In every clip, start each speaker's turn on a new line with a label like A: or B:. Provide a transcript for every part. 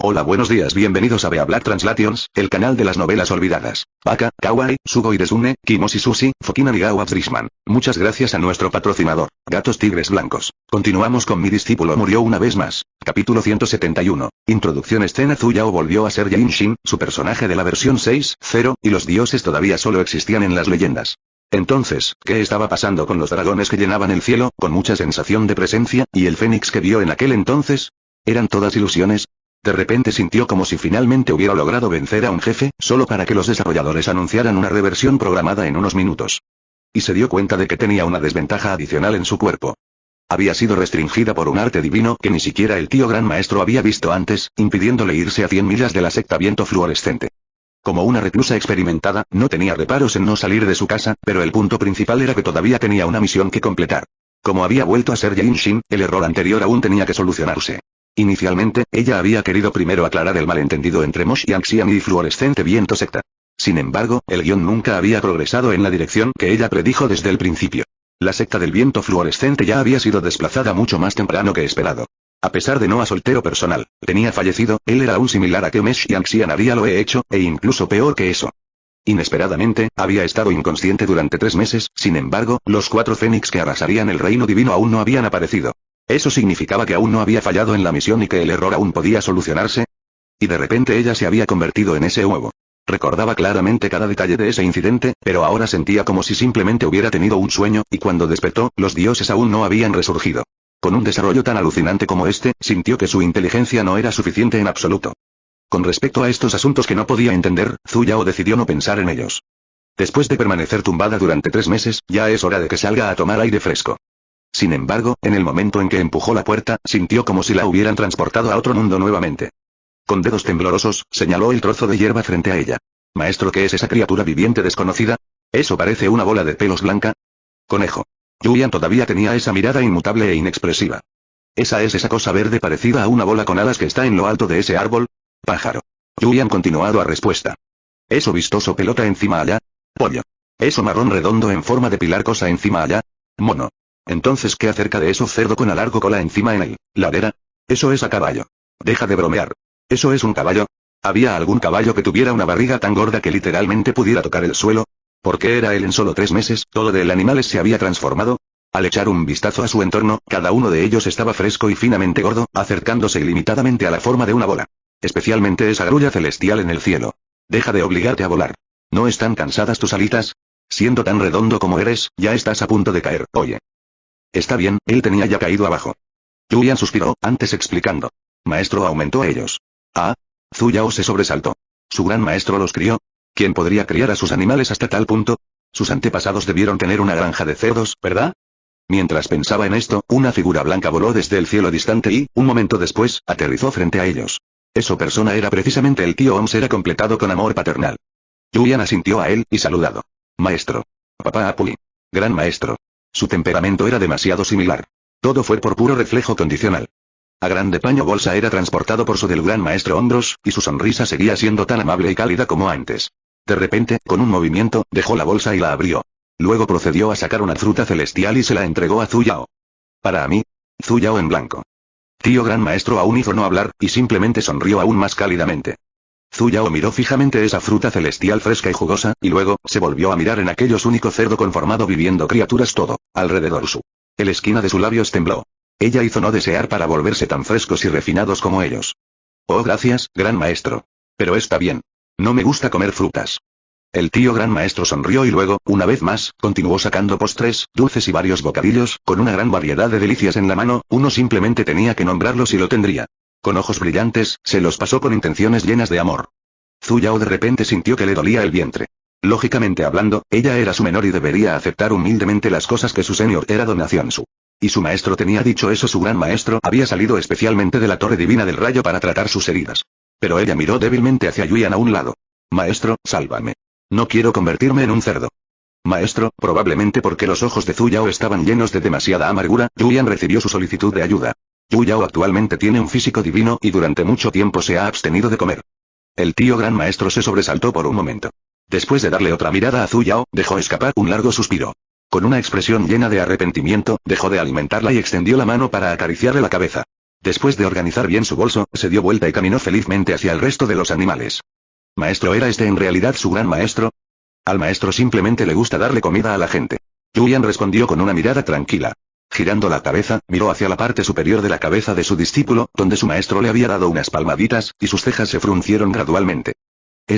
A: Hola, buenos días, bienvenidos a Bea Black Translations, el canal de las novelas olvidadas. Baka, Kawaii, Sugoi Desune, Kimoshi Sushi, Fukina Nigawa Drishman. Muchas gracias a nuestro patrocinador, Gatos Tigres Blancos. Continuamos con Mi discípulo murió una vez más. Capítulo 171. Introducción. Escena. Zuyao volvió a ser Yain Shin, su personaje de la versión 6.0, y los dioses todavía solo existían en las leyendas. Entonces, ¿qué estaba pasando con los dragones que llenaban el cielo, con mucha sensación de presencia, y el fénix que vio en aquel entonces? ¿Eran todas ilusiones? De repente sintió como si finalmente hubiera logrado vencer a un jefe, solo para que los desarrolladores anunciaran una reversión programada en unos minutos. Y se dio cuenta de que tenía una desventaja adicional en su cuerpo. Había sido restringida por un arte divino que ni siquiera el tío Gran Maestro había visto antes, impidiéndole irse a 100 millas de la secta Viento Fluorescente. Como una reclusa experimentada, no tenía reparos en no salir de su casa, pero el punto principal era que todavía tenía una misión que completar. Como había vuelto a ser Yain Shin, el error anterior aún tenía que solucionarse. Inicialmente, ella había querido primero aclarar el malentendido entre Mosh Xian y Fluorescente Viento Secta. Sin embargo, el guión nunca había progresado en la dirección que ella predijo desde el principio. La secta del Viento Fluorescente ya había sido desplazada mucho más temprano que esperado. A pesar de Noah soltero personal, tenía fallecido, él era aún similar a que Mesh Xian había lo he hecho, e incluso peor que eso. Inesperadamente, había estado inconsciente durante 3 meses, sin embargo, los 4 fénix que arrasarían el reino divino aún no habían aparecido. ¿Eso significaba que aún no había fallado en la misión y que el error aún podía solucionarse? Y de repente ella se había convertido en ese huevo. Recordaba claramente cada detalle de ese incidente, pero ahora sentía como si simplemente hubiera tenido un sueño, y cuando despertó, los dioses aún no habían resurgido. Con un desarrollo tan alucinante como este, sintió que su inteligencia no era suficiente en absoluto. Con respecto a estos asuntos que no podía entender, Zuyao decidió no pensar en ellos. Después de permanecer tumbada durante 3 meses, ya es hora de que salga a tomar aire fresco. Sin embargo, en el momento en que empujó la puerta, sintió como si la hubieran transportado a otro mundo nuevamente. Con dedos temblorosos, señaló el trozo de hierba frente a ella. Maestro, ¿qué es esa criatura viviente desconocida? ¿Eso parece una bola de pelos blanca? Conejo. Yuyan todavía tenía esa mirada inmutable e inexpresiva. ¿Esa es esa cosa verde parecida a una bola con alas que está en lo alto de ese árbol? Pájaro. Yuyan continuado a respuesta. ¿Eso vistoso pelota encima allá? Pollo. ¿Eso marrón redondo en forma de pilar cosa encima allá? Mono. Entonces, ¿qué acerca de eso cerdo con alargo cola encima en el ladera? Eso es a caballo. Deja de bromear. ¿Eso es un caballo? ¿Había algún caballo que tuviera una barriga tan gorda que literalmente pudiera tocar el suelo? ¿Por qué era él en solo 3 meses? ¿Todo del animal se había transformado? Al echar un vistazo a su entorno, cada uno de ellos estaba fresco y finamente gordo, acercándose ilimitadamente a la forma de una bola. Especialmente esa grulla celestial en el cielo. Deja de obligarte a volar. ¿No están cansadas tus alitas? Siendo tan redondo como eres, ya estás a punto de caer. Oye. Está bien, él tenía ya caído abajo. Yuyan suspiró, antes explicando. Maestro aumentó a ellos. Ah. Zuyao se sobresaltó. ¿Su gran maestro los crió? ¿Quién podría criar a sus animales hasta tal punto? Sus antepasados debieron tener una granja de cerdos, ¿verdad? Mientras pensaba en esto, una figura blanca voló desde el cielo distante y, un momento después, aterrizó frente a ellos. Esa persona era precisamente el tío Oms, era completado con amor paternal. Yuyan asintió a él, y saludado. Maestro. Papá Apui. Gran maestro. Su temperamento era demasiado similar. Todo fue por puro reflejo condicional. A grande paño bolsa era transportado por su del gran maestro hombros, y su sonrisa seguía siendo tan amable y cálida como antes. De repente, con un movimiento, dejó la bolsa y la abrió. Luego procedió a sacar una fruta celestial y se la entregó a Zuyao. Para mí. Zuyao en blanco. Tío gran maestro aún hizo no hablar, y simplemente sonrió aún más cálidamente. Zuyao miró fijamente esa fruta celestial fresca y jugosa, y luego, se volvió a mirar en aquellos único cerdo conformado viviendo criaturas todo, alrededor su. El esquina de sus labios tembló. Ella hizo no desear para volverse tan frescos y refinados como ellos. Oh, gracias, gran maestro. Pero está bien. No me gusta comer frutas. El tío gran maestro sonrió y luego, una vez más, continuó sacando postres, dulces y varios bocadillos, con una gran variedad de delicias en la mano, uno simplemente tenía que nombrarlos y lo tendría. Con ojos brillantes, se los pasó con intenciones llenas de amor. Zuyao de repente sintió que le dolía el vientre. Lógicamente hablando, ella era su menor y debería aceptar humildemente las cosas que su senior era donación su. Y su maestro tenía dicho eso, su gran maestro había salido especialmente de la torre divina del rayo para tratar sus heridas. Pero ella miró débilmente hacia Yuyan a un lado. Maestro, sálvame. No quiero convertirme en un cerdo. Maestro, probablemente porque los ojos de Zuyao estaban llenos de demasiada amargura, Yuyan recibió su solicitud de ayuda. Zuyao actualmente tiene un físico divino y durante mucho tiempo se ha abstenido de comer. El tío gran maestro se sobresaltó por un momento. Después de darle otra mirada a Zuyao, dejó escapar un largo suspiro. Con una expresión llena de arrepentimiento, dejó de alimentarla y extendió la mano para acariciarle la cabeza. Después de organizar bien su bolso, se dio vuelta y caminó felizmente hacia el resto de los animales. ¿Maestro era este en realidad su gran maestro? Al maestro simplemente le gusta darle comida a la gente. Julian respondió con una mirada tranquila. Girando la cabeza, miró hacia la parte superior de la cabeza de su discípulo, donde su maestro le había dado unas palmaditas, y sus cejas se fruncieron gradualmente.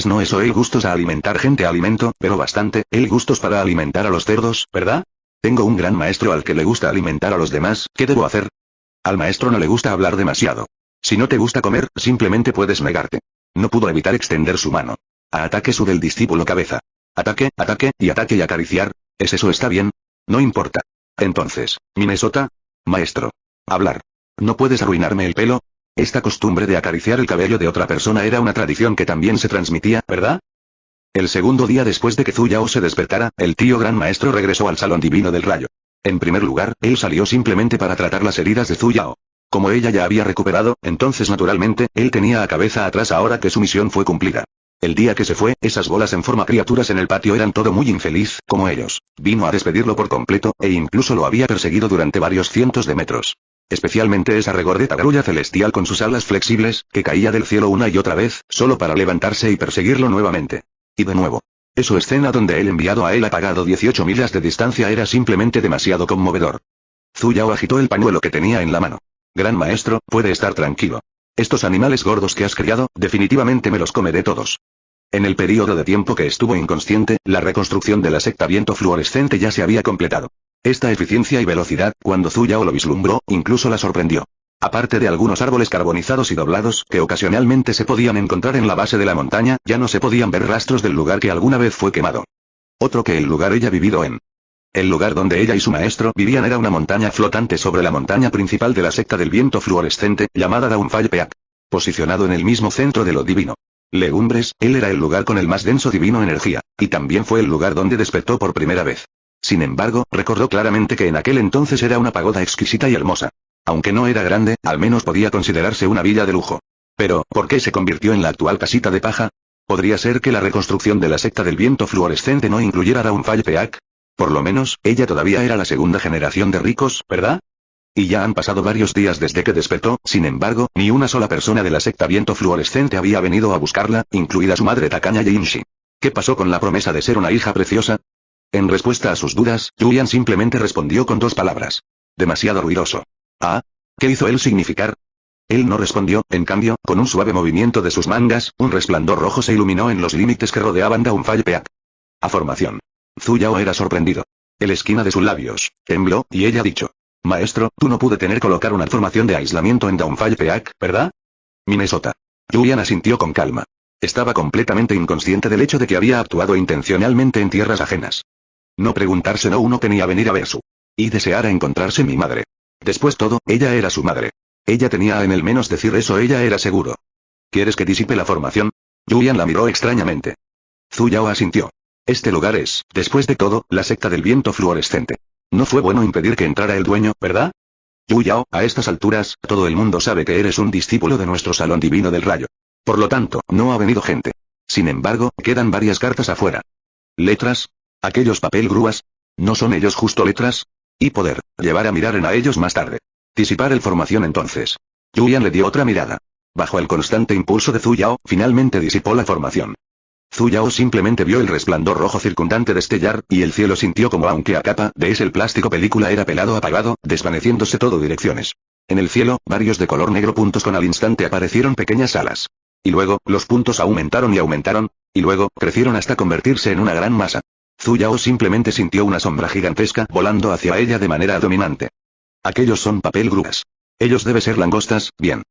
A: No eso el gustos a alimentar gente alimento, pero bastante, el gustos para alimentar a los cerdos, ¿verdad? Tengo un gran maestro al que le gusta alimentar a los demás, ¿qué debo hacer? Al maestro no le gusta hablar demasiado. Si no te gusta comer, simplemente puedes negarte. No pudo evitar extender su mano. A ataque su del discípulo cabeza. Ataque, ataque y acariciar. ¿Es eso está bien? No importa. Entonces, Minnesota. Maestro. Hablar. ¿No puedes arruinarme el pelo? Esta costumbre de acariciar el cabello de otra persona era una tradición que también se transmitía, ¿verdad? El segundo día después de que Zhu Yao se despertara, el tío gran maestro regresó al salón divino del rayo. En primer lugar, él salió simplemente para tratar las heridas de Zhu Yao. Como ella ya había recuperado, entonces naturalmente, él tenía a cabeza atrás ahora que su misión fue cumplida. El día que se fue, esas bolas en forma criaturas en el patio eran todo muy infeliz, como ellos. Vino a despedirlo por completo, e incluso lo había perseguido durante varios cientos de metros. Especialmente esa regordeta grulla celestial con sus alas flexibles, que caía del cielo una y otra vez, solo para levantarse y perseguirlo nuevamente. Y de nuevo. Esa escena donde el enviado a él apagado 18 millas de distancia era simplemente demasiado conmovedor. Zhu Yao agitó el pañuelo que tenía en la mano. Gran maestro, puede estar tranquilo. Estos animales gordos que has criado, definitivamente me los comeré todos. En el período de tiempo que estuvo inconsciente, la reconstrucción de la secta viento fluorescente ya se había completado. Esta eficiencia y velocidad, cuando Zhu Yao lo vislumbró, incluso la sorprendió. Aparte de algunos árboles carbonizados y doblados, que ocasionalmente se podían encontrar en la base de la montaña, ya no se podían ver rastros del lugar que alguna vez fue quemado. Otro que el lugar ella vivido en. El lugar donde ella y su maestro vivían era una montaña flotante sobre la montaña principal de la secta del viento fluorescente, llamada Daunfall Peak. Posicionado en el mismo centro de lo divino. Legumbres, él era el lugar con el más denso divino energía, y también fue el lugar donde despertó por primera vez. Sin embargo, recordó claramente que en aquel entonces era una pagoda exquisita y hermosa. Aunque no era grande, al menos podía considerarse una villa de lujo. Pero, ¿por qué se convirtió en la actual casita de paja? ¿Podría ser que la reconstrucción de la secta del viento fluorescente no incluyera Daunfall Peak? Por lo menos, ella todavía era la segunda generación de ricos, ¿verdad? Y ya han pasado varios días desde que despertó, sin embargo, ni una sola persona de la secta viento fluorescente había venido a buscarla, incluida su madre tacaña Yinshi. ¿Qué pasó con la promesa de ser una hija preciosa? En respuesta a sus dudas, Julian simplemente respondió con dos palabras. Demasiado ruidoso. Ah, ¿qué hizo él significar? Él no respondió, en cambio, con un suave movimiento de sus mangas, un resplandor rojo se iluminó en los límites que rodeaban Daunfall Peak. A formación. Zhu Yao era sorprendido. El esquina de sus labios tembló, y ella dicho. Maestro, tú no pude tener colocar una formación de aislamiento en Daunfall Peak, ¿verdad? Minnesota. Julian asintió con calma. Estaba completamente inconsciente del hecho de que había actuado intencionalmente en tierras ajenas. No preguntarse no uno tenía venir a ver su. Y deseara encontrarse mi madre. Después todo, ella era su madre. Ella tenía en el menos decir eso ella era seguro. ¿Quieres que disipe la formación? Julian la miró extrañamente. Zhu Yao asintió. Este lugar es, después de todo, la secta del viento fluorescente. No fue bueno impedir que entrara el dueño, ¿verdad? Zhu Yao, a estas alturas, todo el mundo sabe que eres un discípulo de nuestro salón divino del rayo. Por lo tanto, no ha venido gente. Sin embargo, quedan varias cartas afuera. ¿Letras? ¿Aquellos papel grúas? ¿No son ellos justo letras? Y poder, llevar a mirar a ellos más tarde. Disipar el formación entonces. Julian le dio otra mirada. Bajo el constante impulso de Zhu Yao, finalmente disipó la formación. Zhu Yao simplemente vio el resplandor rojo circundante destellar, y el cielo sintió como aunque a capa de ese el plástico película era pelado apagado, desvaneciéndose todo direcciones. En el cielo, varios de color negro puntos con al instante aparecieron pequeñas alas. Y luego, los puntos aumentaron y aumentaron, y luego, crecieron hasta convertirse en una gran masa. Zhu Yao simplemente sintió una sombra gigantesca volando hacia ella de manera dominante. Aquellos son papel grúas. Ellos deben ser langostas, bien.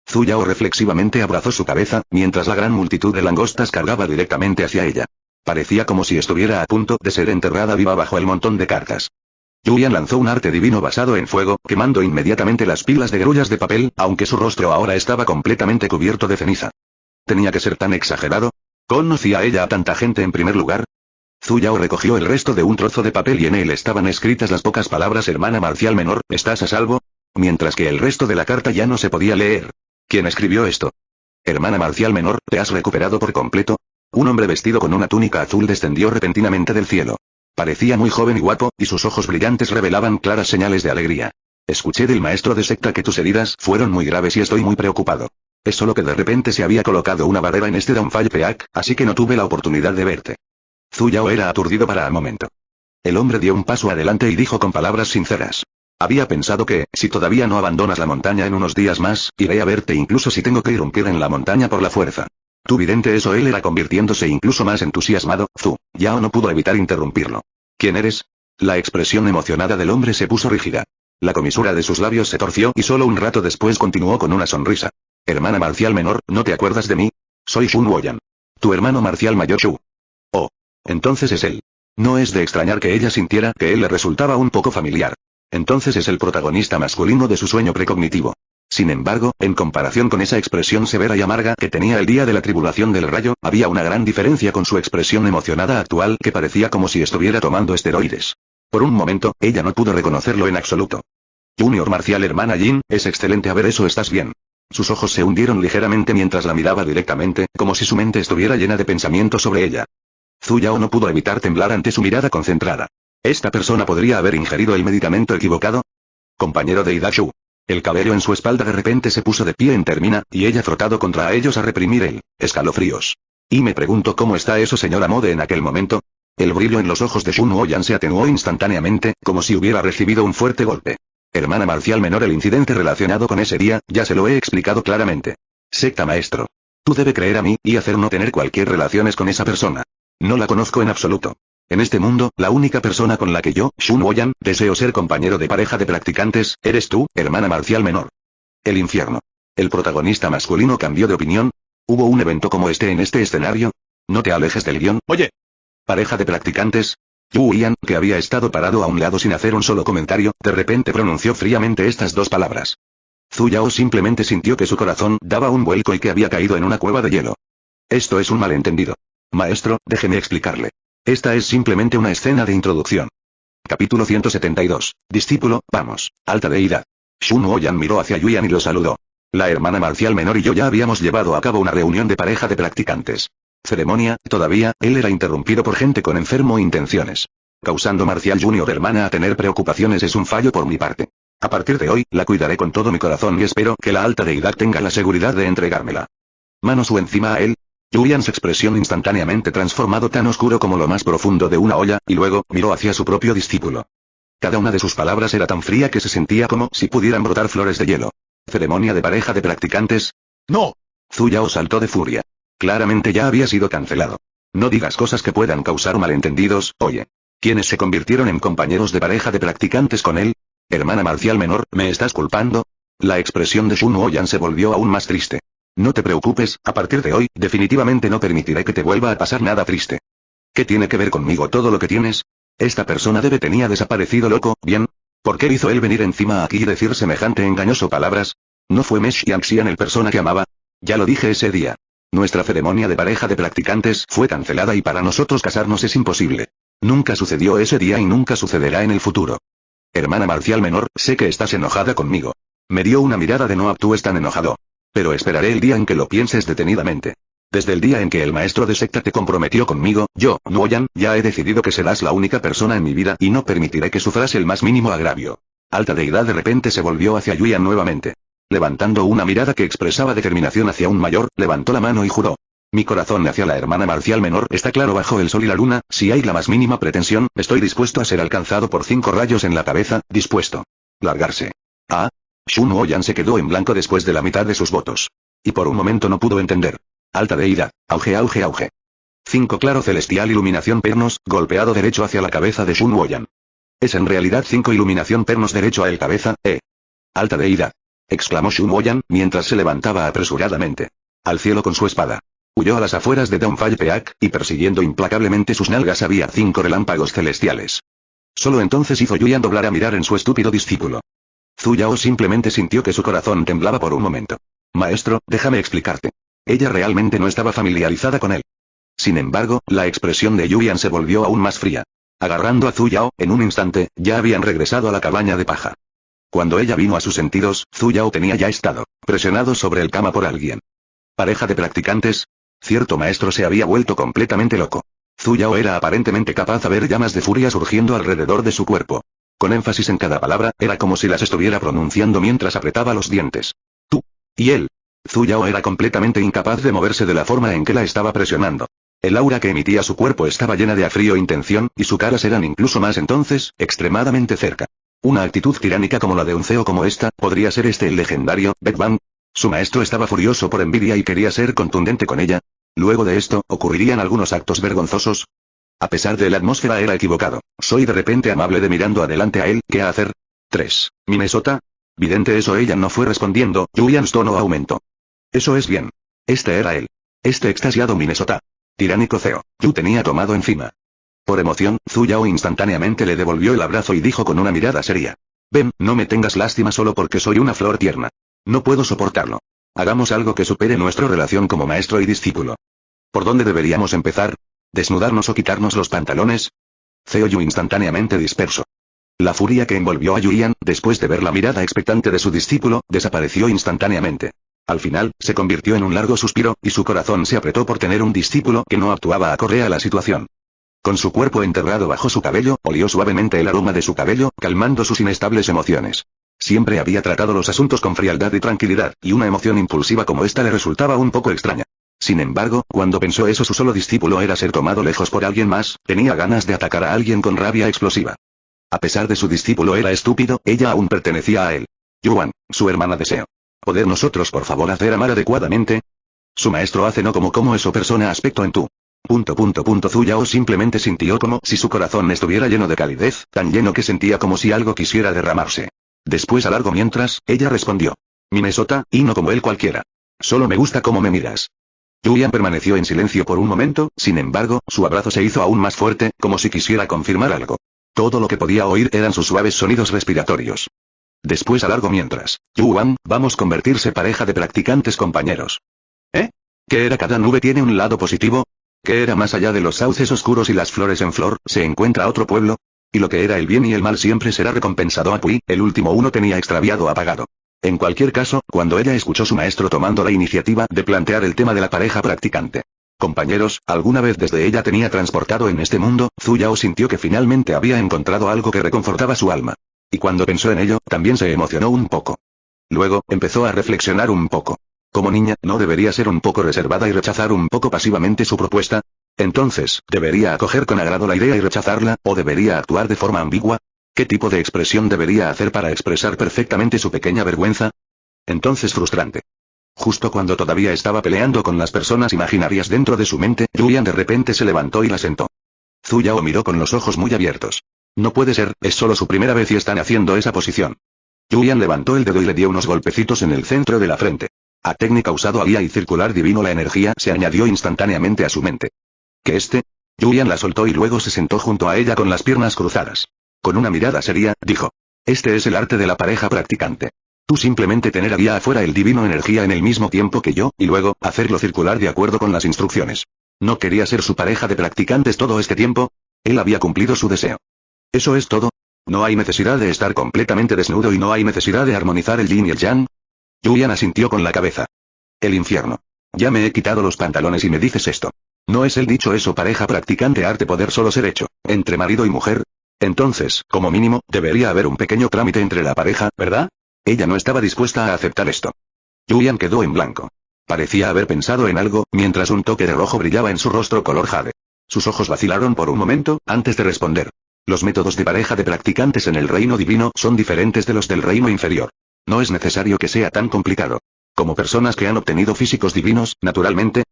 A: Zhu Yao reflexivamente abrazó su cabeza, mientras la gran multitud de langostas cargaba directamente hacia ella. Parecía como si estuviera a punto de ser enterrada viva bajo el montón de cartas. Julian lanzó un arte divino basado en fuego, quemando inmediatamente las pilas de grullas de papel, aunque su rostro ahora estaba completamente cubierto de ceniza. ¿Tenía que ser tan exagerado? ¿Conocía ella a tanta gente en primer lugar? Zhu Yao recogió el resto de un trozo de papel y en él estaban escritas las pocas palabras hermana marcial menor, ¿estás a salvo? Mientras que el resto de la carta ya no se podía leer. ¿Quién escribió esto? Hermana marcial menor, ¿te has recuperado por completo? Un hombre vestido con una túnica azul descendió repentinamente del cielo. Parecía muy joven y guapo, y sus ojos brillantes revelaban claras señales de alegría. escuché del maestro de secta que tus heridas fueron muy graves y estoy muy preocupado. Es solo que de repente se había colocado una barrera en este Downfall Peak, así que no tuve la oportunidad de verte. Zhu Yao era aturdido para el momento. El hombre dio un paso adelante y dijo con palabras sinceras. Había pensado que, si todavía no abandonas la montaña en unos días más, iré a verte incluso si tengo que irrumpir en la montaña por la fuerza. Tu vidente eso él era convirtiéndose incluso más entusiasmado. Zhu Yao no pudo evitar interrumpirlo. ¿Quién eres? La expresión emocionada del hombre se puso rígida. La comisura de sus labios se torció y solo un rato después continuó con una sonrisa. Hermana marcial menor, ¿no te acuerdas de mí? Soy Shun Woyan. Tu hermano marcial mayor Shu. Oh. Entonces es él. No es de extrañar que ella sintiera que él le resultaba un poco familiar. Entonces es el protagonista masculino de su sueño precognitivo. Sin embargo, en comparación con esa expresión severa y amarga que tenía el día de la tribulación del rayo, había una gran diferencia con su expresión emocionada actual que parecía como si estuviera tomando esteroides. Por un momento, ella no pudo reconocerlo en absoluto. Junior marcial hermana Jin, es excelente a ver eso estás bien. Sus ojos se hundieron ligeramente mientras la miraba directamente, como si su mente estuviera llena de pensamientos sobre ella. Zhu Yao no pudo evitar temblar ante su mirada concentrada. ¿Esta persona podría haber ingerido el medicamento equivocado? Compañero de Ida Shu. El cabello en su espalda de repente se puso de pie en termina, y ella frotado contra ellos a reprimir el escalofríos. Y me pregunto cómo está eso señora Mode en aquel momento. El brillo en los ojos de Shun Woyan se atenuó instantáneamente, como si hubiera recibido un fuerte golpe. Hermana marcial menor, el incidente relacionado con ese día, ya se lo he explicado claramente. Secta maestro. Tú debe creer a mí, y hacer no tener cualquier relaciones con esa persona. No la conozco en absoluto. En este mundo, la única persona con la que yo, Shun Woyan, deseo ser compañero de pareja de practicantes, eres tú, hermana marcial menor. El infierno. El protagonista masculino cambió de opinión. ¿Hubo un evento como este en este escenario? No te alejes del guión. Oye. Pareja de practicantes. Yu Yan, que había estado parado a un lado sin hacer un solo comentario, de repente pronunció fríamente estas dos palabras. Zhu Yao simplemente sintió que su corazón daba un vuelco y que había caído en una cueva de hielo. Esto es un malentendido. Maestro, déjeme explicarle. Esta es simplemente una escena de introducción. Capítulo 172. Discípulo, vamos, alta deidad. Shun Woyan miró hacia Yuyan y lo saludó. La hermana marcial menor y yo ya habíamos llevado a cabo una reunión de pareja de practicantes. Ceremonia, todavía, él era interrumpido por gente con enfermo intenciones. Causando Marcial Junior hermana a tener preocupaciones es un fallo por mi parte. A partir de hoy, la cuidaré con todo mi corazón y espero que la alta deidad tenga la seguridad de entregármela. Mano su encima a él. Julian su expresión instantáneamente transformado tan oscuro como lo más profundo de una olla, y luego, miró hacia su propio discípulo. Cada una de sus palabras era tan fría que se sentía como si pudieran brotar flores de hielo. ¿Ceremonia de pareja de practicantes? ¡No! Zhu Yao saltó de furia. Claramente ya había sido cancelado. No digas cosas que puedan causar malentendidos, oye. ¿Quiénes se convirtieron en compañeros de pareja de practicantes con él? Hermana marcial menor, ¿me estás culpando? La expresión de Shun Woyan se volvió aún más triste. No te preocupes, a partir de hoy, definitivamente no permitiré que te vuelva a pasar nada triste. ¿Qué tiene que ver conmigo todo lo que tienes? Esta persona tenía desaparecido loco, ¿bien? ¿Por qué hizo él venir encima aquí y decir semejante engañoso palabras? ¿No fue Mesh Xian el persona que amaba? Ya lo dije ese día. Nuestra ceremonia de pareja de practicantes fue cancelada y para nosotros casarnos es imposible. Nunca sucedió ese día y nunca sucederá en el futuro. Hermana marcial menor, sé que estás enojada conmigo. Me dio una mirada de no actúes tan enojado. Pero esperaré el día en que lo pienses detenidamente. Desde el día en que el maestro de secta te comprometió conmigo, yo, Nuoyan, ya he decidido que serás la única persona en mi vida y no permitiré que sufras el más mínimo agravio. Alta deidad de repente se volvió hacia Yuyan nuevamente. Levantando una mirada que expresaba determinación hacia un mayor, levantó la mano y juró. Mi corazón hacia la hermana marcial menor está claro bajo el sol y la luna, si hay la más mínima pretensión, estoy dispuesto a ser alcanzado por 5 rayos en la cabeza, dispuesto. Largarse. Ah. Shun Woyan se quedó en blanco después de la mitad de sus votos. Y por un momento no pudo entender. Alta deidad, auge auge auge. 5 claro celestial iluminación pernos, golpeado derecho hacia la cabeza de Shun Woyan. Es en realidad 5 iluminación pernos derecho a el cabeza, Alta deidad. Exclamó Shun Woyan, mientras se levantaba apresuradamente. Al cielo con su espada. Huyó a las afueras de Downfall Peak, y persiguiendo implacablemente sus nalgas había 5 relámpagos celestiales. Solo entonces hizo Yuyan doblar a mirar en su estúpido discípulo. Zhu Yao simplemente sintió que su corazón temblaba por un momento. Maestro, déjame explicarte. Ella realmente no estaba familiarizada con él. Sin embargo, la expresión de Yuyan se volvió aún más fría. Agarrando a Zhu Yao, en un instante, ya habían regresado a la cabaña de paja. Cuando ella vino a sus sentidos, Zhu Yao tenía ya estado presionado sobre el cama por alguien. ¿Pareja de practicantes? Cierto maestro se había vuelto completamente loco. Zhu Yao era aparentemente capaz de ver llamas de furia surgiendo alrededor de su cuerpo. Con énfasis en cada palabra, era como si las estuviera pronunciando mientras apretaba los dientes. Tú. Y él. Zhu Yao era completamente incapaz de moverse de la forma en que la estaba presionando. El aura que emitía su cuerpo estaba llena de frío e intención, y sus caras eran incluso más entonces, extremadamente cerca. Una actitud tiránica como la de un CEO como esta, ¿podría ser este el legendario Beck Bang? Su maestro estaba furioso por envidia y quería ser contundente con ella. Luego de esto, ¿ocurrirían algunos actos vergonzosos? A pesar de la atmósfera era equivocado. Soy de repente amable de mirando adelante a él, ¿qué hacer? 3. Minnesota. Vidente eso ella no fue respondiendo, Julian's tono aumentó. Eso es bien. Este era él. Este extasiado Minnesota. Tiránico CEO. Yu tenía tomado encima. Por emoción, Zhu Yao instantáneamente le devolvió el abrazo y dijo con una mirada seria. Ven, no me tengas lástima solo porque soy una flor tierna. No puedo soportarlo. Hagamos algo que supere nuestra relación como maestro y discípulo. ¿Por dónde deberíamos empezar? ¿Desnudarnos o quitarnos los pantalones? Zhou Yu instantáneamente disperso. La furia que envolvió a Yulian, después de ver la mirada expectante de su discípulo, desapareció instantáneamente. Al final, se convirtió en un largo suspiro, y su corazón se apretó por tener un discípulo que no actuaba acorde a la situación. Con su cuerpo enterrado bajo su cabello, olió suavemente el aroma de su cabello, calmando sus inestables emociones. Siempre había tratado los asuntos con frialdad y tranquilidad, y una emoción impulsiva como esta le resultaba un poco extraña. Sin embargo, cuando pensó eso su solo discípulo era ser tomado lejos por alguien más, tenía ganas de atacar a alguien con rabia explosiva. A pesar de su discípulo era estúpido, ella aún pertenecía a él. Yuan, su hermana deseo. ¿Poder nosotros por favor hacer amar adecuadamente? Su maestro hace no como eso persona aspecto en tú. Zhu Yao simplemente sintió como si su corazón estuviera lleno de calidez, tan lleno que sentía como si algo quisiera derramarse. Después alargó mientras, ella respondió. Minnesota, y no como él cualquiera. Solo me gusta cómo me miras. Julian permaneció en silencio por un momento, sin embargo, su abrazo se hizo aún más fuerte, como si quisiera confirmar algo. Todo lo que podía oír eran sus suaves sonidos respiratorios. Después alargó mientras. Yuan, vamos a convertirse pareja de practicantes compañeros. ¿Eh? ¿Qué era cada nube tiene un lado positivo? ¿Qué era más allá de los sauces oscuros y las flores en flor, se encuentra otro pueblo? Y lo que era el bien y el mal siempre será recompensado a Pui, el último uno tenía extraviado apagado. En cualquier caso, cuando ella escuchó su maestro tomando la iniciativa de plantear el tema de la pareja practicante. Compañeros, alguna vez desde ella tenía transportado en este mundo, Zhu Yao sintió que finalmente había encontrado algo que reconfortaba su alma. Y cuando pensó en ello, también se emocionó un poco. Luego, empezó a reflexionar un poco. Como niña, ¿no debería ser un poco reservada y rechazar un poco pasivamente su propuesta? Entonces, ¿debería acoger con agrado la idea y rechazarla, o debería actuar de forma ambigua? ¿Qué tipo de expresión debería hacer para expresar perfectamente su pequeña vergüenza? Entonces frustrante. Justo cuando todavía estaba peleando con las personas imaginarias dentro de su mente, Julian de repente se levantó y la sentó. Zhu Yao miró con los ojos muy abiertos. No puede ser, es solo su primera vez y están haciendo esa posición. Julian levantó el dedo y le dio unos golpecitos en el centro de la frente. A técnica usado había y circular divino la energía se añadió instantáneamente a su mente. ¿Qué este? Julian la soltó y luego se sentó junto a ella con las piernas cruzadas. Con una mirada seria, dijo. Este es el arte de la pareja practicante. Tú simplemente tener allá afuera el divino energía en el mismo tiempo que yo, y luego, hacerlo circular de acuerdo con las instrucciones. ¿No quería ser su pareja de practicantes todo este tiempo? Él había cumplido su deseo. ¿Eso es todo? ¿No hay necesidad de estar completamente desnudo y no hay necesidad de armonizar el yin y el yang? Julian asintió con la cabeza. El infierno. Ya me he quitado los pantalones y me dices esto. ¿No es el dicho eso pareja practicante arte poder solo ser hecho, entre marido y mujer? Entonces, como mínimo, debería haber un pequeño trámite entre la pareja, ¿verdad? Ella no estaba dispuesta a aceptar esto. Julian quedó en blanco. Parecía haber pensado en algo, mientras un toque de rojo brillaba en su rostro color jade. Sus ojos vacilaron por un momento, antes de responder. Los métodos de pareja de practicantes en el reino divino son diferentes de los del reino inferior. No es necesario que sea tan complicado. Como personas que han obtenido físicos divinos, naturalmente,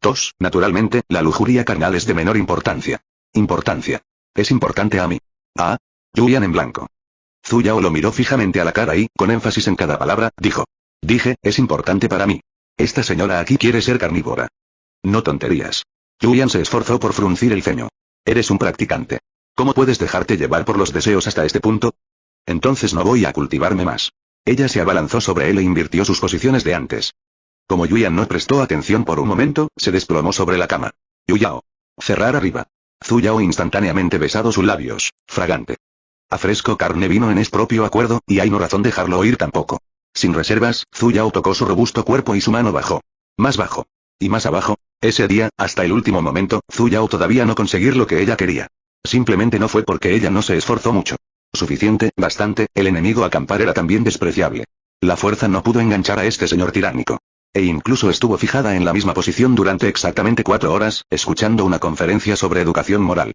A: la lujuria carnal es de menor importancia. Importancia. Es importante a mí. Ah. Julian en blanco. Zhu Yao lo miró fijamente a la cara y, con énfasis en cada palabra, dijo. Dije, es importante para mí. Esta señora aquí quiere ser carnívora. No tonterías. Julian se esforzó por fruncir el ceño. Eres un practicante. ¿Cómo puedes dejarte llevar por los deseos hasta este punto? Entonces no voy a cultivarme más. Ella se abalanzó sobre él e invirtió sus posiciones de antes. Como Yuyan no prestó atención por un momento, se desplomó sobre la cama. Yuyao. Cerrar arriba. Zhu Yao instantáneamente besado sus labios, fragante. A fresco carne vino en es propio acuerdo, y hay no razón dejarlo oír tampoco. Sin reservas, Zhu Yao tocó su robusto cuerpo y su mano bajó. Más bajo. Y más abajo. Ese día, hasta el último momento, Zhu Yao todavía no conseguir lo que ella quería. Simplemente no fue porque ella no se esforzó mucho. Suficiente, bastante, el enemigo acampar era también despreciable. La fuerza no pudo enganchar a este señor tiránico. E incluso estuvo fijada en la misma posición durante exactamente 4 horas, escuchando una conferencia sobre educación moral.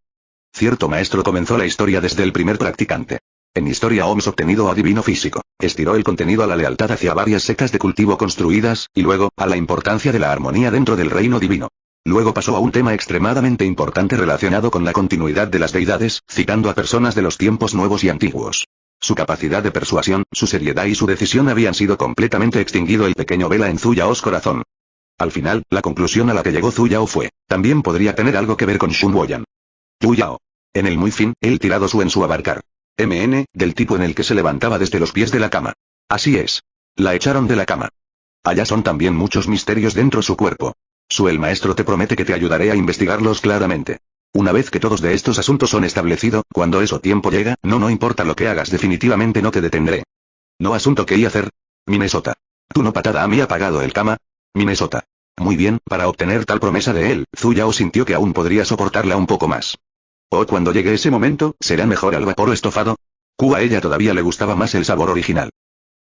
A: Cierto maestro comenzó la historia desde el primer practicante. En historia OMS obtenido a divino físico, estiró el contenido a la lealtad hacia varias sectas de cultivo construidas, y luego, a la importancia de la armonía dentro del reino divino. Luego pasó a un tema extremadamente importante relacionado con la continuidad de las deidades, citando a personas de los tiempos nuevos y antiguos. Su capacidad de persuasión, su seriedad y su decisión habían sido completamente extinguido el pequeño Vela en Zuyaos corazón. Al final, la conclusión a la que llegó Zuyao fue, también podría tener algo que ver con Shun Woyan. Zuyao. En el muy fin, él tirado su en su abarcar. Del tipo en el que se levantaba desde los pies de la cama. Así es. La echaron de la cama. Allá son también muchos misterios dentro su cuerpo. El maestro te promete que te ayudaré a investigarlos claramente. Una vez que todos de estos asuntos son establecidos, cuando eso tiempo llega, no importa lo que hagas, definitivamente no te detendré. No asunto que hacer. Minnesota. ¿Tú no patada a mí ha pagado el cama? Minnesota. Muy bien, para obtener tal promesa de él, Zuyao sintió que aún podría soportarla un poco más. Cuando llegue ese momento, ¿será mejor al vapor o estofado? A ella todavía le gustaba más el sabor original.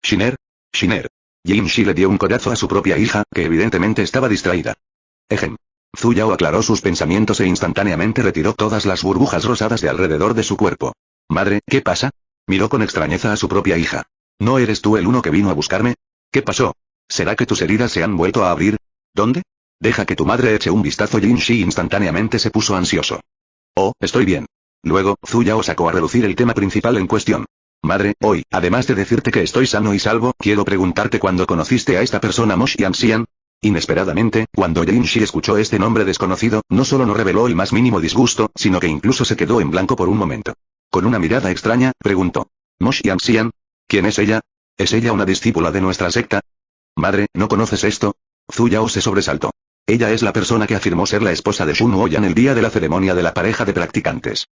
A: Shiner. Jinshi le dio un codazo a su propia hija, que evidentemente estaba distraída. Ejem. Zuyao aclaró sus pensamientos e instantáneamente retiró todas las burbujas rosadas de alrededor de su cuerpo. Madre, ¿qué pasa? Miró con extrañeza a su propia hija. ¿No eres tú el uno que vino a buscarme? ¿Qué pasó? ¿Será que tus heridas se han vuelto a abrir? ¿Dónde? Deja que tu madre eche un vistazo. Jinshi instantáneamente se puso ansioso. Estoy bien. Luego, Zuyao sacó a relucir el tema principal en cuestión. Madre, hoy, además de decirte que estoy sano y salvo, quiero preguntarte cuándo conociste a esta persona Mo Xianxian. Inesperadamente, cuando Jinshi escuchó este nombre desconocido, no solo no reveló el más mínimo disgusto, sino que incluso se quedó en blanco por un momento. Con una mirada extraña, preguntó. ¿Mo Xianxian? ¿Quién es ella? ¿Es ella una discípula de nuestra secta? Madre, ¿no conoces esto? Zuyao se sobresaltó. Ella es la persona que afirmó ser la esposa de Shun Woyan el día de la ceremonia de la pareja de practicantes.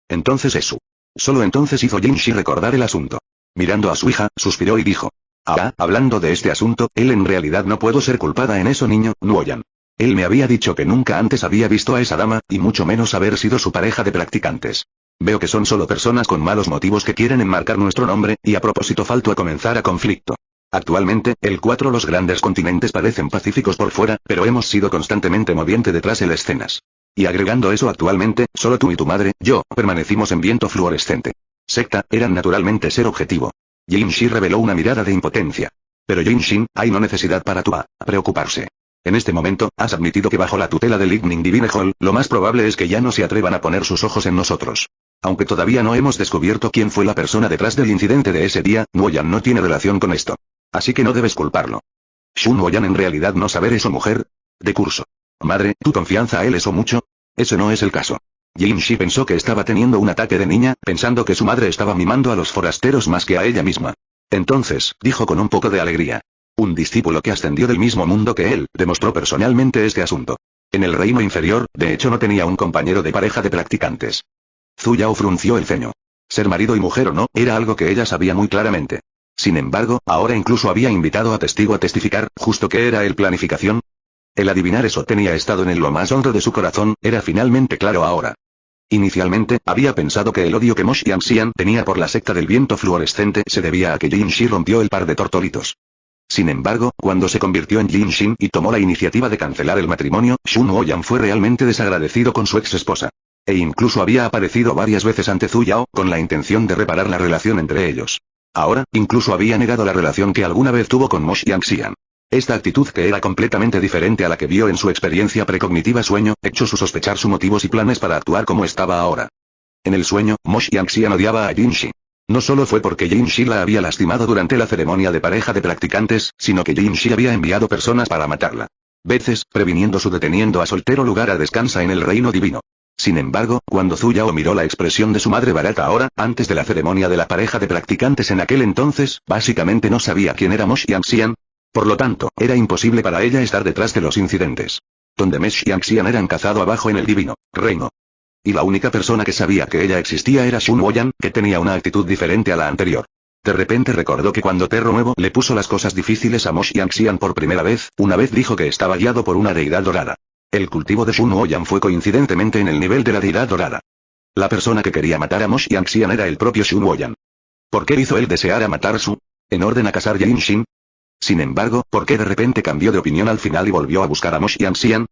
A: Entonces es su. Solo entonces hizo Jinshi recordar el asunto. Mirando a su hija, suspiró y dijo. Hablando de este asunto, él en realidad no puedo ser culpada en eso, niño, Nuoyan. Él me había dicho que nunca antes había visto a esa dama, y mucho menos haber sido su pareja de practicantes. Veo que son solo personas con malos motivos que quieren enmarcar nuestro nombre, y a propósito falto a comenzar a conflicto. Actualmente, los grandes continentes parecen pacíficos por fuera, pero hemos sido constantemente moviente detrás de las escenas. Y agregando eso actualmente, solo tú y tu madre, yo, permanecimos en viento fluorescente. Secta, eran naturalmente ser objetivo. Jinshi reveló una mirada de impotencia. Pero Jinshin, hay no necesidad para tu a preocuparse. En este momento, has admitido que bajo la tutela del Lightning Divine Hall, lo más probable es que ya no se atrevan a poner sus ojos en nosotros. Aunque todavía no hemos descubierto quién fue la persona detrás del incidente de ese día, Nuoyan no tiene relación con esto. Así que no debes culparlo. ¿Shun Woyan en realidad no saber eso, mujer? De curso. Madre, ¿tu confianza a él eso mucho? Ese no es el caso. Jinshi pensó que estaba teniendo un ataque de niña, pensando que su madre estaba mimando a los forasteros más que a ella misma. Entonces, dijo con un poco de alegría. Un discípulo que ascendió del mismo mundo que él, demostró personalmente este asunto. En el reino inferior, de hecho no tenía un compañero de pareja de practicantes. Zuyao frunció el ceño. Ser marido y mujer o no, era algo que ella sabía muy claramente. Sin embargo, ahora incluso había invitado a testigo a testificar, justo que era el planificación. El adivinar eso tenía estado en lo más hondo de su corazón, era finalmente claro ahora. Inicialmente, había pensado que el odio que Mo Xianxian tenía por la secta del viento fluorescente se debía a que Jinshi rompió el par de tortolitos. Sin embargo, cuando se convirtió en Jinshin y tomó la iniciativa de cancelar el matrimonio, Shun Woyan fue realmente desagradecido con su ex esposa. E incluso había aparecido varias veces ante Zuyao, con la intención de reparar la relación entre ellos. Ahora, incluso había negado la relación que alguna vez tuvo con Mo Xianxian. Esta actitud, que era completamente diferente a la que vio en su experiencia precognitiva sueño, echó su sospechar sus motivos y planes para actuar como estaba ahora. En el sueño, Mo Xianxian odiaba a Jinshi. No solo fue porque Jinshi la había lastimado durante la ceremonia de pareja de practicantes, sino que Jinshi había enviado personas para matarla. Veces, previniendo su deteniendo a soltero lugar a descansa en el reino divino. Sin embargo, cuando Zuyao miró la expresión de su madre barata ahora, antes de la ceremonia de la pareja de practicantes en aquel entonces, básicamente no sabía quién era Mo Xianxian. Por lo tanto, era imposible para ella estar detrás de los incidentes. Donde Mo Xianxian eran cazado abajo en el divino reino. Y la única persona que sabía que ella existía era Shun Woyan, que tenía una actitud diferente a la anterior. De repente recordó que cuando Terro Nuevo le puso las cosas difíciles a Mo Xianxian por primera vez, una vez dijo que estaba guiado por una deidad dorada. El cultivo de Shun Woyan fue coincidentemente en el nivel de la deidad dorada. La persona que quería matar a Mo Xiangxian era el propio Xun Woyan. ¿Por qué hizo él desear a matar Su? ¿En orden a casar Yin Xin? Sin embargo, ¿por qué de repente cambió de opinión al final y volvió a buscar a Mo Xiangxian?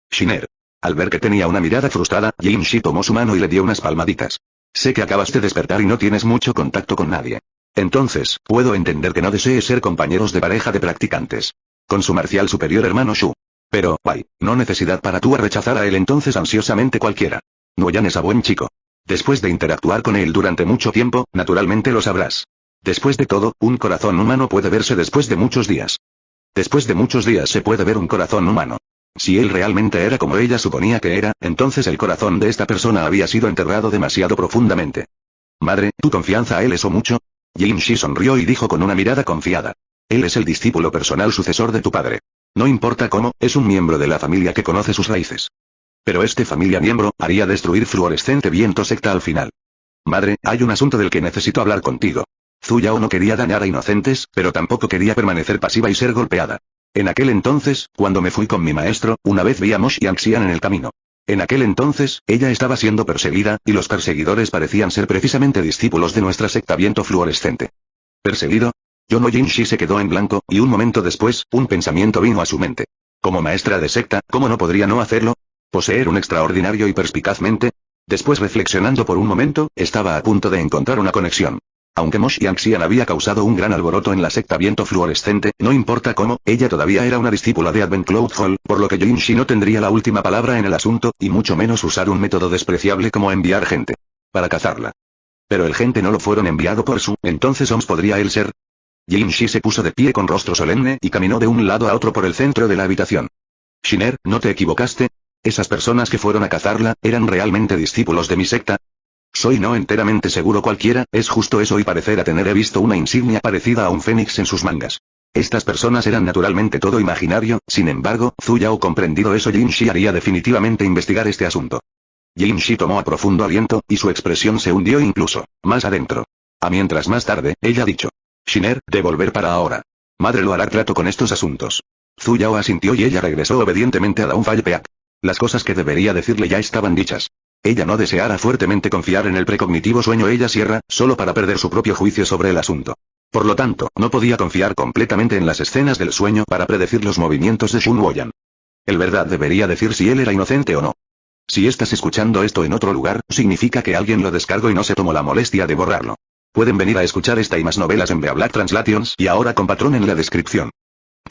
A: Shiner. Al ver que tenía una mirada frustrada, Yin Shi tomó su mano y le dio unas palmaditas. Sé que acabas de despertar y no tienes mucho contacto con nadie. Entonces, puedo entender que no desees ser compañeros de pareja de practicantes. Con su marcial superior hermano Shu. Pero, no necesidad para tú a rechazar a él entonces ansiosamente cualquiera. Nuoyan es a buen chico. Después de interactuar con él durante mucho tiempo, naturalmente lo sabrás. Después de todo, un corazón humano puede verse después de muchos días. Después de muchos días se puede ver un corazón humano. Si él realmente era como ella suponía que era, entonces el corazón de esta persona había sido enterrado demasiado profundamente. Madre, ¿tu confianza a él es o mucho? Yin Shi sonrió y dijo con una mirada confiada. Él es el discípulo personal sucesor de tu padre. No importa cómo, es un miembro de la familia que conoce sus raíces. Pero este familia miembro, haría destruir Fluorescente Viento Secta al final. Madre, hay un asunto del que necesito hablar contigo. Zhu Yao no quería dañar a inocentes, pero tampoco quería permanecer pasiva y ser golpeada. En aquel entonces, cuando me fui con mi maestro, una vez vi a Mo Xiangxian en el camino. En aquel entonces, ella estaba siendo perseguida, y los perseguidores parecían ser precisamente discípulos de nuestra secta Viento Fluorescente. ¿Perseguido? Yin Shi se quedó en blanco, y un momento después, un pensamiento vino a su mente. Como maestra de secta, ¿cómo no podría no hacerlo? ¿Poseer un extraordinario y perspicazmente? Después reflexionando por un momento, estaba a punto de encontrar una conexión. Aunque Mo Xiangxian había causado un gran alboroto en la secta Viento Fluorescente, no importa cómo, ella todavía era una discípula de Advent Cloud Hall, por lo que Yin Shi no tendría la última palabra en el asunto, y mucho menos usar un método despreciable como enviar gente. Para cazarla. Pero el gente no lo fueron enviado por Su, entonces Oms podría él ser. Yin Shi se puso de pie con rostro solemne y caminó de un lado a otro por el centro de la habitación. Shiner, ¿no te equivocaste? ¿Esas personas que fueron a cazarla, eran realmente discípulos de mi secta? Soy no enteramente seguro cualquiera, es justo eso y parecer tener he visto una insignia parecida a un fénix en sus mangas. Estas personas eran naturalmente todo imaginario, sin embargo, Zhu Yao comprendido eso Yin Shi haría definitivamente investigar este asunto. Yin Shi tomó a profundo aliento, y su expresión se hundió incluso, más adentro. Mientras más tarde, ella ha dicho. Shiner, de volver para ahora. Madre lo hará trato con estos asuntos. Zhu Yao asintió y ella regresó obedientemente a Daunfalpeak. Las cosas que debería decirle ya estaban dichas. Ella no deseara fuertemente confiar en el precognitivo sueño ella cierra, solo para perder su propio juicio sobre el asunto. Por lo tanto, no podía confiar completamente en las escenas del sueño para predecir los movimientos de Xun Woyan. El verdad debería decir si él era inocente o no. Si estás escuchando esto en otro lugar, significa que alguien lo descargó y no se tomó la molestia de borrarlo. Pueden venir a escuchar esta y más novelas en Beablack Translations y ahora con patrón en la descripción.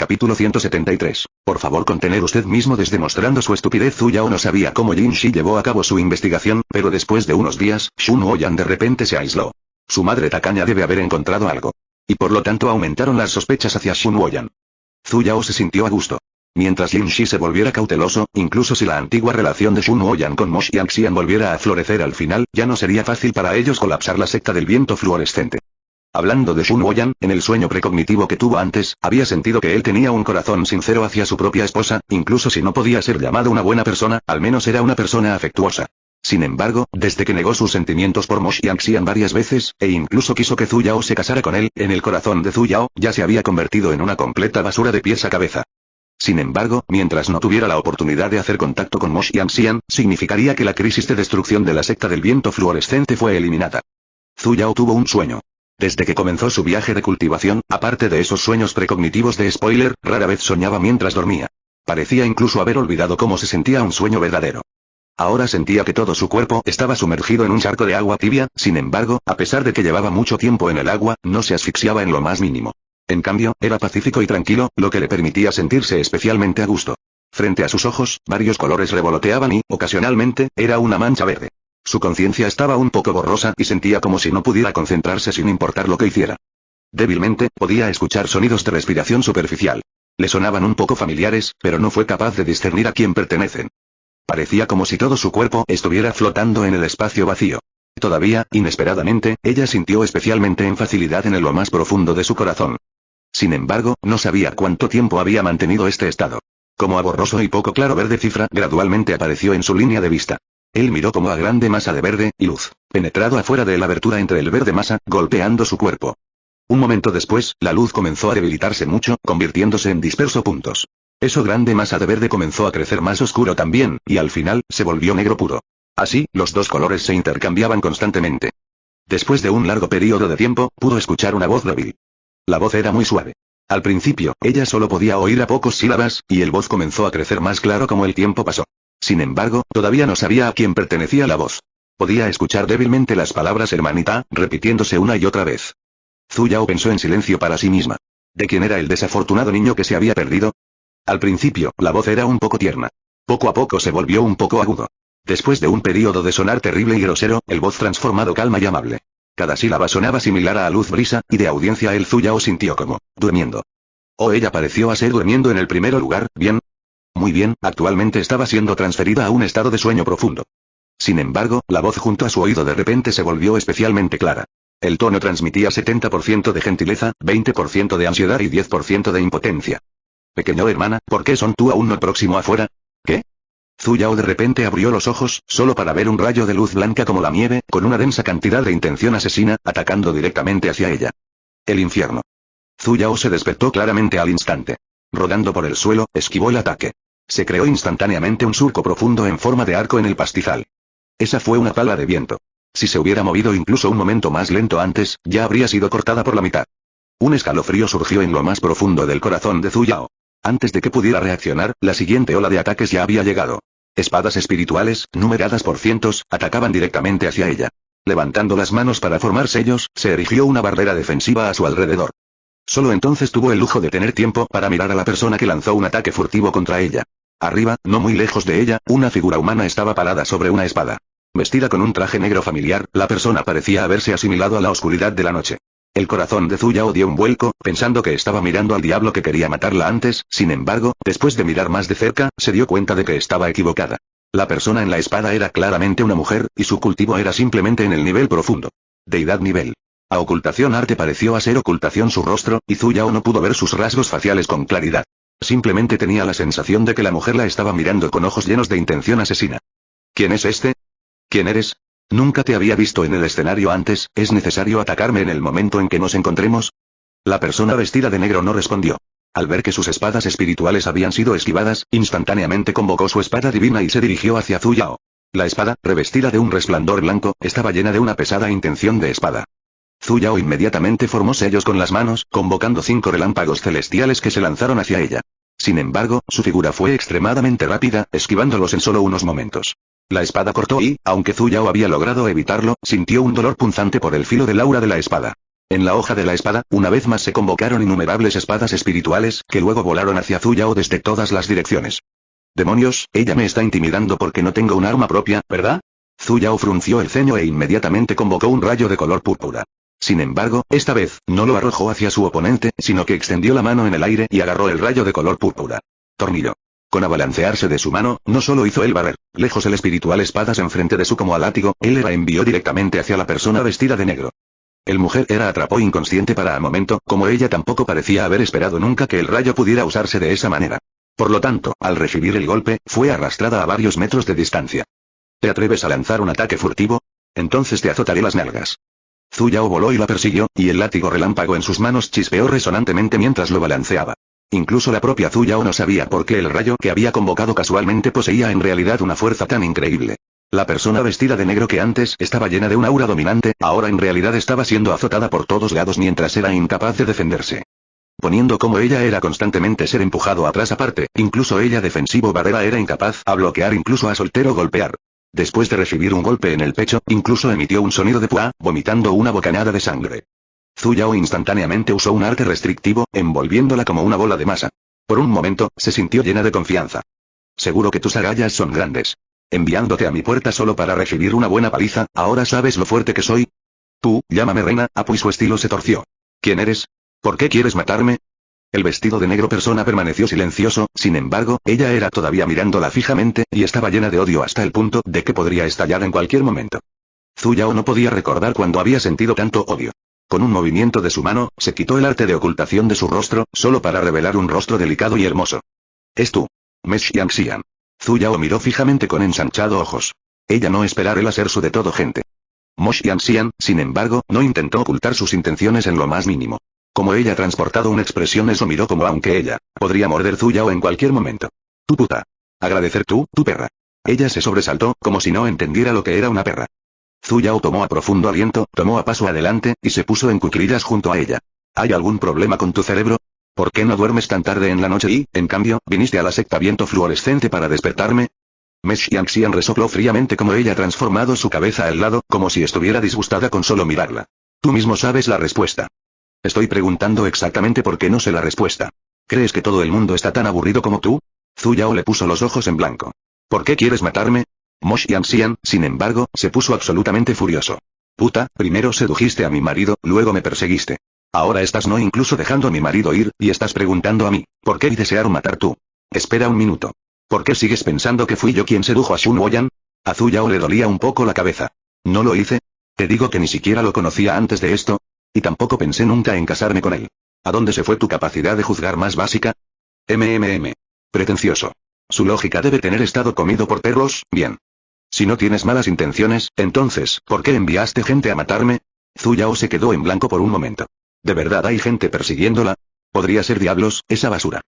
A: Capítulo 173. Por favor contener usted mismo desde mostrando su estupidez. Zhu Yao no sabía cómo Yin Shi llevó a cabo su investigación, pero después de unos días, Xun Woyan de repente se aisló. Su madre tacaña debe haber encontrado algo. Y por lo tanto aumentaron las sospechas hacia Xun Woyan. Zhu Yao se sintió a gusto. Mientras Yin Shi se volviera cauteloso, incluso si la antigua relación de Xun Woyan con Mo Xiangxian volviera a florecer al final, ya no sería fácil para ellos colapsar la secta del viento fluorescente. Hablando de Xun Woyan, en el sueño precognitivo que tuvo antes, había sentido que él tenía un corazón sincero hacia su propia esposa, incluso si no podía ser llamado una buena persona, al menos era una persona afectuosa. Sin embargo, desde que negó sus sentimientos por Mo Xiangxian varias veces, e incluso quiso que Zhu Yao se casara con él, en el corazón de Zhu Yao, ya se había convertido en una completa basura de pies a cabeza. Sin embargo, mientras no tuviera la oportunidad de hacer contacto con Mo Xiangxian, significaría que la crisis de destrucción de la secta del viento fluorescente fue eliminada. Zhu Yao tuvo un sueño. Desde que comenzó su viaje de cultivación, aparte de esos sueños precognitivos de spoiler, rara vez soñaba mientras dormía. Parecía incluso haber olvidado cómo se sentía un sueño verdadero. Ahora sentía que todo su cuerpo estaba sumergido en un charco de agua tibia, sin embargo, a pesar de que llevaba mucho tiempo en el agua, no se asfixiaba en lo más mínimo. En cambio, era pacífico y tranquilo, lo que le permitía sentirse especialmente a gusto. Frente a sus ojos, varios colores revoloteaban y, ocasionalmente, era una mancha verde. Su conciencia estaba un poco borrosa y sentía como si no pudiera concentrarse sin importar lo que hiciera. Débilmente, podía escuchar sonidos de respiración superficial. Le sonaban un poco familiares, pero no fue capaz de discernir a quién pertenecen. Parecía como si todo su cuerpo estuviera flotando en el espacio vacío. Todavía, inesperadamente, ella sintió especialmente en facilidad en lo más profundo de su corazón. Sin embargo, no sabía cuánto tiempo había mantenido este estado. Como a borroso y poco claro verde cifra gradualmente apareció en su línea de vista. Él miró como a grande masa de verde y luz, penetrado afuera de la abertura entre el verde masa, golpeando su cuerpo. Un momento después, la luz comenzó a debilitarse mucho, convirtiéndose en disperso puntos. Eso grande masa de verde comenzó a crecer más oscuro también, y al final, se volvió negro puro. Así, los dos colores se intercambiaban constantemente. Después de un largo periodo de tiempo, pudo escuchar una voz débil. La voz era muy suave. Al principio, ella solo podía oír a pocos sílabas, y el voz comenzó a crecer más claro como el tiempo pasó. Sin embargo, todavía no sabía a quién pertenecía la voz. Podía escuchar débilmente las palabras hermanita, repitiéndose una y otra vez. Zhu Yao pensó en silencio para sí misma. ¿De quién era el desafortunado niño que se había perdido? Al principio, la voz era un poco tierna. Poco a poco se volvió un poco agudo. Después de un periodo de sonar terrible y grosero, el voz transformado calma y amable. Cada sílaba sonaba similar a luz brisa, y de audiencia el Zhu Yao sintió como, durmiendo. Oh, ella pareció a ser durmiendo en el primer lugar, ¿bien? Muy bien, actualmente estaba siendo transferida a un estado de sueño profundo. Sin embargo, la voz junto a su oído de repente se volvió especialmente clara. El tono transmitía 70% de gentileza, 20% de ansiedad y 10% de impotencia. Pequeño hermana, ¿por qué son tú aún no próximo afuera? ¿Qué? Zhu Yao de repente abrió los ojos, solo para ver un rayo de luz blanca como la nieve, con una densa cantidad de intención asesina, atacando directamente hacia ella. El infierno. Zhu Yao se despertó claramente al instante. Rodando por el suelo, esquivó el ataque. Se creó instantáneamente un surco profundo en forma de arco en el pastizal. Esa fue una pala de viento. Si se hubiera movido incluso un momento más lento antes, ya habría sido cortada por la mitad. Un escalofrío surgió en lo más profundo del corazón de Zhu Yao. Antes de que pudiera reaccionar, la siguiente ola de ataques ya había llegado. Espadas espirituales, numeradas por cientos, atacaban directamente hacia ella. Levantando las manos para formar sellos, se erigió una barrera defensiva a su alrededor. Solo entonces tuvo el lujo de tener tiempo para mirar a la persona que lanzó un ataque furtivo contra ella. Arriba, no muy lejos de ella, una figura humana estaba parada sobre una espada. Vestida con un traje negro familiar, la persona parecía haberse asimilado a la oscuridad de la noche. El corazón de Zhu Yao dio un vuelco, pensando que estaba mirando al diablo que quería matarla antes, sin embargo, después de mirar más de cerca, se dio cuenta de que estaba equivocada. La persona en la espada era claramente una mujer, y su cultivo era simplemente en el nivel profundo. Deidad nivel. A ocultación arte pareció a ser ocultación su rostro, y Zhu Yao no pudo ver sus rasgos faciales con claridad. Simplemente tenía la sensación de que la mujer la estaba mirando con ojos llenos de intención asesina. ¿Quién es este? ¿Quién eres? Nunca te había visto en el escenario antes, ¿es necesario atacarme en el momento en que nos encontremos? La persona vestida de negro no respondió. Al ver que sus espadas espirituales habían sido esquivadas, instantáneamente convocó su espada divina y se dirigió hacia Zhu Yao. La espada, revestida de un resplandor blanco, estaba llena de una pesada intención de espada. Zhu Yao inmediatamente formó sellos con las manos, convocando 5 relámpagos celestiales que se lanzaron hacia ella. Sin embargo, su figura fue extremadamente rápida, esquivándolos en solo unos momentos. La espada cortó y, aunque Zhu Yao había logrado evitarlo, sintió un dolor punzante por el filo del aura de la espada. En la hoja de la espada, una vez más se convocaron innumerables espadas espirituales, que luego volaron hacia Zhu Yao desde todas las direcciones. Demonios, ella me está intimidando porque no tengo un arma propia, ¿verdad? Zhu Yao frunció el ceño e inmediatamente convocó un rayo de color púrpura. Sin embargo, esta vez, no lo arrojó hacia su oponente, sino que extendió la mano en el aire y agarró el rayo de color púrpura. Tornillo. Con abalancearse de su mano, no solo hizo él barrer, lejos el espiritual espadas enfrente de su como a látigo, él la envió directamente hacia la persona vestida de negro. El mujer era atrapó inconsciente para a momento, como ella tampoco parecía haber esperado nunca que el rayo pudiera usarse de esa manera. Por lo tanto, al recibir el golpe, fue arrastrada a varios metros de distancia. ¿Te atreves a lanzar un ataque furtivo? Entonces te azotaré las nalgas. Zhu Yao voló y la persiguió, y el látigo relámpago en sus manos chispeó resonantemente mientras lo balanceaba. Incluso la propia Zhu Yao no sabía por qué el rayo que había convocado casualmente poseía en realidad una fuerza tan increíble. La persona vestida de negro que antes estaba llena de un aura dominante, ahora en realidad estaba siendo azotada por todos lados mientras era incapaz de defenderse. Poniendo como ella era constantemente ser empujado atrás aparte, incluso ella defensivo barrera era incapaz a bloquear incluso a soltero golpear. Después de recibir un golpe en el pecho, incluso emitió un sonido de puá, vomitando una bocanada de sangre. Zhu Yao instantáneamente usó un arte restrictivo, envolviéndola como una bola de masa. Por un momento, se sintió llena de confianza. Seguro que tus agallas son grandes. Enviándote a mi puerta solo para recibir una buena paliza, ¿ahora sabes lo fuerte que soy? Tú, llámame reina, y su estilo se torció. ¿Quién eres? ¿Por qué quieres matarme? El vestido de negro persona permaneció silencioso, sin embargo, ella era todavía mirándola fijamente, y estaba llena de odio hasta el punto de que podría estallar en cualquier momento. Zhu Yao no podía recordar cuándo había sentido tanto odio. Con un movimiento de su mano, se quitó el arte de ocultación de su rostro, solo para revelar un rostro delicado y hermoso. Es tú. Mes Xiangxian. Zhu Yao miró fijamente con ensanchado ojos. Ella no esperara el hacer su de todo gente. Mo Xiangxian, sin embargo, no intentó ocultar sus intenciones en lo más mínimo. Como ella transportado una expresión eso miró como aunque ella podría morder Zhu Yao en cualquier momento. Tu puta. Agradecer tú, tu perra. Ella se sobresaltó, como si no entendiera lo que era una perra. Zhu Yao tomó a profundo aliento, tomó a paso adelante, y se puso en cuclillas junto a ella. ¿Hay algún problema con tu cerebro? ¿Por qué no duermes tan tarde en la noche y, en cambio, viniste a la secta viento fluorescente para despertarme? Mes Xiangxian resopló fríamente como ella transformado su cabeza al lado, como si estuviera disgustada con solo mirarla. Tú mismo sabes la respuesta. Estoy preguntando exactamente por qué no sé la respuesta. ¿Crees que todo el mundo está tan aburrido como tú? Zhu Yao le puso los ojos en blanco. ¿Por qué quieres matarme? Mo Xiangxian, sin embargo, se puso absolutamente furioso. Puta, primero sedujiste a mi marido, luego me perseguiste. Ahora estás no incluso dejando a mi marido ir, y estás preguntando a mí, ¿por qué desearon matar tú? Espera un minuto. ¿Por qué sigues pensando que fui yo quien sedujo a Shun Woyan? A Zhu Yao le dolía un poco la cabeza. ¿No lo hice? Te digo que ni siquiera lo conocía antes de esto. Y tampoco pensé nunca en casarme con él. ¿A dónde se fue tu capacidad de juzgar más básica? Pretencioso. Su lógica debe tener estado comido por perros, bien. Si no tienes malas intenciones, entonces, ¿por qué enviaste gente a matarme? Zhu Yao se quedó en blanco por un momento. ¿De verdad hay gente persiguiéndola? Podría ser diablos, esa basura.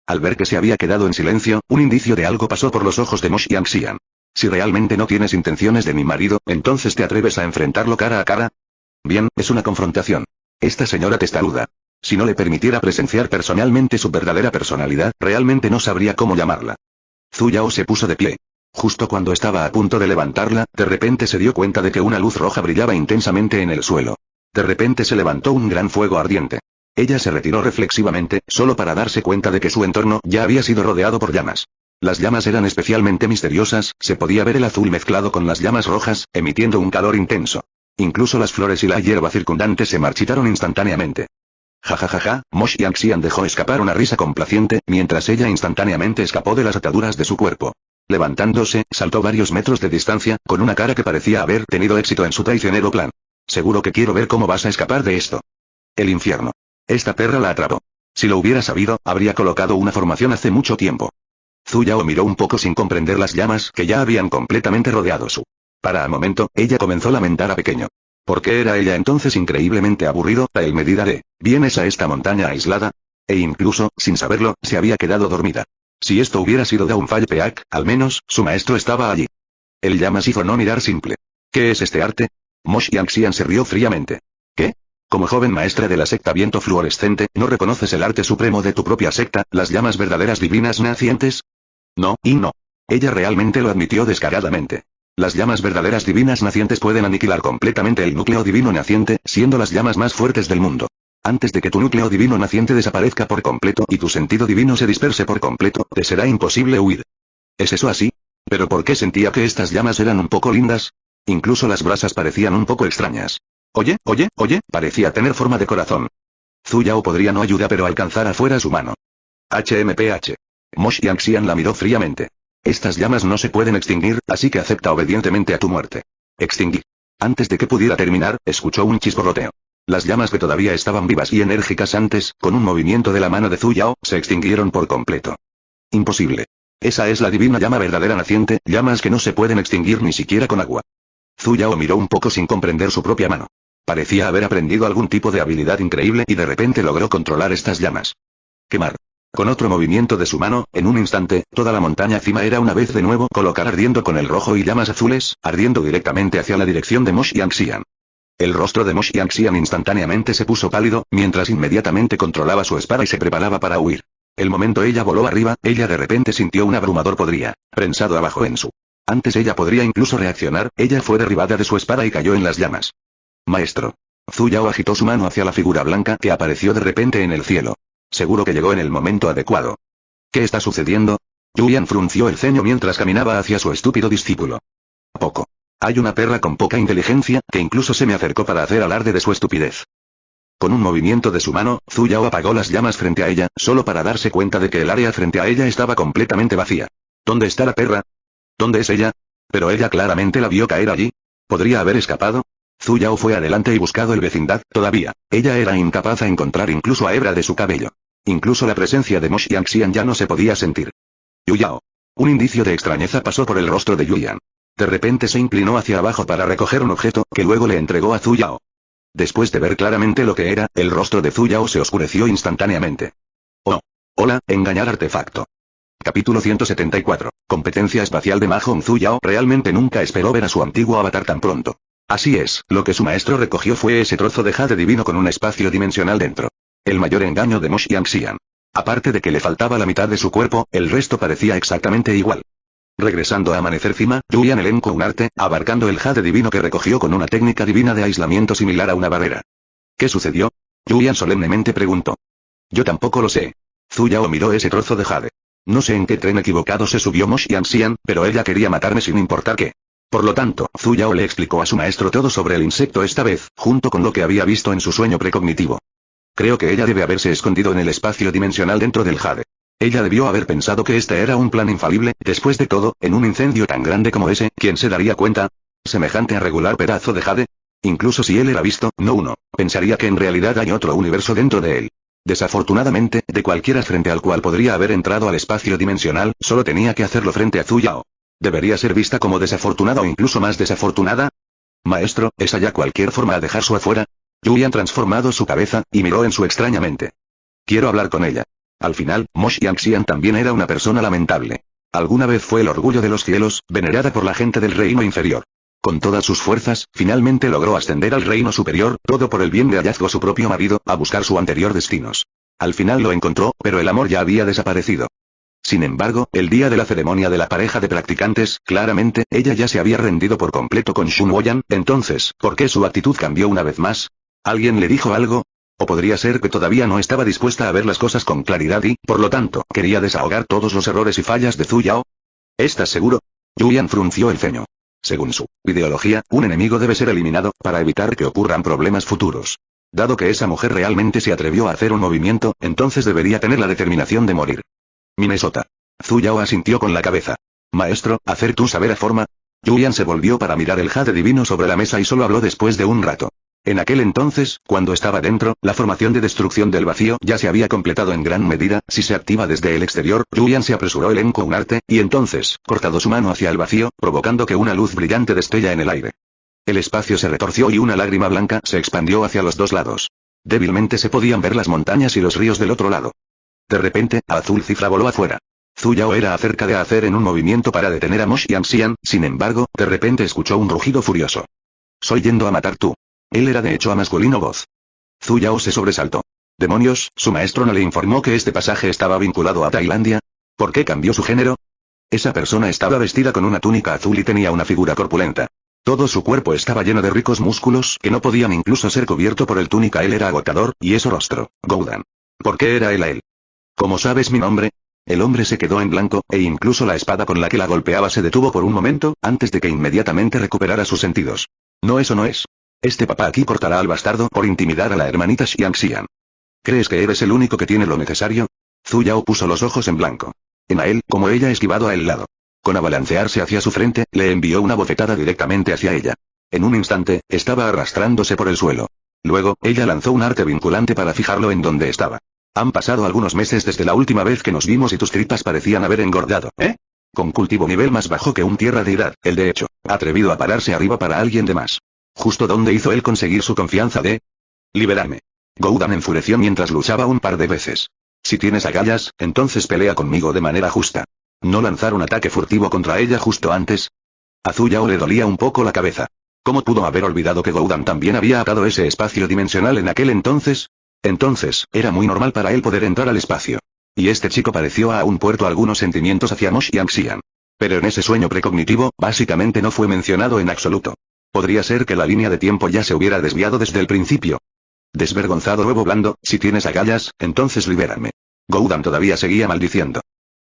A: Al ver que se había quedado en silencio, un indicio de algo pasó por los ojos de Mo Xiangxian. Si realmente no tienes intenciones de mi marido, entonces ¿te atreves a enfrentarlo cara a cara? Bien, es una confrontación. Esta señora testaruda. Si no le permitiera presenciar personalmente su verdadera personalidad, realmente no sabría cómo llamarla. Zhu Yao se puso de pie. Justo cuando estaba a punto de levantarla, de repente se dio cuenta de que una luz roja brillaba intensamente en el suelo. De repente se levantó un gran fuego ardiente. Ella se retiró reflexivamente, solo para darse cuenta de que su entorno ya había sido rodeado por llamas. Las llamas eran especialmente misteriosas, se podía ver el azul mezclado con las llamas rojas, emitiendo un calor intenso. Incluso las flores y la hierba circundante se marchitaron instantáneamente. Ja, Mo Xiangxian dejó escapar una risa complaciente, mientras ella instantáneamente escapó de las ataduras de su cuerpo. Levantándose, saltó varios metros de distancia, con una cara que parecía haber tenido éxito en su traicionero plan. Seguro que quiero ver cómo vas a escapar de esto. El infierno. Esta perra la atrapó. Si lo hubiera sabido, habría colocado una formación hace mucho tiempo. Zhu Yao miró un poco sin comprender las llamas que ya habían completamente rodeado su. Para un momento, ella comenzó a lamentar a pequeño. ¿Por qué era ella entonces increíblemente aburrido, tal medida de, vienes a esta montaña aislada? E incluso, sin saberlo, se había quedado dormida. Si esto hubiera sido Downfall Peak, al menos, su maestro estaba allí. El llamas hizo no mirar simple. ¿Qué es este arte? Mo Xiangxian se rió fríamente. ¿Qué? Como joven maestra de la secta viento fluorescente, ¿no reconoces el arte supremo de tu propia secta, las llamas verdaderas divinas nacientes? No, y no. Ella realmente lo admitió descaradamente. Las llamas verdaderas divinas nacientes pueden aniquilar completamente el núcleo divino naciente, siendo las llamas más fuertes del mundo. Antes de que tu núcleo divino naciente desaparezca por completo y tu sentido divino se disperse por completo, te será imposible huir. ¿Es eso así? ¿Pero por qué sentía que estas llamas eran un poco lindas? Incluso las brasas parecían un poco extrañas. Oye, parecía tener forma de corazón. Zhu Yao podría no ayudar pero alcanzar afuera su mano. HMPH. Mo Xiangxian la miró fríamente. Estas llamas no se pueden extinguir, así que acepta obedientemente a tu muerte. Extinguir. Antes de que pudiera terminar, escuchó un chisporroteo. Las llamas que todavía estaban vivas y enérgicas antes, con un movimiento de la mano de Zhu Yao, se extinguieron por completo. Imposible. Esa es la divina llama verdadera naciente, llamas que no se pueden extinguir ni siquiera con agua. Zhu Yao miró un poco sin comprender su propia mano. Parecía haber aprendido algún tipo de habilidad increíble y de repente logró controlar estas llamas. Quemar. Con otro movimiento de su mano, en un instante, toda la montaña cima era una vez de nuevo colocar ardiendo con el rojo y llamas azules, ardiendo directamente hacia la dirección de Mo Xiangxian. El rostro de Mo Xiangxian instantáneamente se puso pálido, mientras inmediatamente controlaba su espada y se preparaba para huir. El momento ella voló arriba, ella de repente sintió un abrumador podría, prensado abajo en su. Antes ella podría incluso reaccionar, ella fue derribada de su espada y cayó en las llamas. Maestro. Zhu Yao agitó su mano hacia la figura blanca que apareció de repente en el cielo. Seguro que llegó en el momento adecuado. ¿Qué está sucediendo? Yuyan frunció el ceño mientras caminaba hacia su estúpido discípulo. Poco. Hay una perra con poca inteligencia, que incluso se me acercó para hacer alarde de su estupidez. Con un movimiento de su mano, Zhu Yao apagó las llamas frente a ella, solo para darse cuenta de que el área frente a ella estaba completamente vacía. ¿Dónde está la perra? ¿Dónde es ella? Pero ella claramente la vio caer allí. ¿Podría haber escapado? Zhu Yao fue adelante y buscado el vecindad, todavía. Ella era incapaz de encontrar incluso a hebra de su cabello. Incluso la presencia de Mo Xiangxian ya no se podía sentir. Yu Yao. Un indicio de extrañeza pasó por el rostro de Yuyan. De repente se inclinó hacia abajo para recoger un objeto, que luego le entregó a Zhu Yao. Después de ver claramente lo que era, el rostro de Zhu Yao se oscureció instantáneamente. Oh. Hola, engañar artefacto. Capítulo 174. Competencia espacial de Mahon Zhu Yao realmente nunca esperó ver a su antiguo avatar tan pronto. Así es, lo que su maestro recogió fue ese trozo de jade divino con un espacio dimensional dentro. El mayor engaño de Mosh Yanxian. Aparte de que le faltaba la mitad de su cuerpo, el resto parecía exactamente igual. Regresando a Amanecer Cima, Yuyan elencó un arte, abarcando el jade divino que recogió con una técnica divina de aislamiento similar a una barrera. ¿Qué sucedió? Yuyan solemnemente preguntó. Yo tampoco lo sé. Zhu Yao miró ese trozo de jade. No sé en qué tren equivocado se subió Mosh Yanxian, pero ella quería matarme sin importar qué. Por lo tanto, Zhu Yao le explicó a su maestro todo sobre el insecto esta vez, junto con lo que había visto en su sueño precognitivo. Creo que ella debe haberse escondido en el espacio dimensional dentro del jade. Ella debió haber pensado que este era un plan infalible, después de todo, en un incendio tan grande como ese, ¿quién se daría cuenta? ¿Semejante a regular pedazo de jade? Incluso si él era visto, no uno, pensaría que en realidad hay otro universo dentro de él. Desafortunadamente, de cualquiera frente al cual podría haber entrado al espacio dimensional, solo tenía que hacerlo frente a Zhu Yao. ¿Debería ser vista como desafortunada o incluso más desafortunada? Maestro, ¿es allá cualquier forma a dejar su afuera? Yuyan transformado su cabeza, y miró en su extraña mente. Quiero hablar con ella. Al final, Mosh Yanxian también era una persona lamentable. Alguna vez fue el orgullo de los cielos, venerada por la gente del reino inferior. Con todas sus fuerzas, finalmente logró ascender al reino superior, todo por el bien de hallazgo su propio marido, a buscar su anterior destinos. Al final lo encontró, pero el amor ya había desaparecido. Sin embargo, el día de la ceremonia de la pareja de practicantes, claramente, ella ya se había rendido por completo con Shun Woyan, entonces, ¿por qué su actitud cambió una vez más? ¿Alguien le dijo algo? ¿O podría ser que todavía no estaba dispuesta a ver las cosas con claridad y, por lo tanto, quería desahogar todos los errores y fallas de Zhu Yao? ¿Estás seguro? Yuyan frunció el ceño. Según su ideología, un enemigo debe ser eliminado, para evitar que ocurran problemas futuros. Dado que esa mujer realmente se atrevió a hacer un movimiento, entonces debería tener la determinación de morir. Minnesota. Zhu Yao asintió con la cabeza. Maestro, ¿hacer tú saber a forma? Yuyan se volvió para mirar el jade divino sobre la mesa y solo habló después de un rato. En aquel entonces, cuando estaba dentro, la formación de destrucción del vacío ya se había completado en gran medida. Si se activa desde el exterior, Yuyan se apresuró elenco un arte, y entonces, cortado su mano hacia el vacío, provocando que una luz brillante destella en el aire. El espacio se retorció y una lágrima blanca se expandió hacia los dos lados. Débilmente se podían ver las montañas y los ríos del otro lado. De repente, Azul Cifra voló afuera. Zhu Yao era acerca de hacer en un movimiento para detener a Mosh Yanxian, sin embargo, de repente escuchó un rugido furioso. Soy yendo a matar tú. Él era de hecho a masculino voz. Zhu Yao se sobresaltó. Demonios, ¿su maestro no le informó que este pasaje estaba vinculado a Tailandia? ¿Por qué cambió su género? Esa persona estaba vestida con una túnica azul y tenía una figura corpulenta. Todo su cuerpo estaba lleno de ricos músculos que no podían incluso ser cubierto por el túnica. Él era agotador, y eso rostro, Goudan. ¿Por qué era él a él? ¿Cómo sabes mi nombre? El hombre se quedó en blanco, e incluso la espada con la que la golpeaba se detuvo por un momento, antes de que inmediatamente recuperara sus sentidos. No, eso no es. Este papá aquí cortará al bastardo por intimidar a la hermanita Xiangxian. ¿Crees que eres el único que tiene lo necesario? Zhu Yao puso los ojos en blanco. En a él, como ella esquivado a el lado. Con abalancearse hacia su frente, le envió una bofetada directamente hacia ella. En un instante, estaba arrastrándose por el suelo. Luego, ella lanzó un arte vinculante para fijarlo en donde estaba. Han pasado algunos meses desde la última vez que nos vimos y tus tripas parecían haber engordado, ¿eh? Con cultivo nivel más bajo que un tierra deidad, el de hecho, atrevido a pararse arriba para alguien de más. Justo donde hizo él conseguir su confianza de liberarme. Goudan enfureció mientras luchaba un par de veces. Si tienes agallas, entonces pelea conmigo de manera justa. ¿No lanzar un ataque furtivo contra ella justo antes? A Zhu Yao le dolía un poco la cabeza. ¿Cómo pudo haber olvidado que Goudan también había atado ese espacio dimensional en aquel entonces? Entonces, era muy normal para él poder entrar al espacio. Y este chico pareció a un puerto algunos sentimientos hacia Mosh Yanxian. Pero en ese sueño precognitivo, básicamente no fue mencionado en absoluto. Podría ser que la línea de tiempo ya se hubiera desviado desde el principio. Desvergonzado huevo blando, si tienes agallas, entonces libérame. Goudan todavía seguía maldiciendo.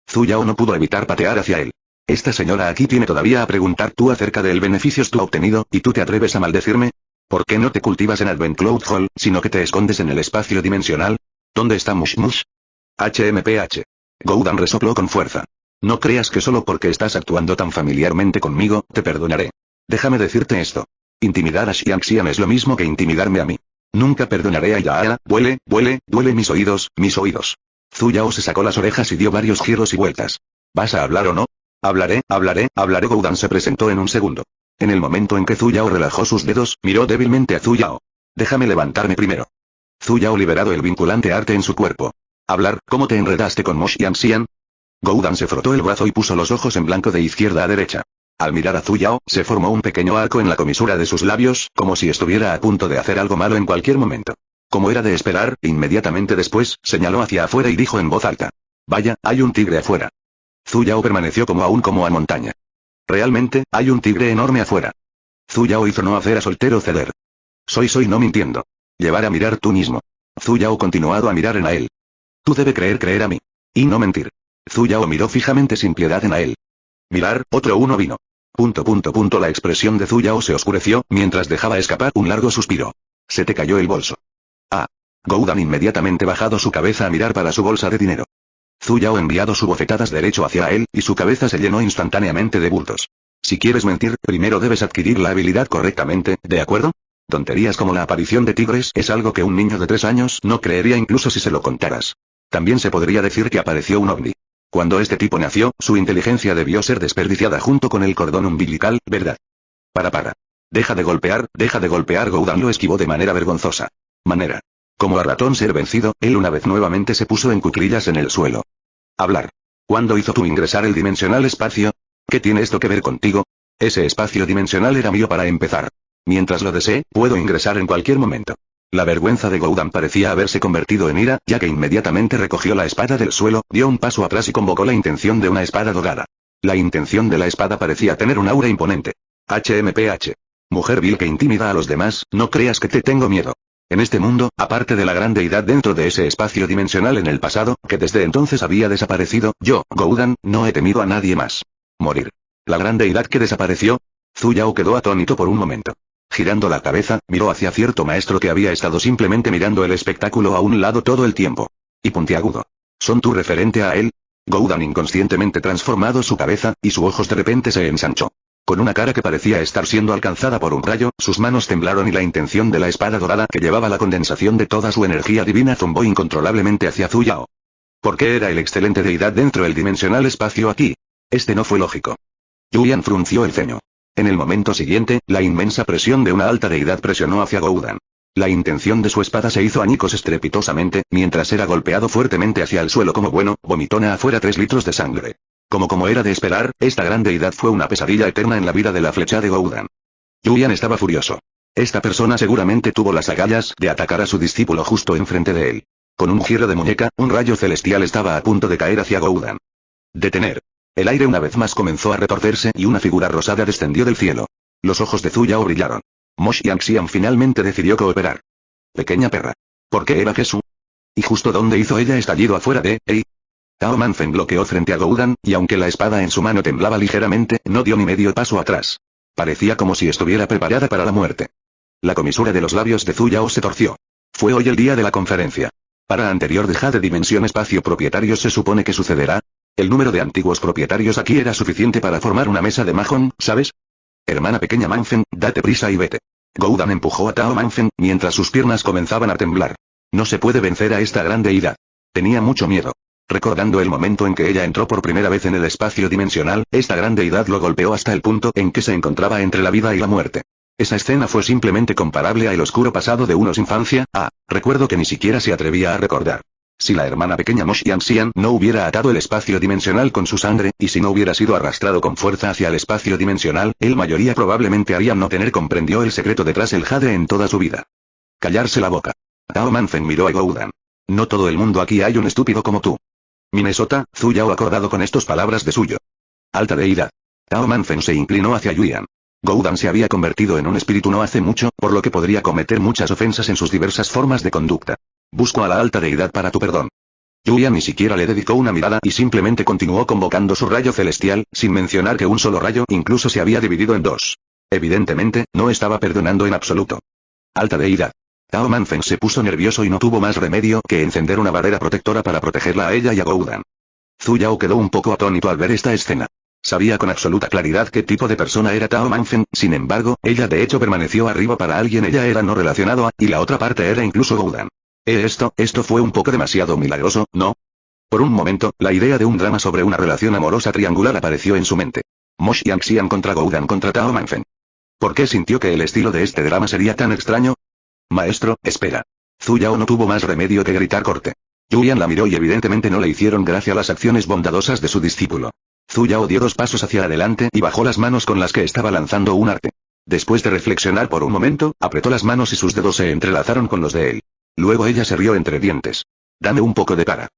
A: Zhu Yao no pudo evitar patear hacia él. Esta señora aquí tiene todavía a preguntar tú acerca del beneficios tú obtenido, ¿y tú te atreves a maldecirme? ¿Por qué no te cultivas en Advent Cloud Hall, sino que te escondes en el espacio dimensional? ¿Dónde está Mush Mush? HMPH. Goudan resopló con fuerza. No creas que solo porque estás actuando tan familiarmente conmigo, te perdonaré. Déjame decirte esto. Intimidar a Xiangxian es lo mismo que intimidarme a mí. Nunca perdonaré a Yaara. Duele mis oídos, mis oídos. Zhu Yao se sacó las orejas y dio varios giros y vueltas. ¿Vas a hablar o no? Hablaré. Goudan se presentó en un segundo. En el momento en que Zhu Yao relajó sus dedos, miró débilmente a Zhu Yao. Déjame levantarme primero. Zhu Yao liberado el vinculante arte en su cuerpo. Hablar, ¿cómo te enredaste con Mosh Yanxian? Goudan se frotó el brazo y puso los ojos en blanco de izquierda a derecha. Al mirar a Zhu Yao, se formó un pequeño arco en la comisura de sus labios, como si estuviera a punto de hacer algo malo en cualquier momento. Como era de esperar, inmediatamente después, señaló hacia afuera y dijo en voz alta. Vaya, hay un tigre afuera. Zhu Yao permaneció como a montaña. Realmente, hay un tigre enorme afuera. Zhu Yao hizo no hacer a soltero ceder. Soy no mintiendo. Llevar a mirar tú mismo. Zhu Yao continuado a mirar en a él. Tú debe creer a mí. Y no mentir. Zhu Yao miró fijamente sin piedad en a él. Mirar, otro uno vino. La expresión de Zhu Yao se oscureció, mientras dejaba escapar un largo suspiro. Se te cayó el bolso. Ah. Goudan inmediatamente bajado su cabeza a mirar para su bolsa de dinero. Zhu Yao enviado sus bofetadas derecho hacia él, y su cabeza se llenó instantáneamente de bultos. Si quieres mentir, primero debes adquirir la habilidad correctamente, ¿de acuerdo? Tonterías como la aparición de tigres es algo que un niño de 3 años no creería incluso si se lo contaras. También se podría decir que apareció un ovni. Cuando este tipo nació, su inteligencia debió ser desperdiciada junto con el cordón umbilical, ¿verdad? Para. Deja de golpear, Goudan lo esquivó de manera vergonzosa. Como a ratón ser vencido, él una vez nuevamente se puso en cuclillas en el suelo. Hablar. ¿Cuándo hizo tú ingresar el dimensional espacio? ¿Qué tiene esto que ver contigo? Ese espacio dimensional era mío para empezar. Mientras lo desee, puedo ingresar en cualquier momento. La vergüenza de Goudan parecía haberse convertido en ira, ya que inmediatamente recogió la espada del suelo, dio un paso atrás y convocó la intención de una espada dorada. La intención de la espada parecía tener un aura imponente. HMPH. Mujer vil que intimida a los demás, no creas que te tengo miedo. En este mundo, aparte de la gran deidad dentro de ese espacio dimensional en el pasado, que desde entonces había desaparecido, yo, Goudan, no he temido a nadie más. Morir. ¿La gran deidad que desapareció? Zhu Yao quedó atónito por un momento. Girando la cabeza, miró hacia cierto maestro que había estado simplemente mirando el espectáculo a un lado todo el tiempo. Y puntiagudo. ¿Son tú referente a él? Goudan inconscientemente transformado su cabeza, y sus ojos de repente se ensanchó. Con una cara que parecía estar siendo alcanzada por un rayo, sus manos temblaron y la intención de la espada dorada que llevaba la condensación de toda su energía divina zumbó incontrolablemente hacia Zhu Yao. ¿Por qué era el excelente deidad dentro del dimensional espacio aquí? Este no fue lógico. Julian frunció el ceño. En el momento siguiente, la inmensa presión de una alta deidad presionó hacia Goudan. La intención de su espada se hizo añicos estrepitosamente, mientras era golpeado fuertemente hacia el suelo como bueno, vomitona afuera 3 litros de sangre. Como era de esperar, esta gran deidad fue una pesadilla eterna en la vida de la flecha de Goudan. Julian estaba furioso. Esta persona seguramente tuvo las agallas de atacar a su discípulo justo enfrente de él. Con un giro de muñeca, un rayo celestial estaba a punto de caer hacia Goudan. Detener. El aire una vez más comenzó a retorcerse y una figura rosada descendió del cielo. Los ojos de Zhu Yao brillaron. Mo Xiangxian finalmente decidió cooperar. Pequeña perra. ¿Por qué era Jesús? ¿Y justo dónde hizo ella estallido afuera de, Tao Manfen bloqueó frente a Goudan, y aunque la espada en su mano temblaba ligeramente, no dio ni medio paso atrás. Parecía como si estuviera preparada para la muerte. La comisura de los labios de Zhu Yao se torció. Fue hoy el día de la conferencia. Para anterior de Jade Dimensión Espacio Propietarios se supone que sucederá. El número de antiguos propietarios aquí era suficiente para formar una mesa de mahón, ¿sabes? Hermana pequeña Manfen, date prisa y vete. Goudan empujó a Tao Manfen, mientras sus piernas comenzaban a temblar. No se puede vencer a esta gran deidad. Tenía mucho miedo. Recordando el momento en que ella entró por primera vez en el espacio dimensional, esta gran deidad lo golpeó hasta el punto en que se encontraba entre la vida y la muerte. Esa escena fue simplemente comparable al oscuro pasado de unos infancia, recuerdo que ni siquiera se atrevía a recordar. Si la hermana pequeña Mo Xiangxian no hubiera atado el espacio dimensional con su sangre, y si no hubiera sido arrastrado con fuerza hacia el espacio dimensional, él mayoría probablemente haría no tener comprendió el secreto detrás el jade en toda su vida. Callarse la boca. Tao Manfen miró a Goudan. No todo el mundo aquí hay un estúpido como tú. Minnesota, Zhu Yao acordado con estas palabras de suyo. Alta deidad. Tao Manfen se inclinó hacia Yuyan. Goudan se había convertido en un espíritu no hace mucho, por lo que podría cometer muchas ofensas en sus diversas formas de conducta. Busco a la alta deidad para tu perdón. Yuyan ni siquiera le dedicó una mirada y simplemente continuó convocando su rayo celestial, sin mencionar que un solo rayo incluso se había dividido en 2. Evidentemente, no estaba perdonando en absoluto. Alta deidad. Tao Manfen se puso nervioso y no tuvo más remedio que encender una barrera protectora para protegerla a ella y a Goudan. Zhu Yao quedó un poco atónito al ver esta escena. Sabía con absoluta claridad qué tipo de persona era Tao Manfen, sin embargo, ella de hecho permaneció arriba para alguien ella era no relacionado a, y la otra parte era incluso Goudan. Esto fue un poco demasiado milagroso, ¿no? Por un momento, la idea de un drama sobre una relación amorosa triangular apareció en su mente. Mo Xiangxian contra Goudan contra Tao Manfen. ¿Por qué sintió que el estilo de este drama sería tan extraño? Maestro, espera. Zhu Yao no tuvo más remedio que gritar corte. Yuyan la miró y evidentemente no le hicieron gracia las acciones bondadosas de su discípulo. Zu Yao dio 2 pasos hacia adelante y bajó las manos con las que estaba lanzando un arte. Después de reflexionar por un momento, apretó las manos y sus dedos se entrelazaron con los de él. Luego ella se rió entre dientes. Dame un poco de cara.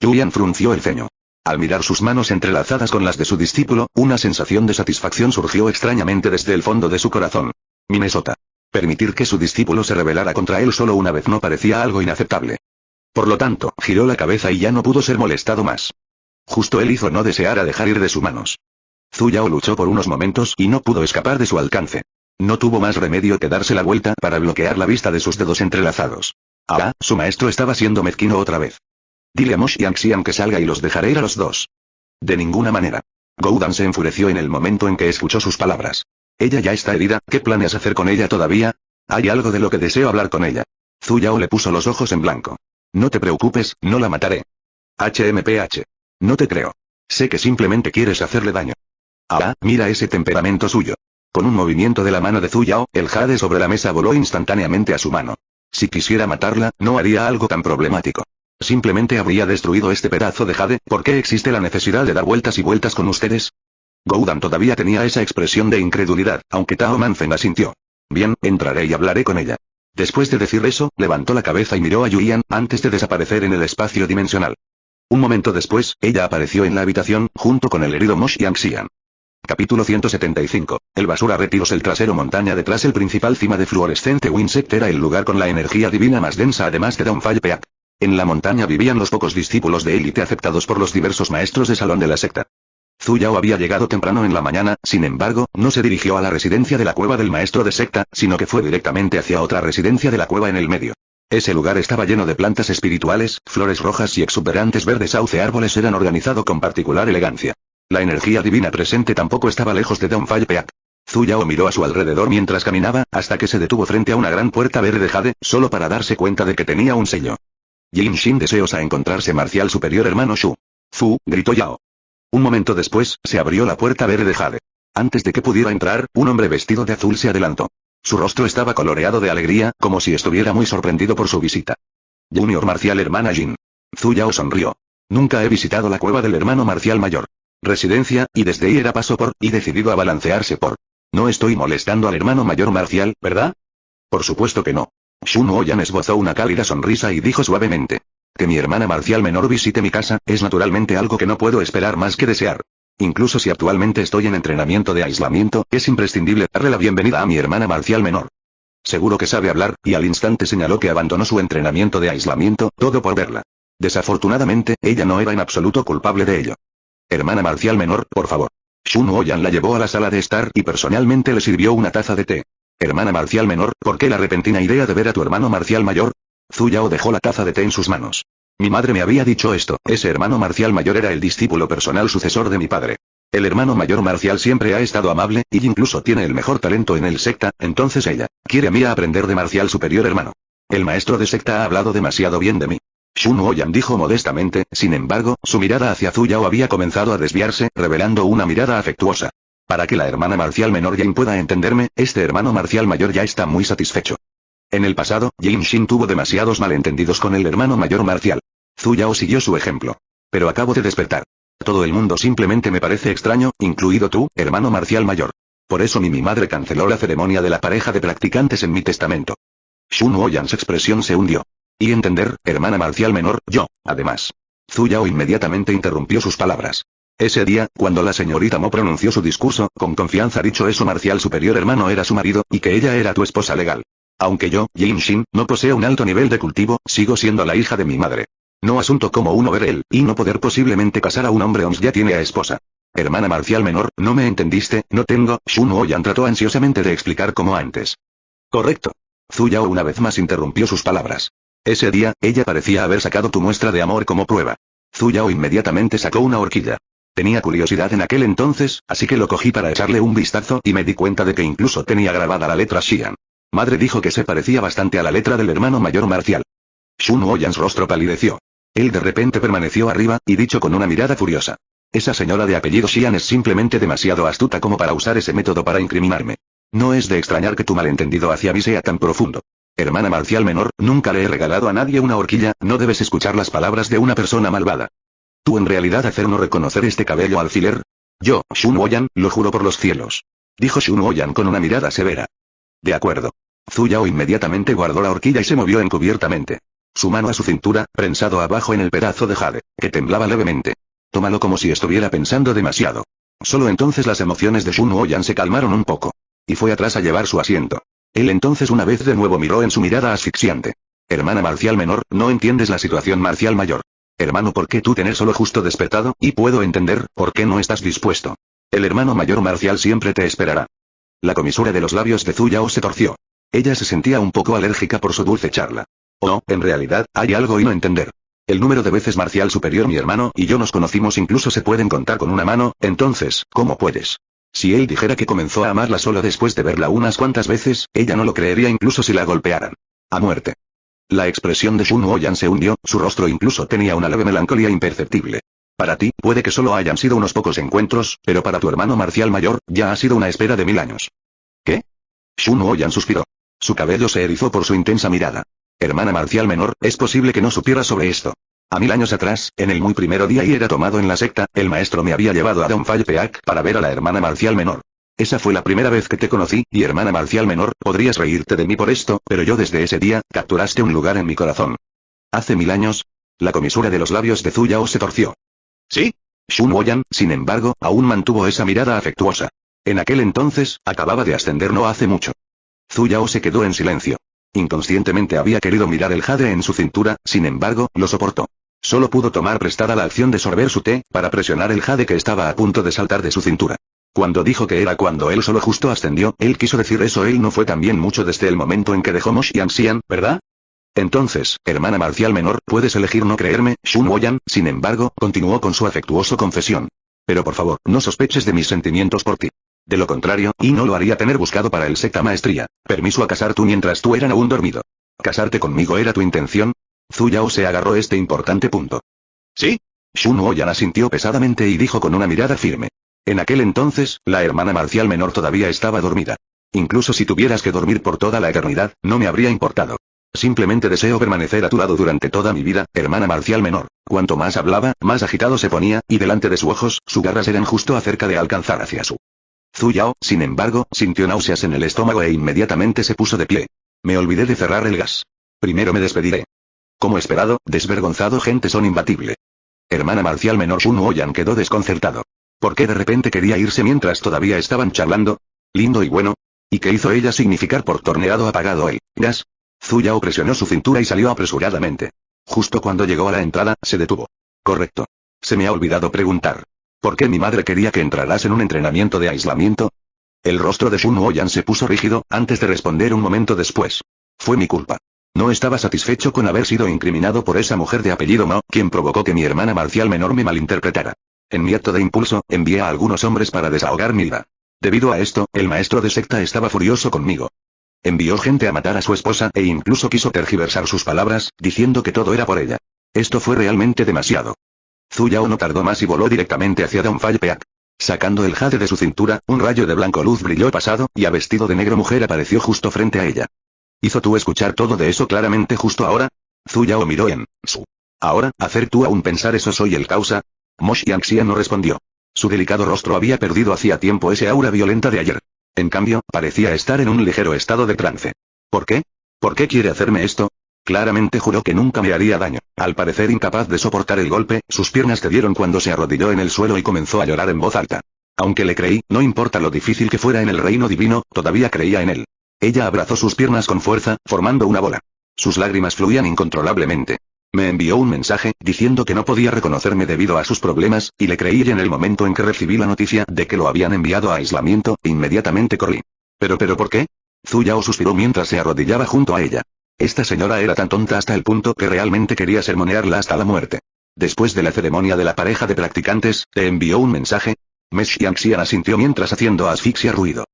A: Yuyan frunció el ceño. Al mirar sus manos entrelazadas con las de su discípulo, una sensación de satisfacción surgió extrañamente desde el fondo de su corazón. Minnesota. Permitir que su discípulo se rebelara contra él solo una vez no parecía algo inaceptable. Por lo tanto, giró la cabeza y ya no pudo ser molestado más. Justo él hizo no desear a dejar ir de sus manos. Zu Yao luchó por unos momentos y no pudo escapar de su alcance. No tuvo más remedio que darse la vuelta para bloquear la vista de sus dedos entrelazados. Ah, su maestro estaba siendo mezquino otra vez. Dile a Mosh Xiang que salga y los dejaré ir a los dos. De ninguna manera. Goudan se enfureció en el momento en que escuchó sus palabras. Ella ya está herida, ¿qué planeas hacer con ella todavía? Hay algo de lo que deseo hablar con ella. Zu Yao le puso los ojos en blanco. No te preocupes, no la mataré. HMPH. No te creo. Sé que simplemente quieres hacerle daño. Ah, mira ese temperamento suyo. Con un movimiento de la mano de Zu Yao, el jade sobre la mesa voló instantáneamente a su mano. Si quisiera matarla, no haría algo tan problemático. Simplemente habría destruido este pedazo de jade. ¿Por qué existe la necesidad de dar vueltas y vueltas con ustedes? Goudan todavía tenía esa expresión de incredulidad, aunque Tao Manfeng asintió. Bien, entraré y hablaré con ella. Después de decir eso, levantó la cabeza y miró a Yuyan, antes de desaparecer en el espacio dimensional. Un momento después, ella apareció en la habitación, junto con el herido Mosh Xiang. Capítulo 175. El basura retiros el trasero montaña detrás el principal cima de fluorescente Winsect era el lugar con la energía divina más densa además de Downfall Peak. En la montaña vivían los pocos discípulos de élite aceptados por los diversos maestros de salón de la secta. Zu Yao había llegado temprano en la mañana, sin embargo, no se dirigió a la residencia de la cueva del maestro de secta, sino que fue directamente hacia otra residencia de la cueva en el medio. Ese lugar estaba lleno de plantas espirituales, flores rojas y exuberantes verdes sauce árboles eran organizados con particular elegancia. La energía divina presente tampoco estaba lejos de Downfall Peak. Zu Yao miró a su alrededor mientras caminaba, hasta que se detuvo frente a una gran puerta verde jade, solo para darse cuenta de que tenía un sello. Jin Shin deseosa encontrarse marcial superior hermano Shu. Fu, gritó Yao. Un momento después, se abrió la puerta verde jade. Antes de que pudiera entrar, un hombre vestido de azul se adelantó. Su rostro estaba coloreado de alegría, como si estuviera muy sorprendido por su visita. Junior marcial hermana Jin. Zu Yao sonrió. Nunca he visitado la cueva del hermano marcial mayor. Residencia, y desde ahí era paso por, y decidido a balancearse por. No estoy molestando al hermano mayor marcial, ¿verdad? Por supuesto que no. Shun Oyan esbozó una cálida sonrisa y dijo suavemente. Que mi hermana marcial menor visite mi casa, es naturalmente algo que no puedo esperar más que desear. Incluso si actualmente estoy en entrenamiento de aislamiento, es imprescindible darle la bienvenida a mi hermana marcial menor. Seguro que sabe hablar, y al instante señaló que abandonó su entrenamiento de aislamiento, todo por verla. Desafortunadamente, ella no era en absoluto culpable de ello. Hermana marcial menor, por favor. Shun Oyan la llevó a la sala de estar y personalmente le sirvió una taza de té. Hermana marcial menor, ¿por qué la repentina idea de ver a tu hermano marcial mayor? Zu Yao dejó la taza de té en sus manos. Mi madre me había dicho esto, ese hermano marcial mayor era el discípulo personal sucesor de mi padre. El hermano mayor marcial siempre ha estado amable, y incluso tiene el mejor talento en el secta, entonces ella, quiere a mí a aprender de marcial superior hermano. El maestro de secta ha hablado demasiado bien de mí. Shun Oyan dijo modestamente, sin embargo, su mirada hacia Zu Yao había comenzado a desviarse, revelando una mirada afectuosa. Para que la hermana marcial menor Jin pueda entenderme, este hermano marcial mayor ya está muy satisfecho. En el pasado, Jin Shin tuvo demasiados malentendidos con el hermano mayor marcial. Zu Yao siguió su ejemplo. Pero acabo de despertar. Todo el mundo simplemente me parece extraño, incluido tú, hermano marcial mayor. Por eso mi madre canceló la ceremonia de la pareja de practicantes en mi testamento. Shun Oyan's expresión se hundió. Y entender, hermana marcial menor, yo, además. Zu Yao inmediatamente interrumpió sus palabras. Ese día, cuando la señorita Mo pronunció su discurso, con confianza dicho eso marcial superior hermano era su marido, y que ella era tu esposa legal. Aunque yo, Jin Shin, no poseo un alto nivel de cultivo, sigo siendo la hija de mi madre. No asunto como uno ver él, y no poder posiblemente casar a un hombre OMS ya tiene a esposa. Hermana marcial menor, ¿no me entendiste? No tengo, Shun Oyan trató ansiosamente de explicar como antes. Correcto. Zu Yao una vez más interrumpió sus palabras. Ese día, ella parecía haber sacado tu muestra de amor como prueba. Zu Yao inmediatamente sacó una horquilla. Tenía curiosidad en aquel entonces, así que lo cogí para echarle un vistazo y me di cuenta de que incluso tenía grabada la letra Xian. Madre dijo que se parecía bastante a la letra del hermano mayor marcial. Shun Oyan's rostro palideció. Él de repente permaneció arriba, y dicho con una mirada furiosa. Esa señora de apellido Xian es simplemente demasiado astuta como para usar ese método para incriminarme. No es de extrañar que tu malentendido hacia mí sea tan profundo. Hermana marcial menor, nunca le he regalado a nadie una horquilla, no debes escuchar las palabras de una persona malvada. ¿Tú en realidad hacer no reconocer este cabello alfiler? Yo, Shun Oyan, lo juro por los cielos. Dijo Shun Oyan con una mirada severa. De acuerdo. Zhu Yao inmediatamente guardó la horquilla y se movió encubiertamente. Su mano a su cintura, prensado abajo en el pedazo de jade, que temblaba levemente. Tómalo como si estuviera pensando demasiado. Solo entonces las emociones de Shun Oyan se calmaron un poco. Y fue atrás a llevar su asiento. Él entonces una vez de nuevo miró en su mirada asfixiante. Hermana marcial menor, no entiendes la situación marcial mayor. Hermano, ¿por qué tú tener solo justo despertado? Y puedo entender, ¿por qué no estás dispuesto? El hermano mayor marcial siempre te esperará. La comisura de los labios de Zhu Yao se torció. Ella se sentía un poco alérgica por su dulce charla. Oh, en realidad, hay algo y no entender. El número de veces marcial superior mi hermano y yo nos conocimos incluso se pueden contar con una mano, entonces, ¿cómo puedes? Si él dijera que comenzó a amarla solo después de verla unas cuantas veces, ella no lo creería incluso si la golpearan. A muerte. La expresión de Shun Oyan se hundió, su rostro incluso tenía una leve melancolía imperceptible. Para ti, puede que solo hayan sido unos pocos encuentros, pero para tu hermano marcial mayor, ya ha sido una espera de 1000 años. ¿Qué? Shun Oyan suspiró. Su cabello se erizó por su intensa mirada. Hermana marcial menor, es posible que no supiera sobre esto. A 1000 años atrás, en el muy primero día y era tomado en la secta, el maestro me había llevado a Donfall Peak para ver a la hermana marcial menor. Esa fue la primera vez que te conocí, y hermana marcial menor, podrías reírte de mí por esto, pero yo desde ese día, capturaste un lugar en mi corazón. ¿Hace 1000 años? La comisura de los labios de Zhu Yao se torció. ¿Sí? Shun Oyan, sin embargo, aún mantuvo esa mirada afectuosa. En aquel entonces, acababa de ascender no hace mucho. Zhu Yao se quedó en silencio. Inconscientemente había querido mirar el jade en su cintura, sin embargo, lo soportó. Solo pudo tomar prestada la acción de sorber su té, para presionar el jade que estaba a punto de saltar de su cintura. Cuando dijo que era cuando él solo justo ascendió, él quiso decir eso él no fue también mucho desde el momento en que dejó Moshiang, ¿verdad? Entonces, hermana marcial menor, puedes elegir no creerme, Shun Oyan, sin embargo, continuó con su afectuoso confesión. Pero por favor, no sospeches de mis sentimientos por ti. De lo contrario, y no lo haría tener buscado para el secta maestría. Permiso a casar tú mientras tú eras aún dormido. ¿Casarte conmigo era tu intención? Zhu Yao se agarró este importante punto. ¿Sí? Shun Oyan asintió pesadamente y dijo con una mirada firme. En aquel entonces, la hermana marcial menor todavía estaba dormida. Incluso si tuvieras que dormir por toda la eternidad, no me habría importado. Simplemente deseo permanecer a tu lado durante toda mi vida, hermana marcial menor. Cuanto más hablaba, más agitado se ponía, y delante de sus ojos, sus garras eran justo acerca de alcanzar hacia su. Zhu Yao, sin embargo, sintió náuseas en el estómago e inmediatamente se puso de pie. Me olvidé de cerrar el gas. Primero me despediré. Como esperado, desvergonzado gente son imbatible. Hermana marcial menor Shun Oyan quedó desconcertado. ¿Por qué de repente quería irse mientras todavía estaban charlando? Lindo y bueno. ¿Y qué hizo ella significar por torneado apagado el gas? Zhu Yao presionó su cintura y salió apresuradamente. Justo cuando llegó a la entrada, se detuvo. Correcto. Se me ha olvidado preguntar. ¿Por qué mi madre quería que entraras en un entrenamiento de aislamiento? El rostro de Shun Oyan se puso rígido, antes de responder un momento después. Fue mi culpa. No estaba satisfecho con haber sido incriminado por esa mujer de apellido Mao, quien provocó que mi hermana marcial menor me malinterpretara. En mi acto de impulso, envié a algunos hombres para desahogar mi ira. Debido a esto, el maestro de secta estaba furioso conmigo. Envió gente a matar a su esposa e incluso quiso tergiversar sus palabras, diciendo que todo era por ella. Esto fue realmente demasiado. Zhu Yao no tardó más y voló directamente hacia Donfall Peak. Sacando el jade de su cintura, un rayo de blanco luz brilló pasado, y a vestido de negro mujer apareció justo frente a ella. ¿Hizo tú escuchar todo de eso claramente justo ahora? Zhu Yao miró en su. Ahora, ¿hacer tú aún pensar eso soy el causa? Moshiang no respondió. Su delicado rostro había perdido hacía tiempo ese aura violenta de ayer. En cambio, parecía estar en un ligero estado de trance. ¿Por qué? ¿Por qué quiere hacerme esto? Claramente juró que nunca me haría daño. Al parecer incapaz de soportar el golpe, sus piernas cedieron cuando se arrodilló en el suelo y comenzó a llorar en voz alta. Aunque le creí, no importa lo difícil que fuera en el reino divino, todavía creía en él. Ella abrazó sus piernas con fuerza, formando una bola. Sus lágrimas fluían incontrolablemente. Me envió un mensaje, diciendo que no podía reconocerme debido a sus problemas, y le creí y en el momento en que recibí la noticia de que lo habían enviado a aislamiento, inmediatamente corrí. ¿Pero por qué? Zhu Yao suspiró mientras se arrodillaba junto a ella. Esta señora era tan tonta hasta el punto que realmente quería sermonearla hasta la muerte. Después de la ceremonia de la pareja de practicantes, ¿te envió un mensaje? Moshiang asintió mientras haciendo asfixia ruido.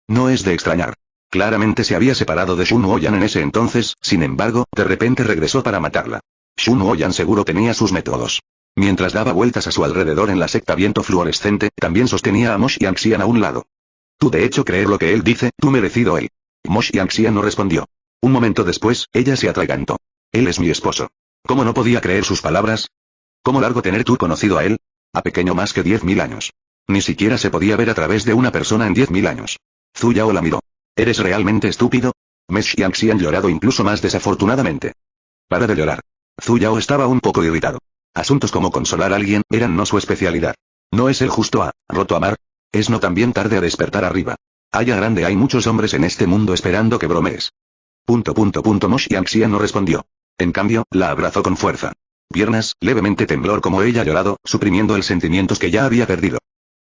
A: No es de extrañar. Claramente se había separado de Shun Oyan en ese entonces, sin embargo, de repente regresó para matarla. Shun Oyan seguro tenía sus métodos. Mientras daba vueltas a su alrededor en la secta viento fluorescente, también sostenía a Moshiang a un lado. Tú de hecho creer lo que él dice, tú merecido él. Moshiang no respondió. Un momento después, ella se atragantó. Él es mi esposo. ¿Cómo no podía creer sus palabras? ¿Cómo largo tener tú conocido a él? A pequeño más que 10.000 años. Ni siquiera se podía ver a través de una persona en 10.000 años. Zhu Yao la miró. ¿Eres realmente estúpido? Mes Xiangxian llorado incluso más desafortunadamente. Para de llorar. Zhu Yao estaba un poco irritado. Asuntos como consolar a alguien, eran no su especialidad. ¿No es el justo a roto amar? Es no también tarde a despertar arriba. Haya grande, hay muchos hombres en este mundo esperando que bromees. Mo Xiangxian no respondió. En cambio, la abrazó con fuerza. Piernas, levemente temblor como ella llorado, suprimiendo el sentimientos que ya había perdido.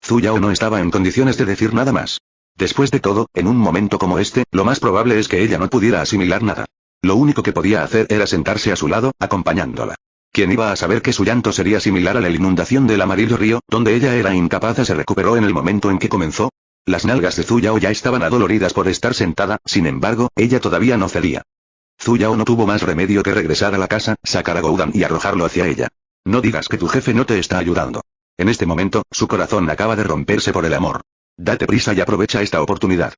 A: Zhu Yao no estaba en condiciones de decir nada más. Después de todo, en un momento como este, lo más probable es que ella no pudiera asimilar nada. Lo único que podía hacer era sentarse a su lado, acompañándola. ¿Quién iba a saber que su llanto sería similar a la inundación del amarillo río, donde ella era incapaz? Se recuperó en el momento en que comenzó. Las nalgas de Zhu Yao ya estaban adoloridas por estar sentada, sin embargo, ella todavía no cedía. Zhu Yao no tuvo más remedio que regresar a la casa, sacar a Goudan y arrojarlo hacia ella. No digas que tu jefe no te está ayudando. En este momento, su corazón acaba de romperse por el amor. Date prisa y aprovecha esta oportunidad.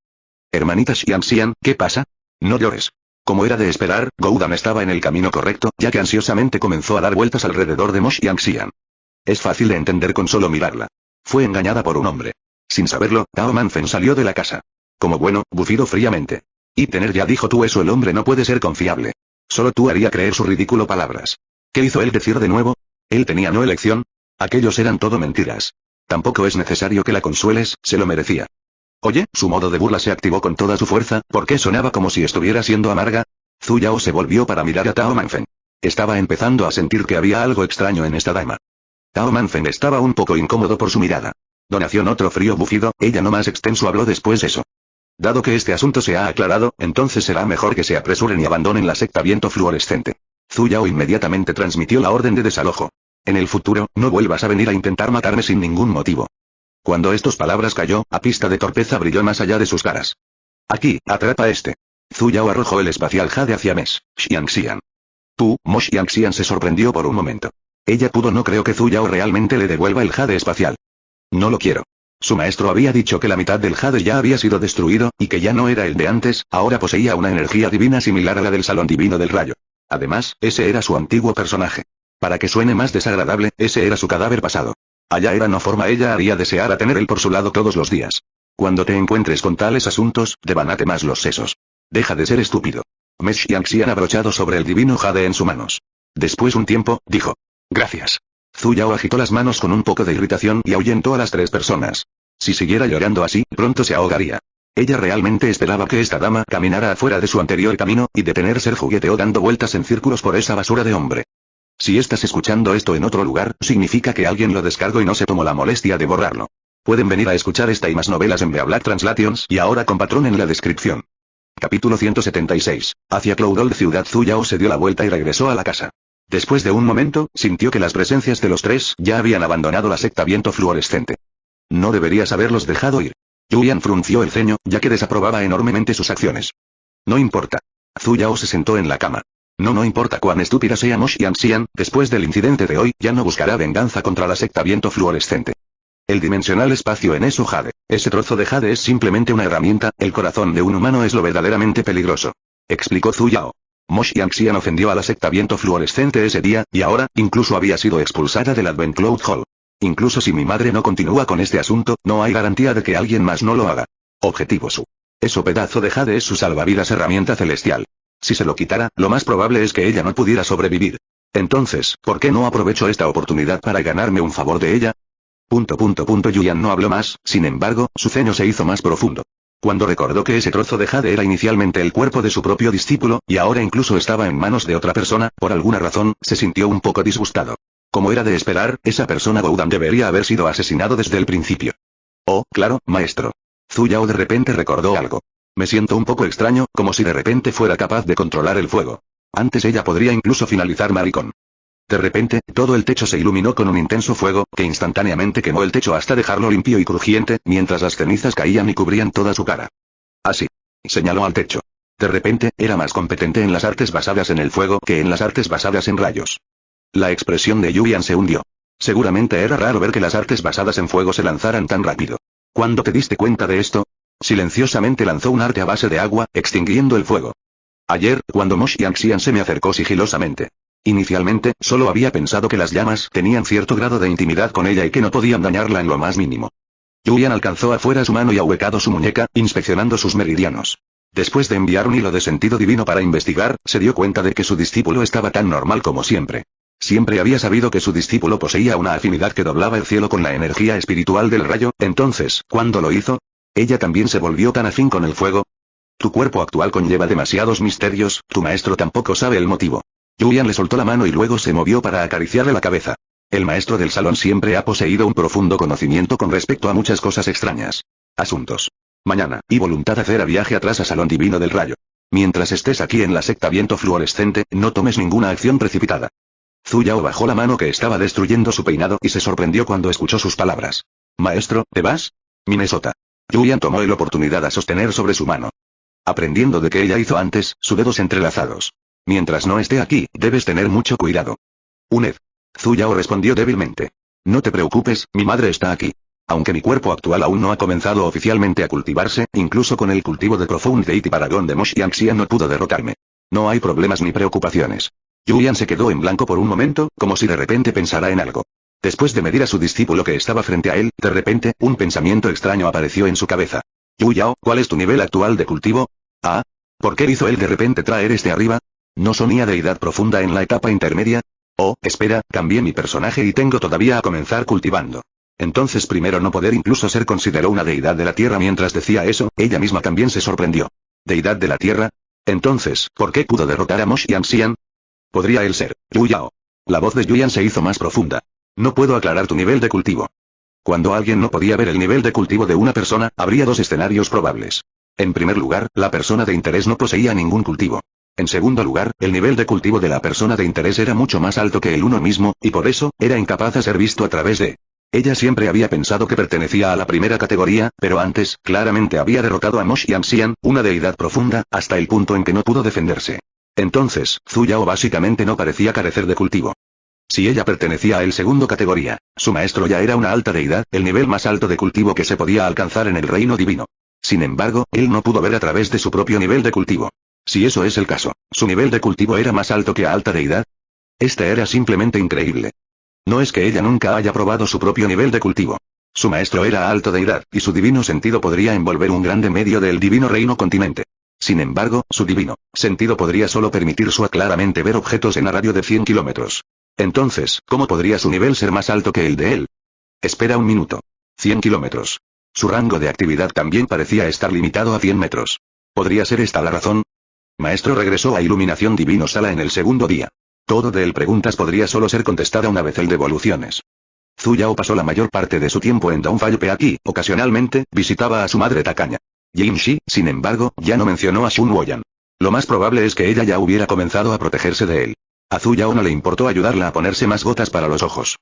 A: Hermanita Xiangxian, ¿qué pasa? No llores. Como era de esperar, Goudan estaba en el camino correcto, ya que ansiosamente comenzó a dar vueltas alrededor de Mo Xiangxian. Es fácil de entender con solo mirarla. Fue engañada por un hombre. Sin saberlo, Tao Manfen salió de la casa. Como bueno, bufido fríamente. Y tener ya dijo tú eso, el hombre no puede ser confiable. Solo tú haría creer sus ridículo palabras. ¿Qué hizo él decir de nuevo? Él tenía no elección. Aquellos eran todo mentiras. Tampoco es necesario que la consueles, se lo merecía. Oye, su modo de burla se activó con toda su fuerza, porque sonaba como si estuviera siendo amarga. Zhu Yao se volvió para mirar a Tao Manfen. Estaba empezando a sentir que había algo extraño en esta dama. Tao Manfen estaba un poco incómodo por su mirada. Donación otro frío bufido, ella no más extenso habló después eso. Dado que este asunto se ha aclarado, entonces será mejor que se apresuren y abandonen la secta viento fluorescente. Zhu Yao inmediatamente transmitió la orden de desalojo. En el futuro, no vuelvas a venir a intentar matarme sin ningún motivo. Cuando estas palabras cayó, a pista de torpeza brilló más allá de sus caras. Aquí, atrapa este. Zhu Yao arrojó el espacial jade hacia Mes Xiangxian. Mo Xiangxian se sorprendió por un momento. Ella pudo no creo que Zhu Yao realmente le devuelva el jade espacial. No lo quiero. Su maestro había dicho que la mitad del jade ya había sido destruido, y que ya no era el de antes, ahora poseía una energía divina similar a la del Salón Divino del Rayo. Además, ese era su antiguo personaje. Para que suene más desagradable, ese era su cadáver pasado. Allá era no forma, ella haría desear a tener él por su lado todos los días. Cuando te encuentres con tales asuntos, devánate más los sesos. Deja de ser estúpido. Mes Xiangxian abrochado sobre el divino jade en sus manos. Después un tiempo, dijo. Gracias. Zhu Yao agitó las manos con un poco de irritación y ahuyentó a las 3 personas. Si siguiera llorando así, pronto se ahogaría. Ella realmente esperaba que esta dama caminara afuera de su anterior camino, y detenerse el jugueteo dando vueltas en círculos por esa basura de hombre. Si estás escuchando esto en otro lugar, significa que alguien lo descargó y no se tomó la molestia de borrarlo. Pueden venir a escuchar esta y más novelas en Black Translations, y ahora con patrón en la descripción. Capítulo 176. Hacia Cloudgold ciudad. Zhu Yao se dio la vuelta y regresó a la casa. Después de un momento, sintió que las presencias de los 3 ya habían abandonado la secta viento fluorescente. No deberías haberlos dejado ir. Yuyan frunció el ceño, ya que desaprobaba enormemente sus acciones. No importa. Zhu Yao se sentó en la cama. No importa cuán estúpida sea Mo Xiangxian, después del incidente de hoy, ya no buscará venganza contra la secta viento fluorescente. El dimensional espacio en eso jade. Ese trozo de jade es simplemente una herramienta, el corazón de un humano es lo verdaderamente peligroso. Explicó Zhu Yao. Mo Xiangxian ofendió a la secta viento fluorescente ese día, y ahora, incluso había sido expulsada del Advent Cloud Hall. Incluso si mi madre no continúa con este asunto, no hay garantía de que alguien más no lo haga. Objetivo su. Eso pedazo de jade es su salvavidas herramienta celestial. Si se lo quitara, lo más probable es que ella no pudiera sobrevivir. Entonces, ¿por qué no aprovecho esta oportunidad para ganarme un favor de ella? Yuyan no habló más, sin embargo, su ceño se hizo más profundo. Cuando recordó que ese trozo de jade era inicialmente el cuerpo de su propio discípulo, y ahora incluso estaba en manos de otra persona, por alguna razón, se sintió un poco disgustado. Como era de esperar, esa persona Goudan debería haber sido asesinado desde el principio. Oh, claro, maestro. Zhu Yao de repente recordó algo. Me siento un poco extraño, como si de repente fuera capaz de controlar el fuego. Antes ella podría incluso finalizar maricón. De repente, todo el techo se iluminó con un intenso fuego, que instantáneamente quemó el techo hasta dejarlo limpio y crujiente, mientras las cenizas caían y cubrían toda su cara. Así. Señaló al techo. De repente, era más competente en las artes basadas en el fuego que en las artes basadas en rayos. La expresión de Yuyan se hundió. Seguramente era raro ver que las artes basadas en fuego se lanzaran tan rápido. ¿Cuándo te diste cuenta de esto? Silenciosamente lanzó un arte a base de agua, extinguiendo el fuego. Ayer, cuando Mo Xiangxian se me acercó sigilosamente. Inicialmente, solo había pensado que las llamas tenían cierto grado de intimidad con ella y que no podían dañarla en lo más mínimo. Yuyan alcanzó afuera su mano y ahuecado su muñeca, inspeccionando sus meridianos. Después de enviar un hilo de sentido divino para investigar, se dio cuenta de que su discípulo estaba tan normal como siempre. Siempre había sabido que su discípulo poseía una afinidad que doblaba el cielo con la energía espiritual del rayo, entonces, ¿cuándo lo hizo? ¿Ella también se volvió tan afín con el fuego? Tu cuerpo actual conlleva demasiados misterios, tu maestro tampoco sabe el motivo. Yuyan le soltó la mano y luego se movió para acariciarle la cabeza. El maestro del salón siempre ha poseído un profundo conocimiento con respecto a muchas cosas extrañas. Asuntos. Mañana, y voluntad hacer a viaje atrás a Salón Divino del Rayo. Mientras estés aquí en la secta Viento Fluorescente, no tomes ninguna acción precipitada. Zhu Yao bajó la mano que estaba destruyendo su peinado y se sorprendió cuando escuchó sus palabras. Maestro, ¿te vas? Minnesota. Yuyan tomó la oportunidad a sostener sobre su mano. Aprendiendo de que ella hizo antes, sus dedos entrelazados. Mientras no esté aquí, debes tener mucho cuidado. Uned. Zhu Yao respondió débilmente. No te preocupes, mi madre está aquí. Aunque mi cuerpo actual aún no ha comenzado oficialmente a cultivarse, incluso con el cultivo de Profound Deity Paragon de Mo Xiangxian no pudo derrotarme. No hay problemas ni preocupaciones. Yuyan se quedó en blanco por un momento, como si de repente pensara en algo. Después de medir a su discípulo que estaba frente a él, de repente, un pensamiento extraño apareció en su cabeza. Yu Yao, ¿cuál es tu nivel actual de cultivo? Ah, ¿por qué hizo él de repente traer este arriba? ¿No sonía deidad profunda en la etapa intermedia? Oh, espera, cambié mi personaje y tengo todavía a comenzar cultivando. Entonces primero no poder incluso ser consideró una deidad de la tierra. Mientras decía eso, ella misma también se sorprendió. ¿Deidad de la tierra? Entonces, ¿por qué pudo derrotar a Mo Xiangxian? ¿Podría él ser Yu Yao? La voz de Yuyan se hizo más profunda. No puedo aclarar tu nivel de cultivo. Cuando alguien no podía ver el nivel de cultivo de una persona, habría dos escenarios probables. En primer lugar, la persona de interés no poseía ningún cultivo. En segundo lugar, el nivel de cultivo de la persona de interés era mucho más alto que el uno mismo, y por eso, era incapaz de ser visto a través de... Ella siempre había pensado que pertenecía a la primera categoría, pero antes, claramente había derrotado a Mo Xiangxian, una deidad profunda, hasta el punto en que no pudo defenderse. Entonces, Zhu Yao básicamente no parecía carecer de cultivo. Si ella pertenecía a el segundo categoría, su maestro ya era una alta deidad, el nivel más alto de cultivo que se podía alcanzar en el reino divino. Sin embargo, él no pudo ver a través de su propio nivel de cultivo. Si eso es el caso, ¿su nivel de cultivo era más alto que a alta deidad? Este era simplemente increíble. No es que ella nunca haya probado su propio nivel de cultivo. Su maestro era alto deidad, y su divino sentido podría envolver un grande medio del divino reino continente. Sin embargo, su divino sentido podría solo permitir su claramente ver objetos en a radio de 100 kilómetros. Entonces, ¿cómo podría su nivel ser más alto que el de él? Espera un minuto. 100 kilómetros. Su rango de actividad también parecía estar limitado a 100 metros. ¿Podría ser esta la razón? Maestro regresó a Iluminación Divino Sala en el segundo día. Todo de él preguntas podría solo ser contestada una vez el de evoluciones. Zhu Yao pasó la mayor parte de su tiempo en Downfall Peaki, ocasionalmente, visitaba a su madre tacaña. Jin Shi, sin embargo, ya no mencionó a Shun Woyan. Lo más probable es que ella ya hubiera comenzado a protegerse de él. A Zhu Yao no le importó ayudarla a ponerse más gotas para los ojos.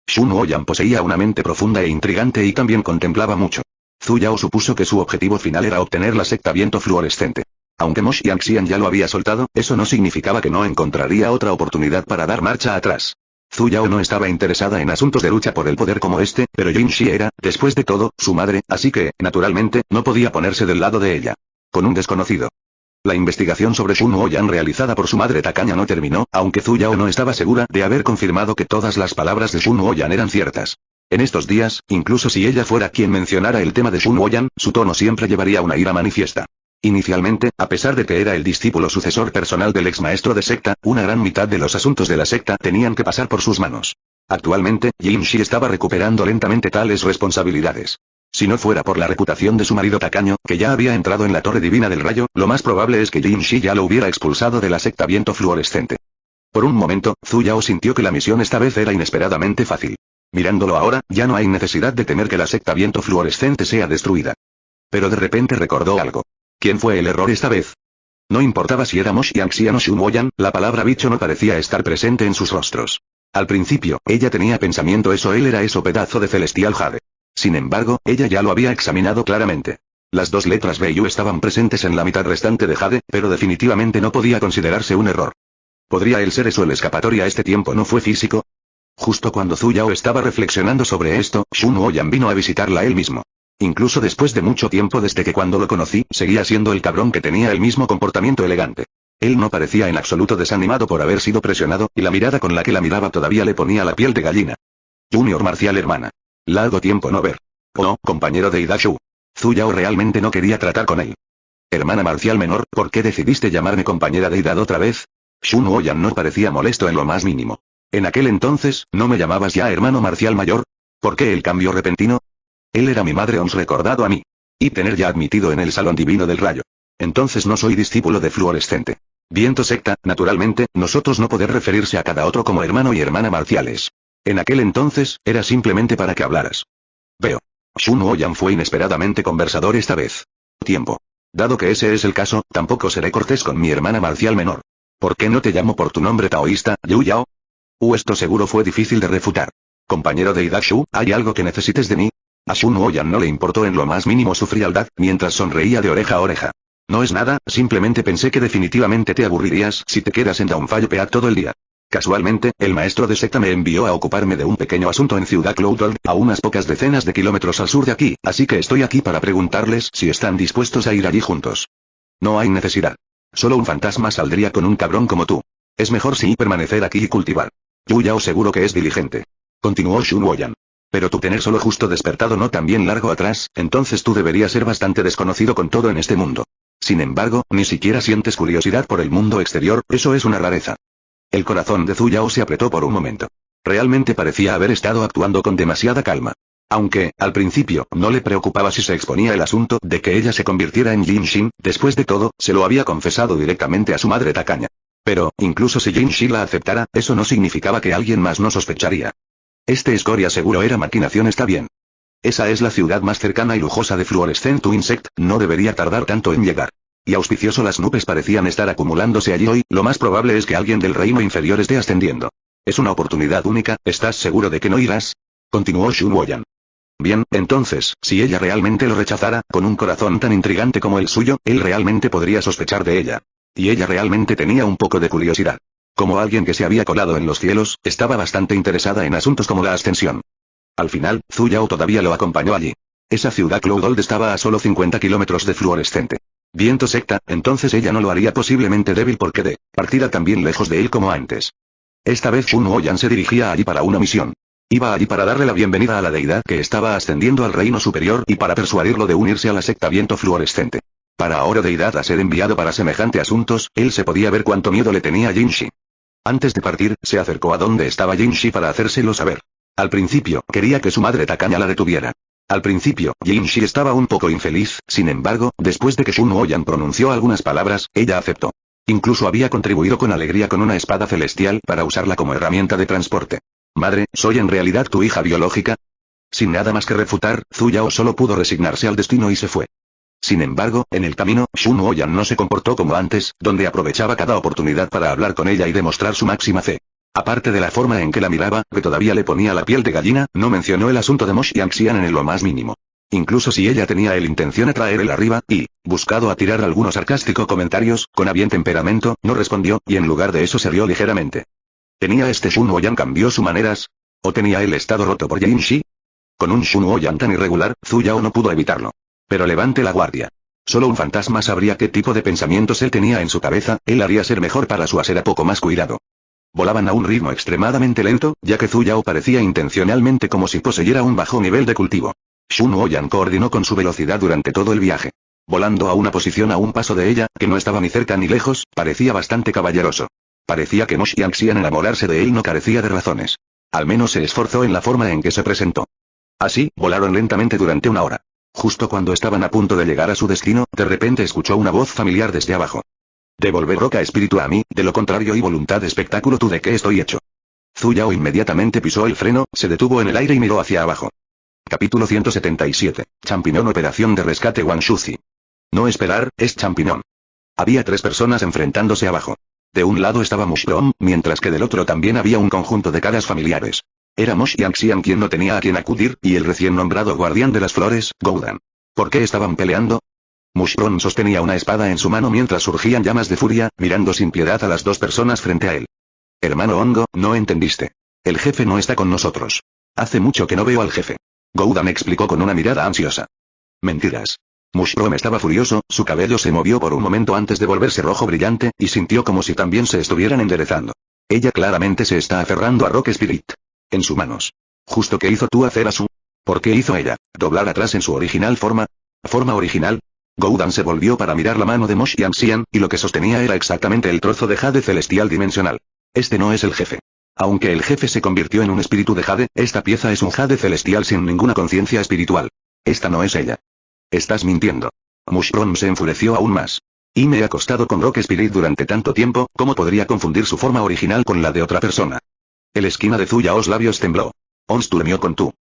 A: Shun Woyan poseía una mente profunda e intrigante y también contemplaba mucho. Zhu Yao supuso que su objetivo final era obtener la secta Viento Fluorescente. Aunque Mo Xiangxian ya lo había soltado, eso no significaba que no encontraría otra oportunidad para dar marcha atrás. Zhu Yao no estaba interesada en asuntos de lucha por el poder como este, pero Jin Shi era, después de todo, su madre, así que, naturalmente, no podía ponerse del lado de ella. Con un desconocido. La investigación sobre Shun Woyan realizada por su madre tacaña no terminó, aunque Zhu Yao no estaba segura de haber confirmado que todas las palabras de Shun Woyan eran ciertas. En estos días, incluso si ella fuera quien mencionara el tema de Shun Woyan, su tono siempre llevaría una ira manifiesta. Inicialmente, a pesar de que era el discípulo sucesor personal del ex maestro de secta, una gran mitad de los asuntos de la secta tenían que pasar por sus manos. Actualmente, Jin Shi estaba recuperando lentamente tales responsabilidades. Si no fuera por la reputación de su marido tacaño, que ya había entrado en la Torre Divina del Rayo, lo más probable es que Jin Shi ya lo hubiera expulsado de la secta Viento Fluorescente. Por un momento, Zhu Yao sintió que la misión esta vez era inesperadamente fácil. Mirándolo ahora, ya no hay necesidad de temer que la secta Viento Fluorescente sea destruida. Pero de repente recordó algo. ¿Quién fue el error esta vez? No importaba si era Mo Xiangxian o Shun Woyan, la palabra bicho no parecía estar presente en sus rostros. Al principio, ella tenía pensamiento él era eso pedazo de celestial jade. Sin embargo, ella ya lo había examinado claramente. Las dos letras B y U estaban presentes en la mitad restante de jade, pero definitivamente no podía considerarse un error. ¿Podría él ser eso? El escapatoria a este tiempo no fue físico? Justo cuando Zhu Yao estaba reflexionando sobre esto, Shun Woyan vino a visitarla él mismo. Incluso después de mucho tiempo desde que cuando lo conocí, seguía siendo el cabrón que tenía el mismo comportamiento elegante. Él no parecía en absoluto desanimado por haber sido presionado, y la mirada con la que la miraba todavía le ponía la piel de gallina. Junior marcial hermana. Largo tiempo no ver. Oh, compañero de Idashu. Zu Yao realmente no quería tratar con él. Hermana marcial menor, ¿por qué decidiste llamarme compañera de edad otra vez? Shun Oyan no parecía molesto en lo más mínimo. En aquel entonces, ¿no me llamabas ya hermano marcial mayor? ¿Por qué el cambio repentino? Él era mi madre ons recordado a mí. Y tener ya admitido en el salón divino del rayo. Entonces no soy discípulo de fluorescente. Viento secta, naturalmente, nosotros no poder referirse a cada otro como hermano y hermana marciales. En aquel entonces, era simplemente para que hablaras. Veo. Shun Oyan fue inesperadamente conversador esta vez. Tiempo. Dado que ese es el caso, tampoco seré cortés con mi hermana marcial menor. ¿Por qué no te llamo por tu nombre taoísta, Yu Yao? Esto seguro fue difícil de refutar. Compañero de Idashu, ¿hay algo que necesites de mí? A Shun Oyan no le importó en lo más mínimo su frialdad, mientras sonreía de oreja a oreja. No es nada, simplemente pensé que definitivamente te aburrirías si te quedas en Downfire Peak todo el día. Casualmente, el maestro de secta me envió a ocuparme de un pequeño asunto en Ciudad Cloudworld, a unas pocas decenas de kilómetros al sur de aquí, así que estoy aquí para preguntarles si están dispuestos a ir allí juntos. No hay necesidad. Solo un fantasma saldría con un cabrón como tú. Es mejor sí permanecer aquí y cultivar. Yu Yao seguro que es diligente. Continuó Shun Oyan. Pero tú tener solo justo despertado no tan bien largo atrás, entonces tú deberías ser bastante desconocido con todo en este mundo. Sin embargo, ni siquiera sientes curiosidad por el mundo exterior, eso es una rareza. El corazón de Zu Yao se apretó por un momento. Realmente parecía haber estado actuando con demasiada calma. Aunque, al principio, no le preocupaba si se exponía el asunto de que ella se convirtiera en Jin Shin, después de todo, se lo había confesado directamente a su madre tacaña. Pero, incluso si Jin Shin la aceptara, eso no significaba que alguien más no sospecharía. Este escoria seguro era maquinación, está bien. Esa es la ciudad más cercana y lujosa de Fluorescent Insect, no debería tardar tanto en llegar. Y auspicioso las nubes parecían estar acumulándose allí hoy, lo más probable es que alguien del reino inferior esté ascendiendo. Es una oportunidad única, ¿estás seguro de que no irás? Continuó Shun Oyan. Bien, entonces, si ella realmente lo rechazara, con un corazón tan intrigante como el suyo, él realmente podría sospechar de ella. Y ella realmente tenía un poco de curiosidad. Como alguien que se había colado en los cielos, estaba bastante interesada en asuntos como la ascensión. Al final, Zu Yao todavía lo acompañó allí. Esa ciudad Cloudgold estaba a solo 50 kilómetros de Fluorescente. Viento secta, entonces ella no lo haría posiblemente débil porque de partida también lejos de él como antes. Esta vez Shun Oyan se dirigía allí para una misión. Iba allí para darle la bienvenida a la deidad que estaba ascendiendo al reino superior y para persuadirlo de unirse a la secta Viento Fluorescente. Para ahora deidad a ser enviado para semejante asuntos, él se podía ver cuánto miedo le tenía a Jinshi. Antes de partir, se acercó a donde estaba Jinshi para hacérselo saber. Al principio, quería que su madre tacaña la detuviera. Al principio, Jinshi estaba un poco infeliz, sin embargo, después de que Shun Oyan pronunció algunas palabras, ella aceptó. Incluso había contribuido con alegría con una espada celestial para usarla como herramienta de transporte. Madre, ¿soy en realidad tu hija biológica? Sin nada más que refutar, Zu Yao solo pudo resignarse al destino y se fue. Sin embargo, en el camino, Shun Oyan no se comportó como antes, donde aprovechaba cada oportunidad para hablar con ella y demostrar su máxima fe. Aparte de la forma en que la miraba, que todavía le ponía la piel de gallina, no mencionó el asunto de Mosh Yanxian en lo más mínimo. Incluso si ella tenía el intención de traer arriba, y, buscado a tirar algunos sarcásticos comentarios, con a bien temperamento, no respondió, y en lugar de eso se rió ligeramente. ¿Tenía este Shun Oyan cambió sus maneras? ¿O tenía el estado roto por Jinshi? Con un Shun Oyan tan irregular, Zu Yao no pudo evitarlo. Pero levante la guardia. Solo un fantasma sabría qué tipo de pensamientos él tenía en su cabeza, él haría ser mejor para su ser a poco más cuidado. Volaban a un ritmo extremadamente lento, ya que Zu Yao parecía intencionalmente como si poseyera un bajo nivel de cultivo. Shun Oyan coordinó con su velocidad durante todo el viaje. Volando a una posición a un paso de ella, que no estaba ni cerca ni lejos, parecía bastante caballeroso. Parecía que Mosh Yanxian enamorarse de él no carecía de razones. Al menos se esforzó en la forma en que se presentó. Así, volaron lentamente durante una hora. Justo cuando estaban a punto de llegar a su destino, de repente escuchó una voz familiar desde abajo. Devolver roca espíritu a mí, de lo contrario y voluntad espectáculo tú de qué estoy hecho. Zu Yao inmediatamente pisó el freno, se detuvo en el aire y miró hacia abajo. Capítulo 177. Champiñón operación de rescate Wanshuzi. No esperar, es champiñón. Había 3 personas enfrentándose abajo. De un lado estaba Mushroom, mientras que del otro también había un conjunto de caras familiares. Era Mosh Yanxian quien no tenía a quien acudir, y el recién nombrado guardián de las flores, Goudan. ¿Por qué estaban peleando? Mushroom sostenía una espada en su mano mientras surgían llamas de furia, mirando sin piedad a las 2 personas frente a él. Hermano Hongo, no entendiste. El jefe no está con nosotros. Hace mucho que no veo al jefe. Goudan explicó con una mirada ansiosa. Mentiras. Mushroom estaba furioso, su cabello se movió por un momento antes de volverse rojo brillante, y sintió como si también se estuvieran enderezando. Ella claramente se está aferrando a Rock Spirit. En sus manos. ¿Justo qué hizo tú hacer a su? ¿Por qué hizo ella? ¿Doblar atrás en su original forma? ¿Forma original? Goudan se volvió para mirar la mano de Mosh Yanxian, y lo que sostenía era exactamente el trozo de jade celestial dimensional. Este no es el jefe. Aunque el jefe se convirtió en un espíritu de jade, esta pieza es un jade celestial sin ninguna conciencia espiritual. Esta no es ella. Estás mintiendo. Mushroom se enfureció aún más. Y me he acostado con Rock Spirit durante tanto tiempo, ¿cómo podría confundir su forma original con la de otra persona? El esquina de Zuyaos labios tembló. Ons durmió con tú.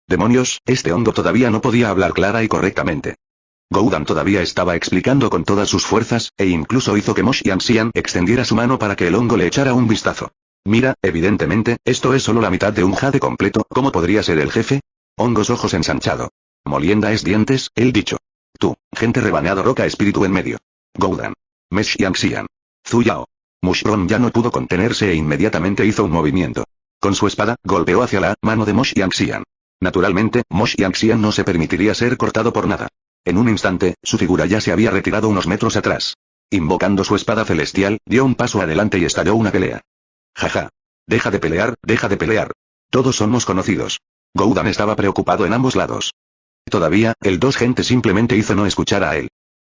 A: Demonios, este hongo todavía no podía hablar clara y correctamente. Goudan todavía estaba explicando con todas sus fuerzas, e incluso hizo que Mosh Yanxian extendiera su mano para que el hongo le echara un vistazo. Mira, evidentemente, esto es solo la mitad de un jade completo, ¿cómo podría ser el jefe? Hongos ojos ensanchado. Molienda es dientes, el dicho. Tú, gente rebaneado roca espíritu en medio. Goudan. Mesh Yanxian. Zuyao. Mushroom ya no pudo contenerse e inmediatamente hizo un movimiento. Con su espada, golpeó hacia la mano de Mosh Yanxian. Naturalmente, Mosh Yanxian no se permitiría ser cortado por nada. En un instante, su figura ya se había retirado unos metros atrás. Invocando su espada celestial, dio un paso adelante y estalló una pelea. Jaja. Deja de pelear, deja de pelear. Todos somos conocidos. Goudan estaba preocupado en ambos lados. Todavía, el dos gente simplemente hizo no escuchar a él.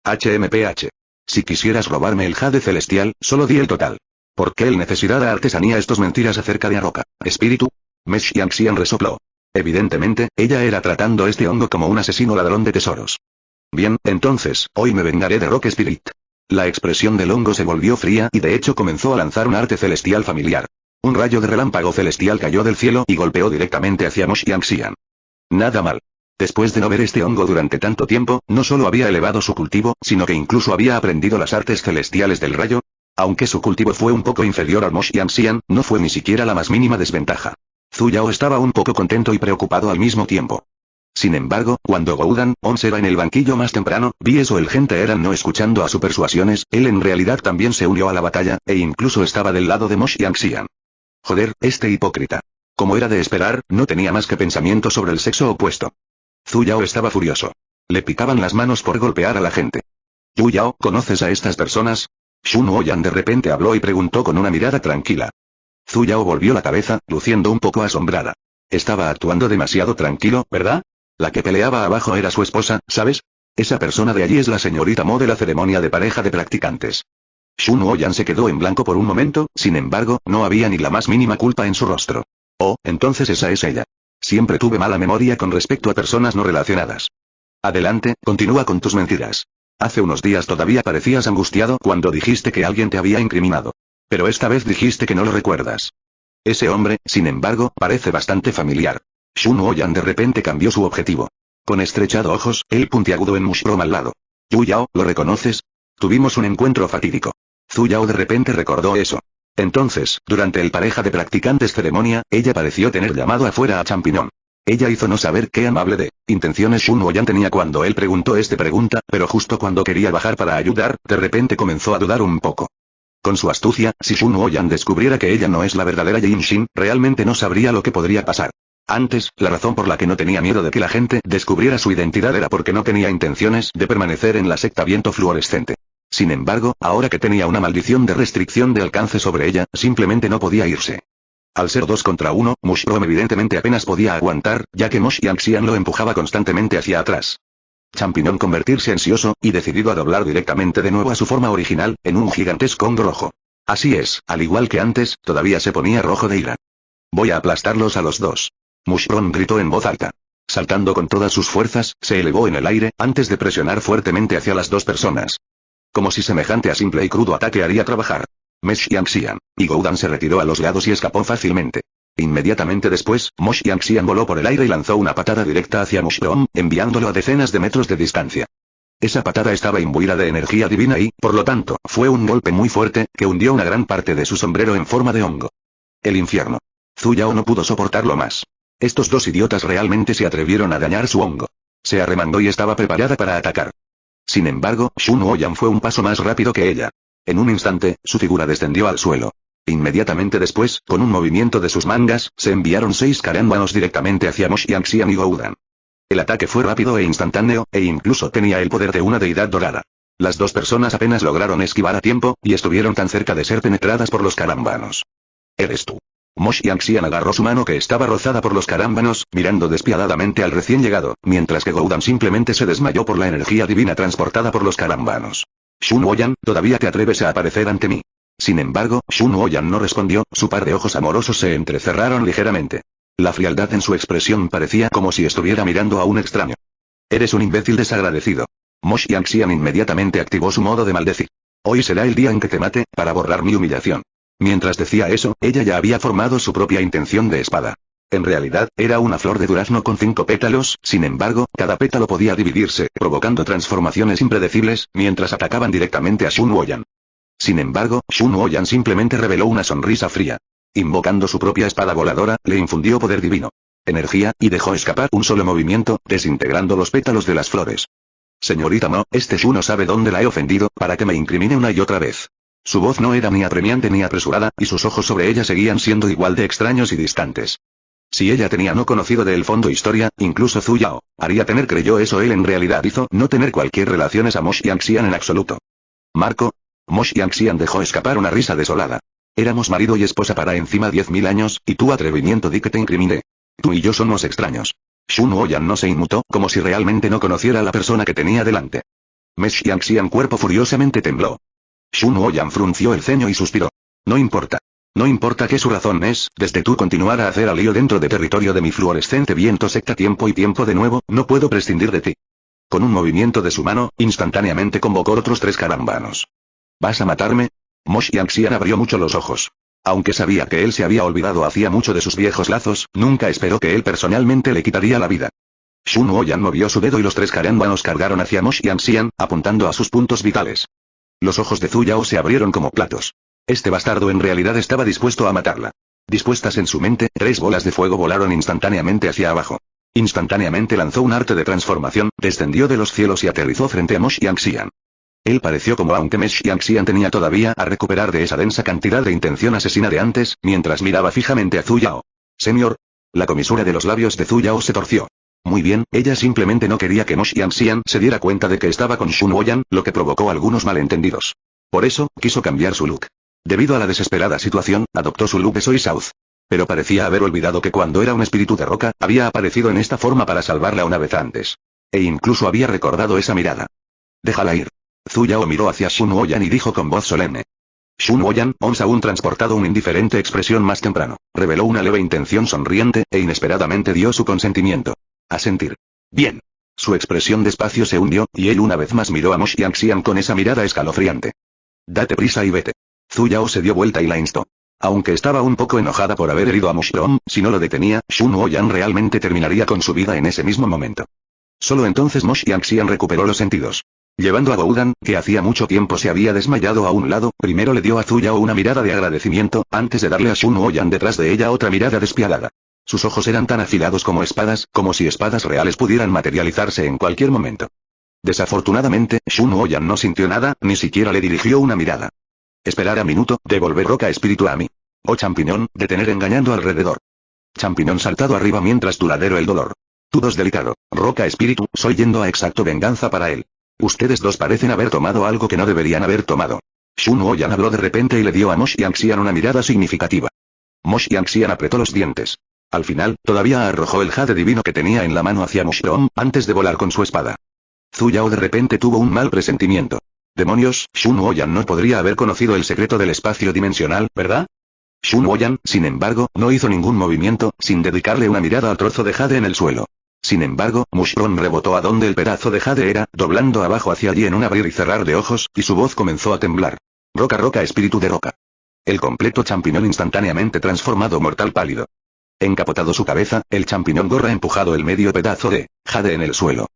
A: HMPH. Si quisieras robarme el jade celestial, solo di el total. ¿Por qué el necesidad de artesanía estos mentiras acerca de Aroka? ¿Espíritu? Mesh Yanxian resopló. Evidentemente, ella era tratando este hongo como un asesino ladrón de tesoros. Bien, entonces, hoy me vengaré de Rock Spirit. La expresión del hongo se volvió fría y de hecho comenzó a lanzar un arte celestial familiar. Un rayo de relámpago celestial cayó del cielo y golpeó directamente hacia Mosh Yanxian. Nada mal. Después de no ver este hongo durante tanto tiempo, no solo había elevado su cultivo, sino que incluso había aprendido las artes celestiales del rayo. Aunque su cultivo fue un poco inferior al Mosh Yanxian, no fue ni siquiera la más mínima desventaja. Zuyao estaba un poco contento y preocupado al mismo tiempo. Sin embargo, cuando Goudan, Ons era en el banquillo más temprano, Bies o el gente eran no escuchando a sus persuasiones, él en realidad también se unió a la batalla, e incluso estaba del lado de Mosh Yanxian. Joder, este hipócrita. Como era de esperar, no tenía más que pensamiento sobre el sexo opuesto. Zuyao estaba furioso. Le picaban las manos por golpear a la gente. Zuyao, ¿conoces a estas personas? Shun Oyan de repente habló y preguntó con una mirada tranquila. Zuyao volvió la cabeza, luciendo un poco asombrada. Estaba actuando demasiado tranquilo, ¿verdad? La que peleaba abajo era su esposa, ¿sabes? Esa persona de allí es la señorita Mo de la ceremonia de pareja de practicantes. Shun Oyan se quedó en blanco por un momento, sin embargo, no había ni la más mínima culpa en su rostro. Oh, entonces esa es ella. Siempre tuve mala memoria con respecto a personas no relacionadas. Adelante, continúa con tus mentiras. Hace unos días todavía parecías angustiado cuando dijiste que alguien te había incriminado. Pero esta vez dijiste que no lo recuerdas. Ese hombre, sin embargo, parece bastante familiar. Shun Oyan de repente cambió su objetivo. Con estrechado ojos, el puntiagudo en Mushroom al lado. Zuyao, ¿lo reconoces? Tuvimos un encuentro fatídico. Zuyao de repente recordó eso. Entonces, durante el pareja de practicantes ceremonia, ella pareció tener llamado afuera a Champiñón. Ella hizo no saber qué amable de intenciones Shun Oyan tenía cuando él preguntó esta pregunta, pero justo cuando quería bajar para ayudar, de repente comenzó a dudar un poco. Con su astucia, si Shun Oyan descubriera que ella no es la verdadera Yin Shin, realmente no sabría lo que podría pasar. Antes, la razón por la que no tenía miedo de que la gente descubriera su identidad era porque no tenía intenciones de permanecer en la secta viento fluorescente. Sin embargo, ahora que tenía una maldición de restricción de alcance sobre ella, simplemente no podía irse. Al ser 2 contra 1, Mushroom evidentemente apenas podía aguantar, ya que Mosh Yanxian lo empujaba constantemente hacia atrás. Champiñón convertirse ansioso, y decidido a doblar directamente de nuevo a su forma original, en un gigantesco hongo rojo. Así es, al igual que antes, todavía se ponía rojo de ira. Voy a aplastarlos a los dos. Mushroom gritó en voz alta. Saltando con todas sus fuerzas, se elevó en el aire, antes de presionar fuertemente hacia las dos personas. Como si semejante a simple y crudo ataque haría trabajar. Mesh Yanxian, y Goudan se retiró a los lados y escapó fácilmente. Inmediatamente después, Mosh Yanxian voló por el aire y lanzó una patada directa hacia Mushroom, enviándolo a decenas de metros de distancia. Esa patada estaba imbuida de energía divina y, por lo tanto, fue un golpe muy fuerte, que hundió una gran parte de su sombrero en forma de hongo. El infierno. Zuyao no pudo soportarlo más. Estos dos idiotas realmente se atrevieron a dañar su hongo. Se arremangó y estaba preparada para atacar. Sin embargo, Shun Oyan fue un paso más rápido que ella. En un instante, su figura descendió al suelo. Inmediatamente después, con un movimiento de sus mangas, se enviaron 6 carámbanos directamente hacia Mosh Yanxian y Goudan. El ataque fue rápido e instantáneo, e incluso tenía el poder de una deidad dorada. Las dos personas apenas lograron esquivar a tiempo, y estuvieron tan cerca de ser penetradas por los carámbanos. ¿Eres tú? Mosh Yanxian agarró su mano que estaba rozada por los carámbanos, mirando despiadadamente al recién llegado, mientras que Goudan simplemente se desmayó por la energía divina transportada por los carámbanos. Shun Woyan, ¿todavía te atreves a aparecer ante mí? Sin embargo, Shun Woyan no respondió, su par de ojos amorosos se entrecerraron ligeramente. La frialdad en su expresión parecía como si estuviera mirando a un extraño. Eres un imbécil desagradecido. Mosh Yanxian inmediatamente activó su modo de maldecir. Hoy será el día en que te mate, para borrar mi humillación. Mientras decía eso, ella ya había formado su propia intención de espada. En realidad, era una flor de durazno con 5 pétalos, sin embargo, cada pétalo podía dividirse, provocando transformaciones impredecibles, mientras atacaban directamente a Shun Woyan. Sin embargo, Shun Woyan simplemente reveló una sonrisa fría. Invocando su propia espada voladora, le infundió poder divino. Energía, y dejó escapar un solo movimiento, desintegrando los pétalos de las flores. Señorita No, este Shu no sabe dónde la he ofendido, para que me incrimine una y otra vez. Su voz no era ni apremiante ni apresurada, y sus ojos sobre ella seguían siendo igual de extraños y distantes. Si ella tenía no conocido del fondo historia, incluso Zhu Yao, haría tener creyó eso él en realidad hizo no tener cualquier relaciones a Mosh Yanxian en absoluto. Marco. Mosh Yanxian dejó escapar una risa desolada. Éramos marido y esposa para encima 10.000 años, y tu atrevimiento di que te incriminé. Tú y yo somos extraños. Shun Woyan no se inmutó, como si realmente no conociera a la persona que tenía delante. Mosh Yanxian cuerpo furiosamente tembló. Shun Woyan frunció el ceño y suspiró. No importa. No importa qué su razón es, desde tú continuar a hacer al lío dentro de territorio de mi fluorescente viento secta tiempo y tiempo de nuevo, no puedo prescindir de ti. Con un movimiento de su mano, instantáneamente convocó otros 3 carámbanos. ¿Vas a matarme? Mosh Yanxian abrió mucho los ojos. Aunque sabía que él se había olvidado hacía mucho de sus viejos lazos, nunca esperó que él personalmente le quitaría la vida. Shun Woyan movió su dedo y los 3 carámbanos cargaron hacia Mosh Yanxian, apuntando a sus puntos vitales. Los ojos de Zhu Yao se abrieron como platos. Este bastardo en realidad estaba dispuesto a matarla. Dispuestas en su mente, 3 bolas de fuego volaron instantáneamente hacia abajo. Instantáneamente lanzó un arte de transformación, descendió de los cielos y aterrizó frente a Mosh Yanxian. Él pareció como aunque Mosh Yanxian tenía todavía a recuperar de esa densa cantidad de intención asesina de antes, mientras miraba fijamente a Zhu Yao. Señor. La comisura de los labios de Zhu Yao se torció. Muy bien, ella simplemente no quería que Mosh Yanxian se diera cuenta de que estaba con Shun Woyan, lo que provocó algunos malentendidos. Por eso, quiso cambiar su look. Debido a la desesperada situación, adoptó su look de Soy South. Pero parecía haber olvidado que cuando era un espíritu de roca, había aparecido en esta forma para salvarla una vez antes. E incluso había recordado esa mirada. Déjala ir. Zhu Yao miró hacia Shun Woyan y dijo con voz solemne. Shun Woyan, aún transportado una indiferente expresión más temprano, reveló una leve intención sonriente, e inesperadamente dio su consentimiento. Asentir. Bien. Su expresión despacio se hundió, y él una vez más miró a Mosh Yanxian con esa mirada escalofriante. Date prisa y vete. Zhu Yao se dio vuelta y la instó. Aunque estaba un poco enojada por haber herido a Mushroom, si no lo detenía, Shun Woyan realmente terminaría con su vida en ese mismo momento. Solo entonces Mosh Yanxian recuperó los sentidos. Llevando a Goudan, que hacía mucho tiempo se había desmayado a un lado, primero le dio a Zhu Yao una mirada de agradecimiento, antes de darle a Shun Woyan detrás de ella otra mirada despiadada. Sus ojos eran tan afilados como espadas, como si espadas reales pudieran materializarse en cualquier momento. Desafortunadamente, Shun Woyan no sintió nada, ni siquiera le dirigió una mirada. Esperar a minuto, devolver roca espíritu a mí. Oh champiñón, detener engañando alrededor. Champiñón saltado arriba mientras duradero el dolor. Tudos delicado, roca espíritu, soy yendo a exacto venganza para él. Ustedes dos parecen haber tomado algo que no deberían haber tomado. Shun Woyan habló de repente y le dio a Mosh Yanxian una mirada significativa. Mosh Yanxian apretó los dientes. Al final, todavía arrojó el jade divino que tenía en la mano hacia Mushroom, antes de volar con su espada. Zhu Yao de repente tuvo un mal presentimiento. Demonios, Shun Woyan no podría haber conocido el secreto del espacio dimensional, ¿verdad? Shun Woyan, sin embargo, no hizo ningún movimiento, sin dedicarle una mirada al trozo de jade en el suelo. Sin embargo, Mushroom rebotó a donde el pedazo de jade era, doblando abajo hacia allí en un abrir y cerrar de ojos, y su voz comenzó a temblar. Roca roca espíritu de roca. El completo champiñón instantáneamente transformado mortal pálido. Encapotado su cabeza, el champiñón gorra empujado el medio pedazo de jade en el suelo.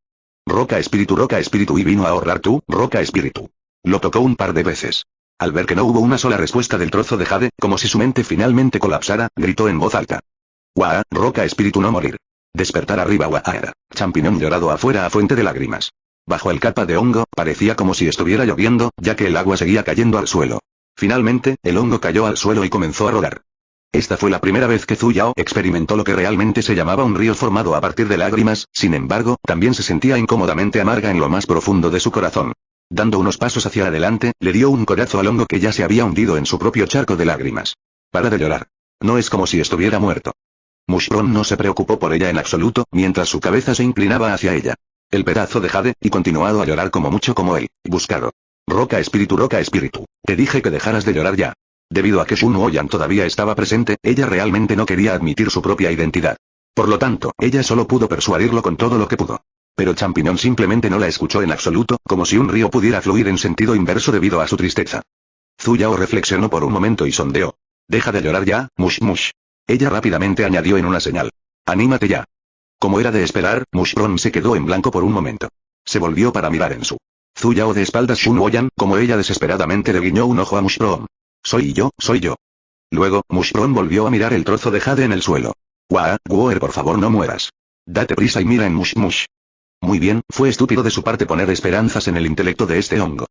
A: Roca espíritu y vino a ahorrar tú, roca espíritu. Lo tocó un par de veces. Al ver que no hubo una sola respuesta del trozo de jade, como si su mente finalmente colapsara, gritó en voz alta. Waa, roca espíritu no morir. Despertar arriba Waa. Champiñón llorado afuera a fuente de lágrimas. Bajo el capa de hongo, parecía como si estuviera lloviendo, ya que el agua seguía cayendo al suelo. Finalmente, el hongo cayó al suelo y comenzó a rodar. Esta fue la primera vez que Zhu Yao experimentó lo que realmente se llamaba un río formado a partir de lágrimas, sin embargo, también se sentía incómodamente amarga en lo más profundo de su corazón. Dando unos pasos hacia adelante, le dio un codazo al hongo que ya se había hundido en su propio charco de lágrimas. Para de llorar. No es como si estuviera muerto. Mushroom no se preocupó por ella en absoluto, mientras su cabeza se inclinaba hacia ella. El pedazo de jade, y continuado a llorar como mucho como él, buscado. Roca espíritu. Te dije que dejaras de llorar ya. Debido a que Shun Oyan todavía estaba presente, ella realmente no quería admitir su propia identidad. Por lo tanto, ella solo pudo persuadirlo con todo lo que pudo. Pero Champiñón simplemente no la escuchó en absoluto, como si un río pudiera fluir en sentido inverso debido a su tristeza. Zhu Yao reflexionó por un momento y sondeó. Deja de llorar ya, mush. Ella rápidamente añadió en una señal. Anímate ya. Como era de esperar, Mushroom se quedó en blanco por un momento. Se volvió para mirar en su. Zhu Yao de espaldas Shun Oyan, como ella desesperadamente le guiñó un ojo a Mushroom. Soy yo. Luego, Mushroom volvió a mirar el trozo de jade en el suelo. Guoer, por favor no mueras. Date prisa y mira en Mush. Muy bien, fue estúpido de su parte poner esperanzas en el intelecto de este hongo.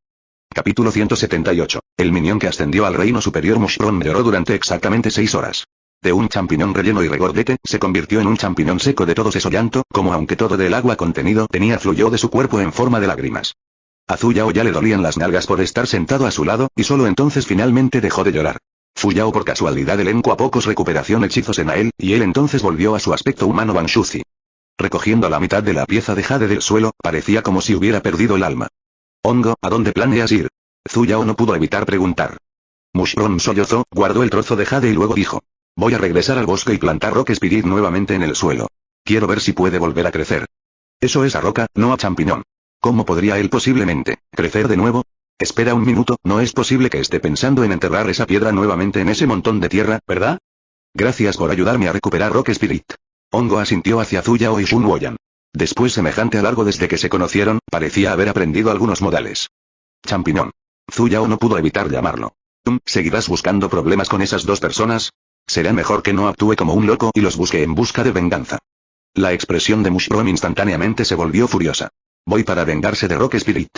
A: Capítulo 178. El minión que ascendió al reino superior. Mushroom lloró durante exactamente 6 horas. De un champiñón relleno y regordete, se convirtió en un champiñón seco de todo ese llanto, como aunque todo del agua contenido fluyó de su cuerpo en forma de lágrimas. A Zhu Yao ya le dolían las nalgas por estar sentado a su lado, y solo entonces finalmente dejó de llorar. Zhu Yao por casualidad elenco a pocos recuperación hechizos en él, y él entonces volvió a su aspecto humano Banshuzi. Recogiendo la mitad de la pieza de jade del suelo, parecía como si hubiera perdido el alma. Hongo, ¿a dónde planeas ir? Zhu Yao no pudo evitar preguntar. Mushroom sollozó, guardó el trozo de jade y luego dijo. Voy a regresar al bosque y plantar Rock Spirit nuevamente en el suelo. Quiero ver si puede volver a crecer. Eso es a roca, no a champiñón. ¿Cómo podría él posiblemente crecer de nuevo? Espera un minuto, no es posible que esté pensando en enterrar esa piedra nuevamente en ese montón de tierra, ¿verdad? Gracias por ayudarme a recuperar Rock Spirit. Hongo asintió hacia Zhu Yao y Shun Oyan. Después semejante a largo desde que se conocieron, parecía haber aprendido algunos modales. Champiñón. Zhu Yao no pudo evitar llamarlo. ¿Seguirás buscando problemas con esas dos personas? Será mejor que no actúe como un loco y los busque en busca de venganza. La expresión de Mushroom instantáneamente se volvió furiosa. Voy para vengarse de Rock Spirit.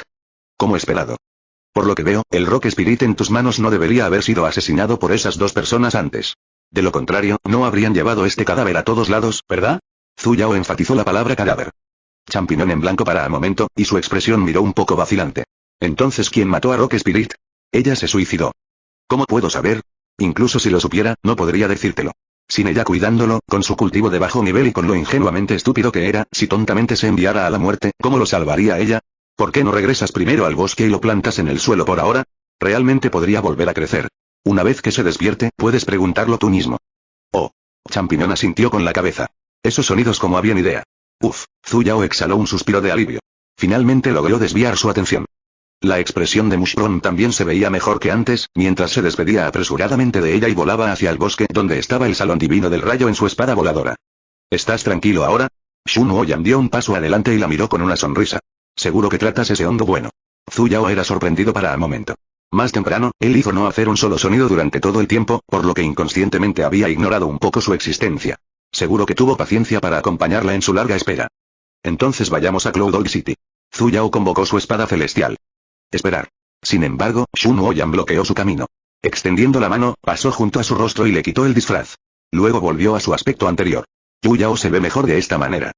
A: Como esperado. Por lo que veo, el Rock Spirit en tus manos no debería haber sido asesinado por esas dos personas antes. De lo contrario, no habrían llevado este cadáver a todos lados, ¿verdad? Zhu Yao enfatizó la palabra cadáver. Champiñón en blanco para a momento, y su expresión miró un poco vacilante. Entonces, ¿quién mató a Rock Spirit? Ella se suicidó. ¿Cómo puedo saber? Incluso si lo supiera, no podría decírtelo. Sin ella cuidándolo, con su cultivo de bajo nivel y con lo ingenuamente estúpido que era, si tontamente se enviara a la muerte, ¿cómo lo salvaría ella? ¿Por qué no regresas primero al bosque y lo plantas en el suelo por ahora? Realmente podría volver a crecer. Una vez que se despierte, puedes preguntarlo tú mismo. Oh. Champiñón asintió con la cabeza. Esos sonidos como habían idea. Zhu Yao exhaló un suspiro de alivio. Finalmente logró desviar su atención. La expresión de Mushroom también se veía mejor que antes, mientras se despedía apresuradamente de ella y volaba hacia el bosque donde estaba el salón divino del rayo en su espada voladora. ¿Estás tranquilo ahora? Shun Oyan dio un paso adelante y la miró con una sonrisa. Seguro que tratas ese hongo bueno. Zhu Yao era sorprendido para el momento. Más temprano, él hizo no hacer un solo sonido durante todo el tiempo, por lo que inconscientemente había ignorado un poco su existencia. Seguro que tuvo paciencia para acompañarla en su larga espera. Entonces vayamos a Cloud Oak City. Zhu Yao convocó su espada celestial. Esperar. Sin embargo, Shun Oyan bloqueó su camino. Extendiendo la mano, pasó junto a su rostro y le quitó el disfraz. Luego volvió a su aspecto anterior. Zhu Yao se ve mejor de esta manera.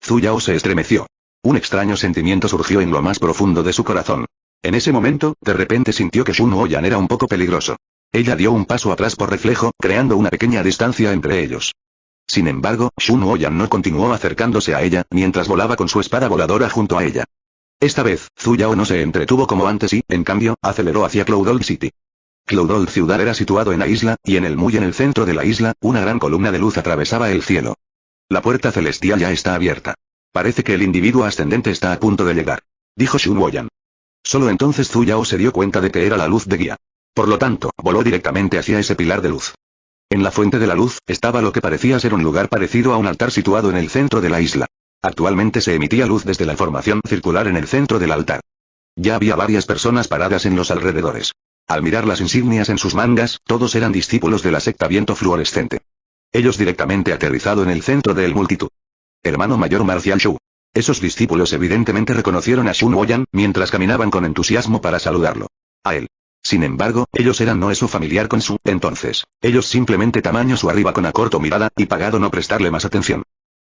A: Zhu Yao se estremeció. Un extraño sentimiento surgió en lo más profundo de su corazón. En ese momento, de repente sintió que Shun Oyan era un poco peligroso. Ella dio un paso atrás por reflejo, creando una pequeña distancia entre ellos. Sin embargo, Shun Oyan no continuó acercándose a ella, mientras volaba con su espada voladora junto a ella. Esta vez, Zhu Yao no se entretuvo como antes y, en cambio, aceleró hacia Cloud Oak City. Cloud Oak ciudad era situado en la isla, y en el centro de la isla, una gran columna de luz atravesaba el cielo. La puerta celestial ya está abierta. Parece que el individuo ascendente está a punto de llegar, dijo Shun Oyan. Solo entonces Zhu Yao se dio cuenta de que era la luz de guía. Por lo tanto, voló directamente hacia ese pilar de luz. En la fuente de la luz, estaba lo que parecía ser un lugar parecido a un altar situado en el centro de la isla. Actualmente se emitía luz desde la formación circular en el centro del altar. Ya había varias personas paradas en los alrededores. Al mirar las insignias en sus mangas, todos eran discípulos de la secta Viento Fluorescente. Ellos directamente aterrizado en el centro de la multitud. Hermano mayor Marcial Shu. Esos discípulos evidentemente reconocieron a Shun Oyan, mientras caminaban con entusiasmo para saludarlo. A él. Sin embargo, ellos eran no eso familiar con Su, entonces, ellos simplemente tamaño su arriba con a corto mirada, y pagado no prestarle más atención.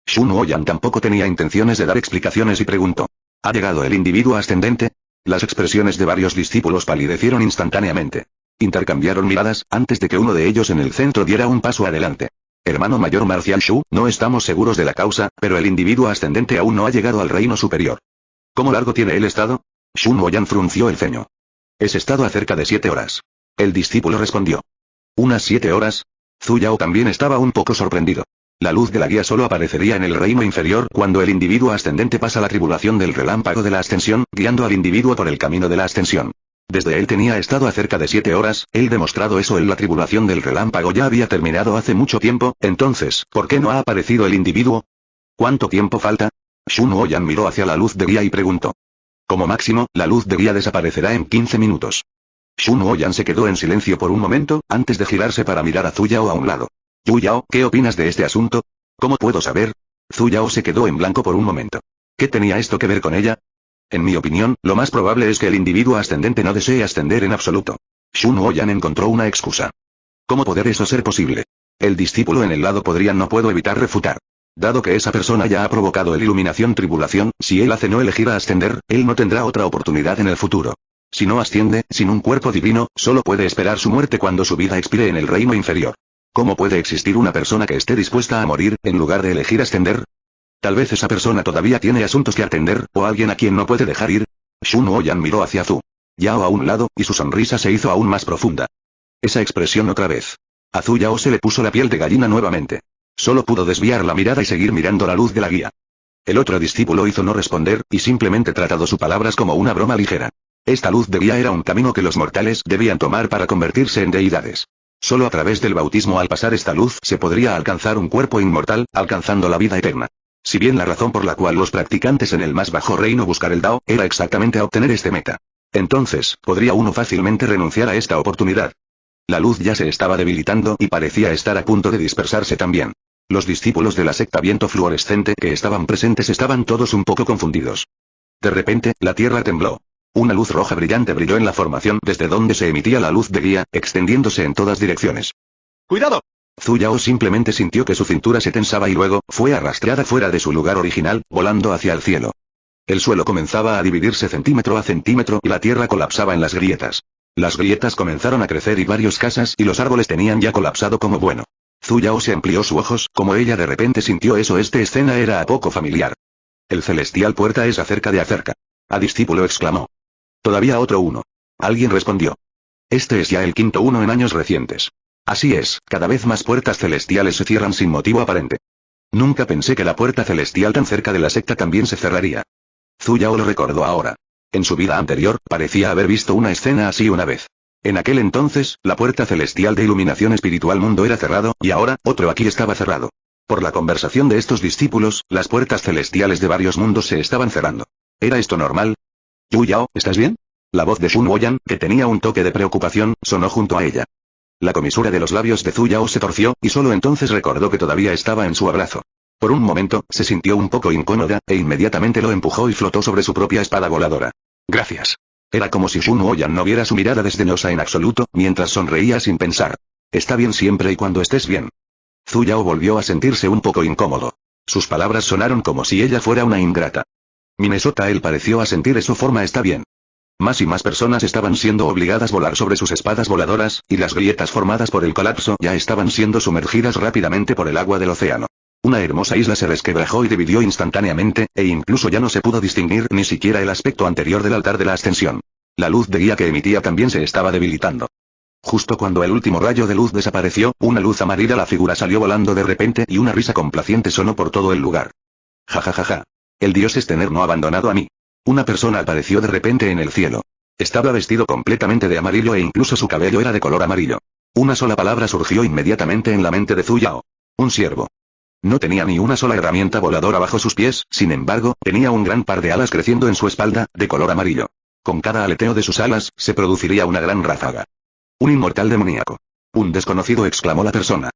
A: Shun Oyan tampoco tenía intenciones de dar explicaciones y preguntó. ¿Ha llegado el individuo ascendente? Las expresiones de varios discípulos palidecieron instantáneamente. Intercambiaron miradas, antes de que uno de ellos en el centro diera un paso adelante. Hermano mayor Marcial Shu, no estamos seguros de la causa, pero el individuo ascendente aún no ha llegado al reino superior. ¿Cómo largo tiene el estado? Shun Oyan frunció el ceño. Es estado a cerca de 7 horas. El discípulo respondió. ¿Unas 7 horas? Zhu Yao también estaba un poco sorprendido. La luz de la guía solo aparecería en el reino inferior cuando el individuo ascendente pasa la tribulación del relámpago de la ascensión, guiando al individuo por el camino de la ascensión. Desde él tenía estado a cerca de 7 horas, él demostrado eso en la tribulación del relámpago ya había terminado hace mucho tiempo, entonces, ¿por qué no ha aparecido el individuo? ¿Cuánto tiempo falta? Shun Oyan miró hacia la luz de guía y preguntó. Como máximo, la luz de guía desaparecerá en 15 minutos. Shun Oyan se quedó en silencio por un momento, antes de girarse para mirar a Zhu Yao a un lado. Zhu Yao, ¿qué opinas de este asunto? ¿Cómo puedo saber? Zhu Yao se quedó en blanco por un momento. ¿Qué tenía esto que ver con ella? En mi opinión, lo más probable es que el individuo ascendente no desee ascender en absoluto. Shun Oyan encontró una excusa. ¿Cómo poder eso ser posible? El discípulo en el lado podría no puedo evitar refutar. Dado que esa persona ya ha provocado el iluminación tribulación, si él hace no elegir a ascender, él no tendrá otra oportunidad en el futuro. Si no asciende, sin un cuerpo divino, solo puede esperar su muerte cuando su vida expire en el reino inferior. ¿Cómo puede existir una persona que esté dispuesta a morir, en lugar de elegir ascender? Tal vez esa persona todavía tiene asuntos que atender, o alguien a quien no puede dejar ir. Shun Oyan miró hacia Zhu Yao a un lado, y su sonrisa se hizo aún más profunda. Esa expresión otra vez. A Zhu Yao se le puso la piel de gallina nuevamente. Solo pudo desviar la mirada y seguir mirando la luz de la guía. El otro discípulo hizo no responder, y simplemente tratado sus palabras como una broma ligera. Esta luz de guía era un camino que los mortales debían tomar para convertirse en deidades. Solo a través del bautismo al pasar esta luz se podría alcanzar un cuerpo inmortal, alcanzando la vida eterna. Si bien la razón por la cual los practicantes en el más bajo reino buscar el Dao, era exactamente a obtener este meta. Entonces, podría uno fácilmente renunciar a esta oportunidad. La luz ya se estaba debilitando y parecía estar a punto de dispersarse también. Los discípulos de la secta viento fluorescente que estaban presentes estaban todos un poco confundidos. De repente, la tierra tembló. Una luz roja brillante brilló en la formación desde donde se emitía la luz de guía, extendiéndose en todas direcciones. ¡Cuidado! Zhu Yao simplemente sintió que su cintura se tensaba y luego, fue arrastrada fuera de su lugar original, volando hacia el cielo. El suelo comenzaba a dividirse centímetro a centímetro y la tierra colapsaba en las grietas. Las grietas comenzaron a crecer y varias casas y los árboles tenían ya colapsado como bueno. Zhu Yao se amplió sus ojos, como ella de repente sintió eso. Esta escena era a poco familiar. El celestial puerta es acerca de acerca. A discípulo exclamó. Todavía otro uno. Alguien respondió. Este es ya el quinto uno en años recientes. Así es, cada vez más puertas celestiales se cierran sin motivo aparente. Nunca pensé que la puerta celestial tan cerca de la secta también se cerraría. Zhu Yao lo recordó ahora. En su vida anterior, parecía haber visto una escena así una vez. En aquel entonces, la puerta celestial de iluminación espiritual mundo era cerrado, y ahora, otro aquí estaba cerrado. Por la conversación de estos discípulos, las puertas celestiales de varios mundos se estaban cerrando. ¿Era esto normal? Zhu Yao, ¿estás bien? La voz de Shun Oyan, que tenía un toque de preocupación, sonó junto a ella. La comisura de los labios de Zhu Yao se torció, y solo entonces recordó que todavía estaba en su abrazo. Por un momento, se sintió un poco incómoda, e inmediatamente lo empujó y flotó sobre su propia espada voladora. Gracias. Era como si Shun Oyan no viera su mirada desdeñosa en absoluto, mientras sonreía sin pensar. Está bien siempre y cuando estés bien. Zhu Yao volvió a sentirse un poco incómodo. Sus palabras sonaron como si ella fuera una ingrata. Minnesota él pareció asentir eso forma está bien. Más y más personas estaban siendo obligadas a volar sobre sus espadas voladoras, y las grietas formadas por el colapso ya estaban siendo sumergidas rápidamente por el agua del océano. Una hermosa isla se resquebrajó y dividió instantáneamente, e incluso ya no se pudo distinguir ni siquiera el aspecto anterior del altar de la ascensión. La luz de guía que emitía también se estaba debilitando. Justo cuando el último rayo de luz desapareció, una luz amarilla la figura salió volando de repente y una risa complaciente sonó por todo el lugar. Ja ja ja ja. El dios Estener no ha abandonado a mí. Una persona apareció de repente en el cielo. Estaba vestido completamente de amarillo e incluso su cabello era de color amarillo. Una sola palabra surgió inmediatamente en la mente de Zhu Yao. Un ciervo. No tenía ni una sola herramienta voladora bajo sus pies, sin embargo, tenía un gran par de alas creciendo en su espalda, de color amarillo. Con cada aleteo de sus alas, se produciría una gran ráfaga. Un inmortal demoníaco. Un desconocido, exclamó la persona.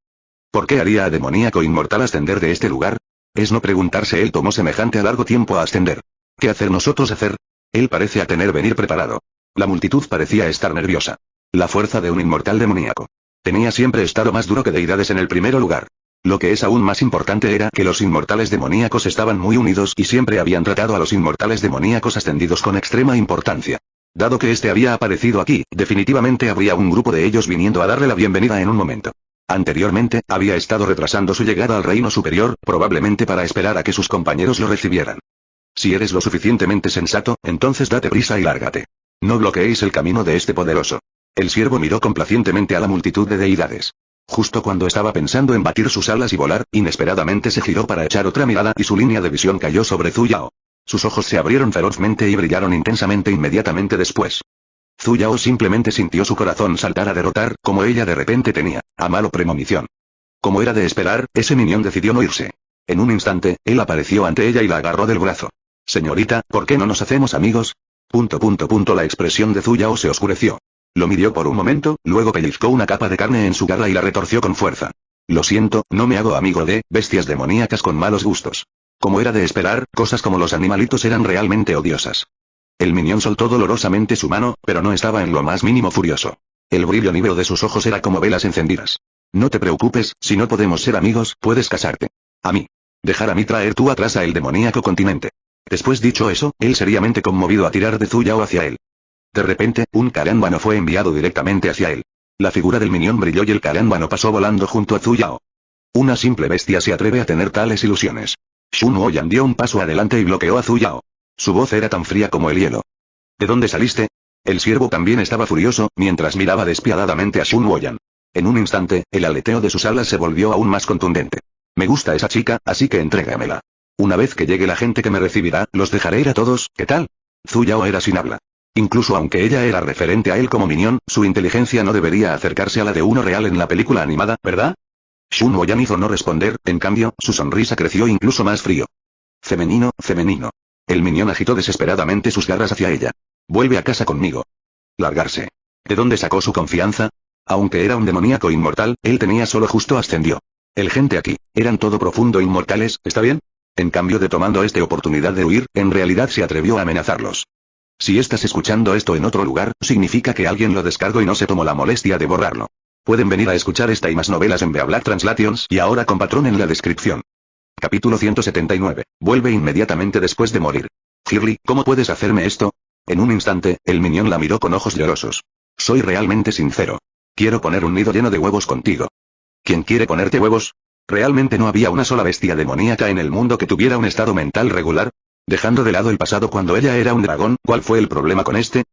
A: ¿Por qué haría a demoníaco inmortal ascender de este lugar? Es no preguntarse, él tomó semejante a largo tiempo a ascender. ¿Qué hacer nosotros hacer? Él parece a tener venir preparado. La multitud parecía estar nerviosa. La fuerza de un inmortal demoníaco. Tenía siempre estado más duro que deidades en el primer lugar. Lo que es aún más importante era que los inmortales demoníacos estaban muy unidos y siempre habían tratado a los inmortales demoníacos ascendidos con extrema importancia. Dado que este había aparecido aquí, definitivamente habría un grupo de ellos viniendo a darle la bienvenida en un momento. Anteriormente, había estado retrasando su llegada al reino superior, probablemente para esperar a que sus compañeros lo recibieran. Si eres lo suficientemente sensato, entonces date prisa y lárgate. No bloqueéis el camino de este poderoso. El siervo miró complacientemente a la multitud de deidades. Justo cuando estaba pensando en batir sus alas y volar, inesperadamente se giró para echar otra mirada y su línea de visión cayó sobre Zhu Yao. Sus ojos se abrieron ferozmente y brillaron intensamente inmediatamente después. Zhu Yao simplemente sintió su corazón saltar a derrotar, como ella de repente tenía, a malo premonición. Como era de esperar, ese minión decidió no irse. En un instante, él apareció ante ella y la agarró del brazo. Señorita, ¿por qué no nos hacemos amigos? La expresión de Zhu Yao se oscureció. Lo midió por un momento, luego pellizcó una capa de carne en su garra y la retorció con fuerza. Lo siento, no me hago amigo de bestias demoníacas con malos gustos. Como era de esperar, cosas como los animalitos eran realmente odiosas. El minión soltó dolorosamente su mano, pero no estaba en lo más mínimo furioso. El brillo nívedo de sus ojos era como velas encendidas. No te preocupes, si no podemos ser amigos, puedes casarte. A mí. Dejar a mí traer tú atrás a el demoníaco continente. Después dicho eso, él seriamente conmovido a tirar de Zhu Yao hacia él. De repente, un carámbano fue enviado directamente hacia él. La figura del minión brilló y el carámbano pasó volando junto a Zhu Yao. Una simple bestia se atreve a tener tales ilusiones. Shun Woyan dio un paso adelante y bloqueó a Zhu Yao. Su voz era tan fría como el hielo. ¿De dónde saliste? El siervo también estaba furioso, mientras miraba despiadadamente a Shun Woyan. En un instante, el aleteo de sus alas se volvió aún más contundente. Me gusta esa chica, así que entrégamela. Una vez que llegue la gente que me recibirá, los dejaré ir a todos, ¿qué tal? Zhu Yao era sin habla. Incluso aunque ella era referente a él como minión, su inteligencia no debería acercarse a la de uno real en la película animada, ¿verdad? Shun Woyan hizo no responder, en cambio, su sonrisa creció incluso más frío. Femenino, femenino. El minión agitó desesperadamente sus garras hacia ella. Vuelve a casa conmigo. Largarse. ¿De dónde sacó su confianza? Aunque era un demoníaco inmortal, él tenía solo justo ascendió. El gente aquí, eran todo profundo inmortales, ¿está bien? En cambio de tomando esta oportunidad de huir, en realidad se atrevió a amenazarlos. Si estás escuchando esto en otro lugar, significa que alguien lo descargó y no se tomó la molestia de borrarlo. Pueden venir a escuchar esta y más novelas en Beablack Translations y ahora con patrón en la descripción. Capítulo 179. Vuelve inmediatamente después de morir. Shirley, ¿cómo puedes hacerme esto? En un instante, el minión la miró con ojos llorosos. Soy realmente sincero. Quiero poner un nido lleno de huevos contigo. ¿Quién quiere ponerte huevos? ¿Realmente no había una sola bestia demoníaca en el mundo que tuviera un estado mental regular? Dejando de lado el pasado cuando ella era un dragón, ¿cuál fue el problema con este?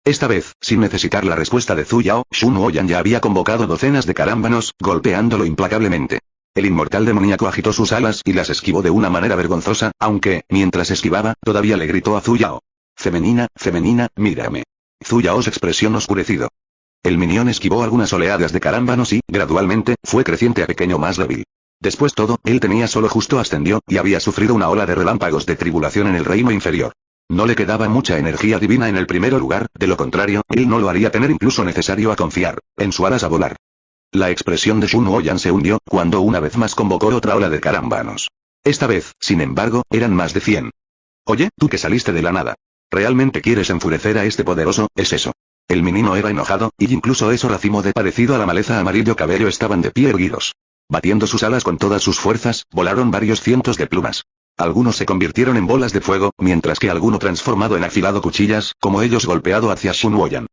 A: Esta vez, sin necesitar la respuesta de Zhu Yao, Shun Woyan ya había convocado docenas de carámbanos, golpeándolo implacablemente. El inmortal demoníaco agitó sus alas y las esquivó de una manera vergonzosa, aunque, mientras esquivaba, todavía le gritó a Zhu Yao. Femenina, femenina, mírame. Zhu Yao se expresión oscurecido. El minión esquivó algunas oleadas de carámbanos y, gradualmente, fue creciente a pequeño más débil. Después todo, él tenía solo justo ascendió, y había sufrido una ola de relámpagos de tribulación en el reino inferior. No le quedaba mucha energía divina en el primer lugar, de lo contrario, él no lo haría tener incluso necesario a confiar en su alas a volar. La expresión de Shun Woyan se hundió, cuando una vez más convocó otra ola de carámbanos. Esta vez, sin embargo, eran más de 100. Oye, tú que saliste de la nada. ¿Realmente quieres enfurecer a este poderoso, es eso? El menino era enojado, y incluso ese racimo de parecido a la maleza amarillo cabello estaban de pie erguidos. Batiendo sus alas con todas sus fuerzas, volaron varios cientos de plumas. Algunos se convirtieron en bolas de fuego, mientras que alguno transformado en afilado cuchillas, como ellos golpeado hacia Shun Woyan.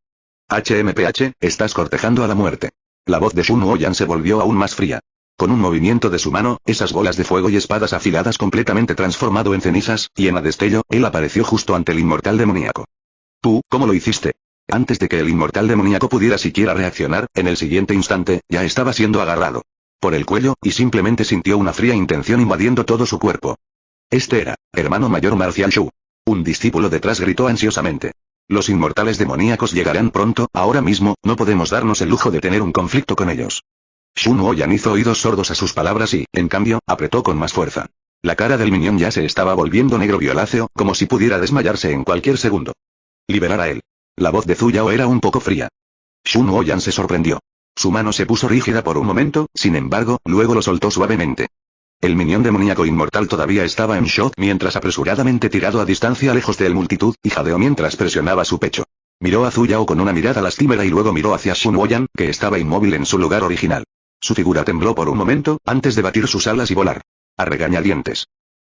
A: HMPH, estás cortejando a la muerte. La voz de Shun Woyan se volvió aún más fría. Con un movimiento de su mano, esas bolas de fuego y espadas afiladas completamente transformado en cenizas, y en a destello, él apareció justo ante el inmortal demoníaco. ¿Tú, cómo lo hiciste? Antes de que el inmortal demoníaco pudiera siquiera reaccionar, en el siguiente instante, ya estaba siendo agarrado por el cuello, y simplemente sintió una fría intención invadiendo todo su cuerpo. Este era, hermano mayor Marcial Shu. Un discípulo detrás gritó ansiosamente. Los inmortales demoníacos llegarán pronto, ahora mismo, no podemos darnos el lujo de tener un conflicto con ellos. Shun Woyan hizo oídos sordos a sus palabras y, en cambio, apretó con más fuerza. La cara del minión ya se estaba volviendo negro violáceo, como si pudiera desmayarse en cualquier segundo. Liberar a él. La voz de Zhu Yao era un poco fría. Shun Woyan se sorprendió. Su mano se puso rígida por un momento, sin embargo, luego lo soltó suavemente. El minión demoníaco inmortal todavía estaba en shock mientras apresuradamente tirado a distancia lejos de la multitud, y jadeó mientras presionaba su pecho. Miró a Zu Yao con una mirada lastimera y luego miró hacia Shun Woyan, que estaba inmóvil en su lugar original. Su figura tembló por un momento, antes de batir sus alas y volar. A regañadientes.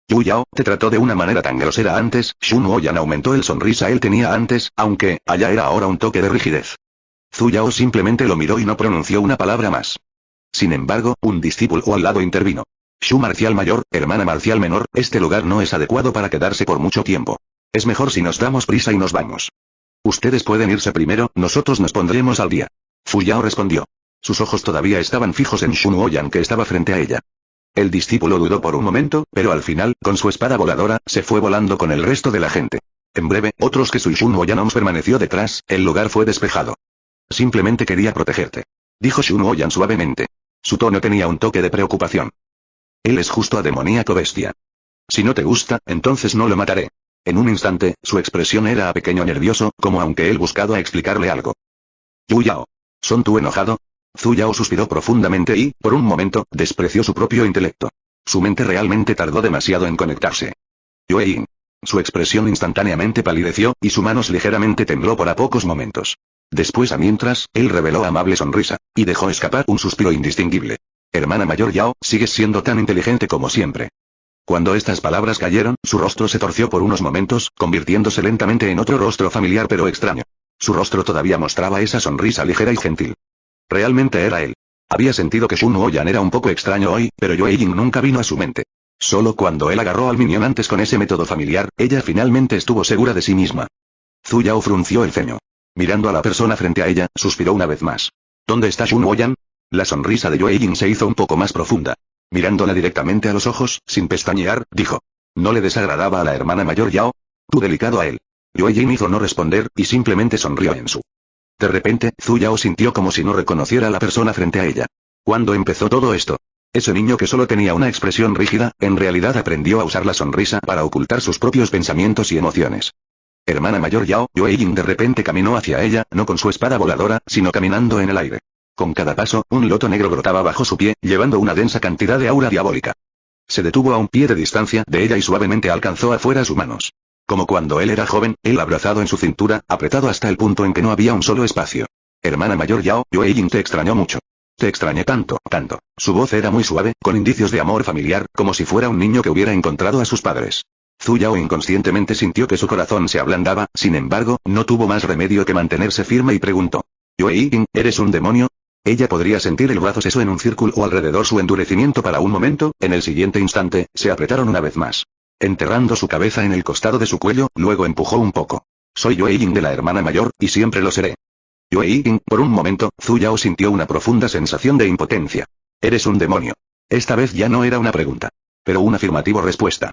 A: Yu Yao, te trató de una manera tan grosera antes. Shun Woyan aumentó el sonrisa él tenía antes, aunque, allá era ahora un toque de rigidez. Zu Yao simplemente lo miró y no pronunció una palabra más. Sin embargo, un discípulo al lado intervino. Shu Marcial Mayor, hermana Marcial Menor, este lugar no es adecuado para quedarse por mucho tiempo. Es mejor si nos damos prisa y nos vamos. Ustedes pueden irse primero, nosotros nos pondremos al día. Fu Yao respondió. Sus ojos todavía estaban fijos en Shun Woyan que estaba frente a ella. El discípulo dudó por un momento, pero al final, con su espada voladora, se fue volando con el resto de la gente. En breve, otros que su Shun Woyan aún permaneció detrás, el lugar fue despejado. Simplemente quería protegerte. Dijo Shun Woyan suavemente. Su tono tenía un toque de preocupación. Él es justo a demoníaco bestia. Si no te gusta, entonces no lo mataré. En un instante, su expresión era a pequeño nervioso, como aunque él buscaba explicarle algo. Yu Yao. ¿Son tú enojado? Zu Yao suspiró profundamente y, por un momento, despreció su propio intelecto. Su mente realmente tardó demasiado en conectarse. Yue Ying. Su expresión instantáneamente palideció, y su mano ligeramente tembló por a pocos momentos. Después mientras, él reveló amable sonrisa, y dejó escapar un suspiro indistinguible. Hermana mayor Yao, sigues siendo tan inteligente como siempre. Cuando estas palabras cayeron, su rostro se torció por unos momentos, convirtiéndose lentamente en otro rostro familiar pero extraño. Su rostro todavía mostraba esa sonrisa ligera y gentil. Realmente era él. Había sentido que Shun Woyan era un poco extraño hoy, pero Yue Ying nunca vino a su mente. Solo cuando él agarró al minion antes con ese método familiar, ella finalmente estuvo segura de sí misma. Zu Yao frunció el ceño. Mirando a la persona frente a ella, suspiró una vez más. ¿Dónde está Shun Woyan? La sonrisa de Yue Ying se hizo un poco más profunda. Mirándola directamente a los ojos, sin pestañear, dijo. ¿No le desagradaba a la hermana mayor Yao? Tú delicado a él. Yue Ying hizo no responder, y simplemente sonrió en su. De repente, Zu Yao sintió como si no reconociera a la persona frente a ella. ¿Cuándo empezó todo esto? Ese niño que solo tenía una expresión rígida, en realidad aprendió a usar la sonrisa para ocultar sus propios pensamientos y emociones. Hermana mayor Yao, Yue Ying de repente caminó hacia ella, no con su espada voladora, sino caminando en el aire. Con cada paso, un loto negro brotaba bajo su pie, llevando una densa cantidad de aura diabólica. Se detuvo a un pie de distancia de ella y suavemente alcanzó afuera sus manos. Como cuando él era joven, él abrazado en su cintura, apretado hasta el punto en que no había un solo espacio. Hermana mayor Yao, Yue Ying te extrañó mucho. Te extrañé tanto, tanto. Su voz era muy suave, con indicios de amor familiar, como si fuera un niño que hubiera encontrado a sus padres. Zu Yao inconscientemente sintió que su corazón se ablandaba, sin embargo, no tuvo más remedio que mantenerse firme y preguntó. Yue Ying, ¿eres un demonio? Ella podría sentir el brazo seso en un círculo alrededor su endurecimiento para un momento, en el siguiente instante, se apretaron una vez más. Enterrando su cabeza en el costado de su cuello, luego empujó un poco. Soy Yue Ying de la hermana mayor, y siempre lo seré. Yue Ying, por un momento, Zu Yao sintió una profunda sensación de impotencia. Eres un demonio. Esta vez ya no era una pregunta. Pero una afirmativa respuesta.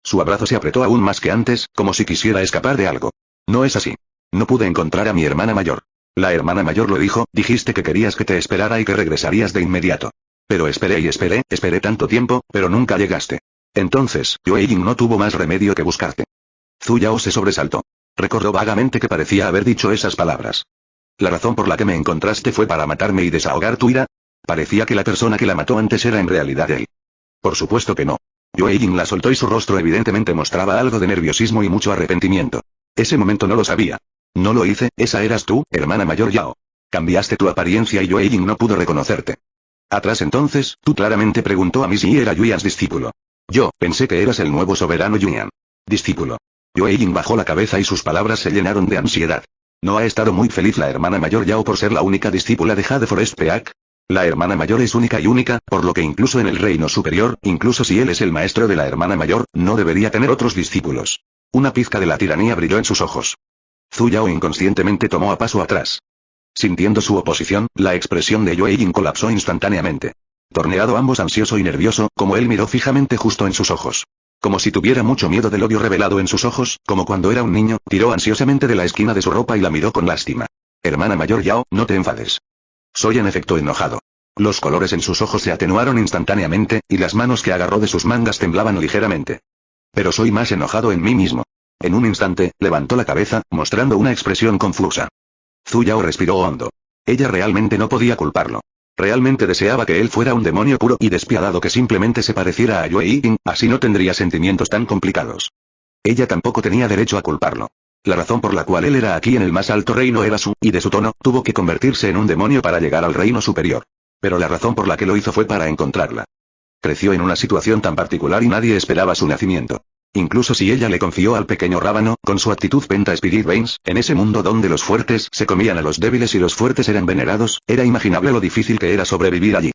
A: Su abrazo se apretó aún más que antes, como si quisiera escapar de algo. No es así. No pude encontrar a mi hermana mayor. La hermana mayor lo dijo, dijiste que querías que te esperara y que regresarías de inmediato. Pero esperé y esperé tanto tiempo, pero nunca llegaste. Entonces, Yue Ying no tuvo más remedio que buscarte. Zu Yao se sobresaltó. Recordó vagamente que parecía haber dicho esas palabras. ¿La razón por la que me encontraste fue para matarme y desahogar tu ira? Parecía que la persona que la mató antes era en realidad él. Por supuesto que no. Yue Ying la soltó y su rostro evidentemente mostraba algo de nerviosismo y mucho arrepentimiento. Ese momento no lo sabía. No lo hice, esa eras tú, hermana mayor Yao. Cambiaste tu apariencia y Yue Ying no pudo reconocerte. Atrás entonces, tú claramente preguntó a mí si era Yuyan's discípulo. Yo, pensé que eras el nuevo soberano Yuyan. Discípulo. Yue Ying bajó la cabeza y sus palabras se llenaron de ansiedad. ¿No ha estado muy feliz la hermana mayor Yao por ser la única discípula de Jade Forest Peak? La hermana mayor es única y única, por lo que incluso en el reino superior, incluso si él es el maestro de la hermana mayor, no debería tener otros discípulos. Una pizca de la tiranía brilló en sus ojos. Zu Yao inconscientemente tomó a paso atrás. Sintiendo su oposición, la expresión de Yue Ying colapsó instantáneamente. Torneado ambos ansioso y nervioso, como él miró fijamente justo en sus ojos. Como si tuviera mucho miedo del odio revelado en sus ojos, como cuando era un niño, tiró ansiosamente de la esquina de su ropa y la miró con lástima. Hermana mayor Yao, no te enfades. Soy en efecto enojado. Los colores en sus ojos se atenuaron instantáneamente, y las manos que agarró de sus mangas temblaban ligeramente. Pero soy más enojado en mí mismo. En un instante, levantó la cabeza, mostrando una expresión confusa. Zu Yao respiró hondo. Ella realmente no podía culparlo. Realmente deseaba que él fuera un demonio puro y despiadado que simplemente se pareciera a Yue Ying, así no tendría sentimientos tan complicados. Ella tampoco tenía derecho a culparlo. La razón por la cual él era aquí en el más alto reino era y de su tono, tuvo que convertirse en un demonio para llegar al reino superior. Pero la razón por la que lo hizo fue para encontrarla. Creció en una situación tan particular y nadie esperaba su nacimiento. Incluso si ella le confió al pequeño rábano, con su actitud Penta Spirit Veins, en ese mundo donde los fuertes se comían a los débiles y los fuertes eran venerados, era imaginable lo difícil que era sobrevivir allí.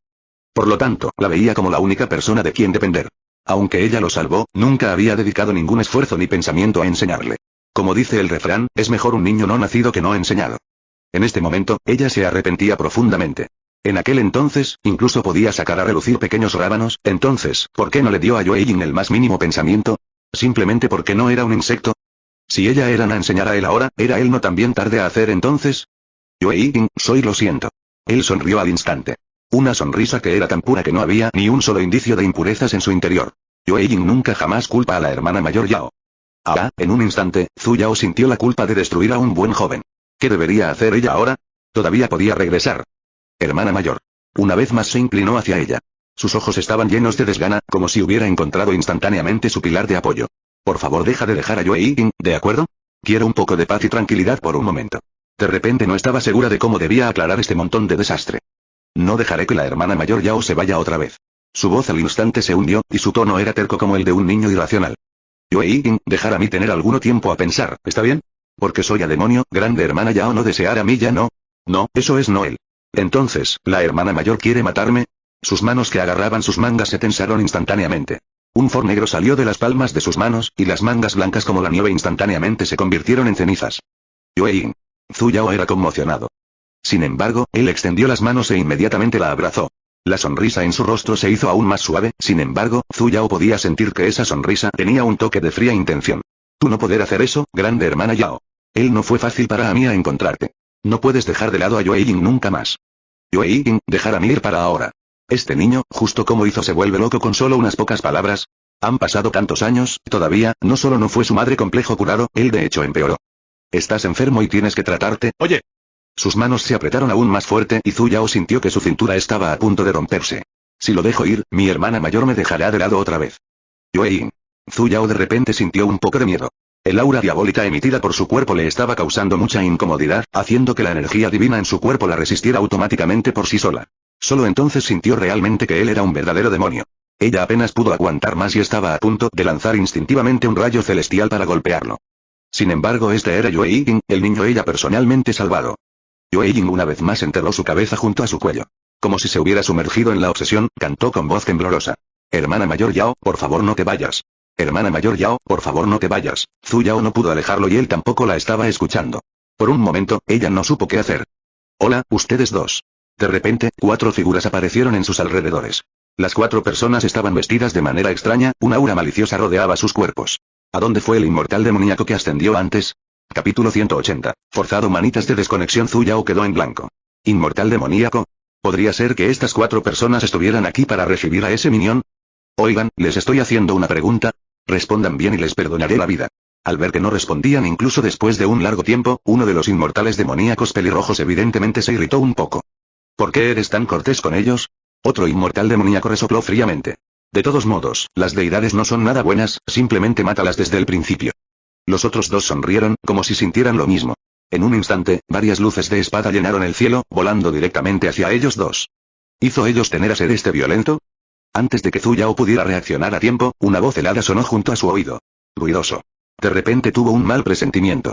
A: Por lo tanto, la veía como la única persona de quien depender. Aunque ella lo salvó, nunca había dedicado ningún esfuerzo ni pensamiento a enseñarle. Como dice el refrán, es mejor un niño no nacido que no enseñado. En este momento, ella se arrepentía profundamente. En aquel entonces, incluso podía sacar a relucir pequeños rábanos, entonces, ¿por qué no le dio a Yue Jing el más mínimo pensamiento? ¿Simplemente porque no era un insecto? Si ella era a enseñar a él ahora, ¿era él no también tarde a hacer entonces? Yue Jing, lo siento. Él sonrió al instante. Una sonrisa que era tan pura que no había ni un solo indicio de impurezas en su interior. Yue Jing nunca jamás culpa a la hermana mayor Yao. En un instante, Zhu Yao sintió la culpa de destruir a un buen joven. ¿Qué debería hacer ella ahora? Todavía podía regresar. Hermana mayor. Una vez más se inclinó hacia ella. Sus ojos estaban llenos de desgana, como si hubiera encontrado instantáneamente su pilar de apoyo. Por favor, deja de dejar a Yue Jing, ¿de acuerdo? Quiero un poco de paz y tranquilidad por un momento. De repente no estaba segura de cómo debía aclarar este montón de desastre. No dejaré que la hermana mayor Yao se vaya otra vez. Su voz al instante se hundió, y su tono era terco como el de un niño irracional. Yue Jing, dejar a mí tener algún tiempo a pensar, ¿está bien? Porque soy a demonio, grande hermana Yao no desear a mí ya no. No, eso es no él. Entonces, ¿la hermana mayor quiere matarme? Sus manos que agarraban sus mangas se tensaron instantáneamente. Un for negro salió de las palmas de sus manos, y las mangas blancas como la nieve instantáneamente se convirtieron en cenizas. Yue Jing. Zhu Yao era conmocionado. Sin embargo, él extendió las manos e inmediatamente la abrazó. La sonrisa en su rostro se hizo aún más suave, sin embargo, Zhu Yao podía sentir que esa sonrisa tenía un toque de fría intención. Tú no poder hacer eso, grande hermana Yao. Él no fue fácil para mí a encontrarte. No puedes dejar de lado a Yue Jing nunca más. Yue Jing, dejar a mí ir para ahora. Este niño, justo como hizo se vuelve loco con solo unas pocas palabras. Han pasado tantos años, todavía, no solo no fue su madre complejo curado, él de hecho empeoró. Estás enfermo y tienes que tratarte. Oye. Sus manos se apretaron aún más fuerte y Zhu Yao sintió que su cintura estaba a punto de romperse. Si lo dejo ir, mi hermana mayor me dejará de lado otra vez. Yue Jing. Zhu Yao de repente sintió un poco de miedo. El aura diabólica emitida por su cuerpo le estaba causando mucha incomodidad, haciendo que la energía divina en su cuerpo la resistiera automáticamente por sí sola. Solo entonces sintió realmente que él era un verdadero demonio. Ella apenas pudo aguantar más y estaba a punto de lanzar instintivamente un rayo celestial para golpearlo. Sin embargo, este era Yue Jing, el niño ella personalmente salvado. Yue Jing una vez más enterró su cabeza junto a su cuello. Como si se hubiera sumergido en la obsesión, cantó con voz temblorosa. Hermana mayor Yao, por favor no te vayas. Hermana mayor Yao, por favor no te vayas. Zhu Yao no pudo alejarlo y él tampoco la estaba escuchando. Por un momento, ella no supo qué hacer. Hola, ustedes dos. De repente, 4 figuras aparecieron en sus alrededores. Las 4 personas estaban vestidas de manera extraña, un aura maliciosa rodeaba sus cuerpos. ¿A dónde fue el inmortal demoníaco que ascendió antes? Capítulo 180. Forzado manitas de desconexión. Zhu Yao quedó en blanco. ¿Inmortal demoníaco? ¿Podría ser que estas 4 personas estuvieran aquí para recibir a ese minión? Oigan, les estoy haciendo una pregunta. Respondan bien y les perdonaré la vida. Al ver que no respondían incluso después de un largo tiempo, uno de los inmortales demoníacos pelirrojos evidentemente se irritó un poco. ¿Por qué eres tan cortés con ellos? Otro inmortal demoníaco resopló fríamente. De todos modos, las deidades no son nada buenas, simplemente mátalas desde el principio. Los otros dos sonrieron, como si sintieran lo mismo. En un instante, varias luces de espada llenaron el cielo, volando directamente hacia ellos dos. ¿Hizo ellos tener a ser este violento? Antes de que Zhu Yao pudiera reaccionar a tiempo, una voz helada sonó junto a su oído. Ruidoso. De repente tuvo un mal presentimiento.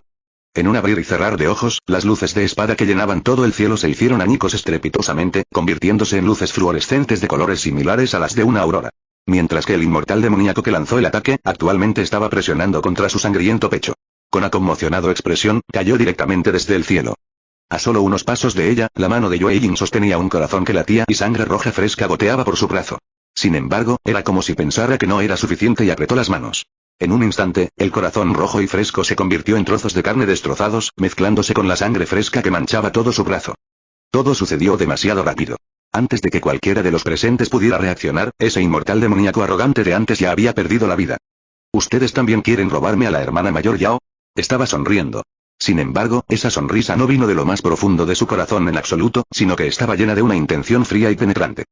A: En un abrir y cerrar de ojos, las luces de espada que llenaban todo el cielo se hicieron añicos estrepitosamente, convirtiéndose en luces fluorescentes de colores similares a las de una aurora. Mientras que el inmortal demoníaco que lanzó el ataque, actualmente estaba presionando contra su sangriento pecho. Con una conmocionada expresión, cayó directamente desde el cielo. A solo unos pasos de ella, la mano de Yue Jing sostenía un corazón que latía y sangre roja fresca goteaba por su brazo. Sin embargo, era como si pensara que no era suficiente y apretó las manos. En un instante, el corazón rojo y fresco se convirtió en trozos de carne destrozados, mezclándose con la sangre fresca que manchaba todo su brazo. Todo sucedió demasiado rápido. Antes de que cualquiera de los presentes pudiera reaccionar, ese inmortal demoníaco arrogante de antes ya había perdido la vida. ¿Ustedes también quieren robarme a la hermana mayor Yao? Estaba sonriendo. Sin embargo, esa sonrisa no vino de lo más profundo de su corazón en absoluto, sino que estaba llena de una intención fría y penetrante.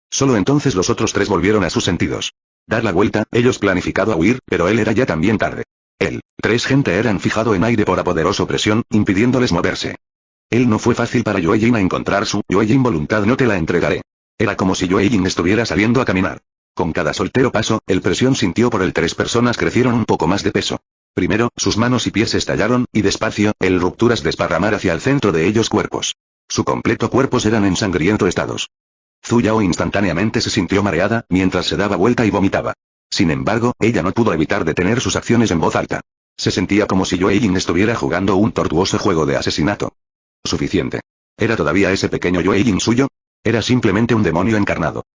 A: Solo entonces los otros 3 volvieron a sus sentidos. Dar la vuelta, ellos planificado a huir, pero él era ya también tarde. Él, tres gente eran fijado en aire por la poderosa presión, impidiéndoles moverse. Él no fue fácil para Yue Jin a encontrar su Yue Jin voluntad no te la entregaré. Era como si Yue Jin estuviera saliendo a caminar. Con cada soltero paso, el presión sintió por él tres personas crecieron un poco más de peso. Primero, sus manos y pies estallaron, y despacio, el rupturas desparramar hacia el centro de ellos cuerpos. Su completo cuerpos eran en sangriento estados. Zhu Yao instantáneamente se sintió mareada, mientras se daba vuelta y vomitaba. Sin embargo, ella no pudo evitar detener sus acciones en voz alta. Se sentía como si Yue Jin estuviera jugando un tortuoso juego de asesinato. Suficiente. ¿Era todavía ese pequeño Yue Jin suyo? Era simplemente un demonio encarnado.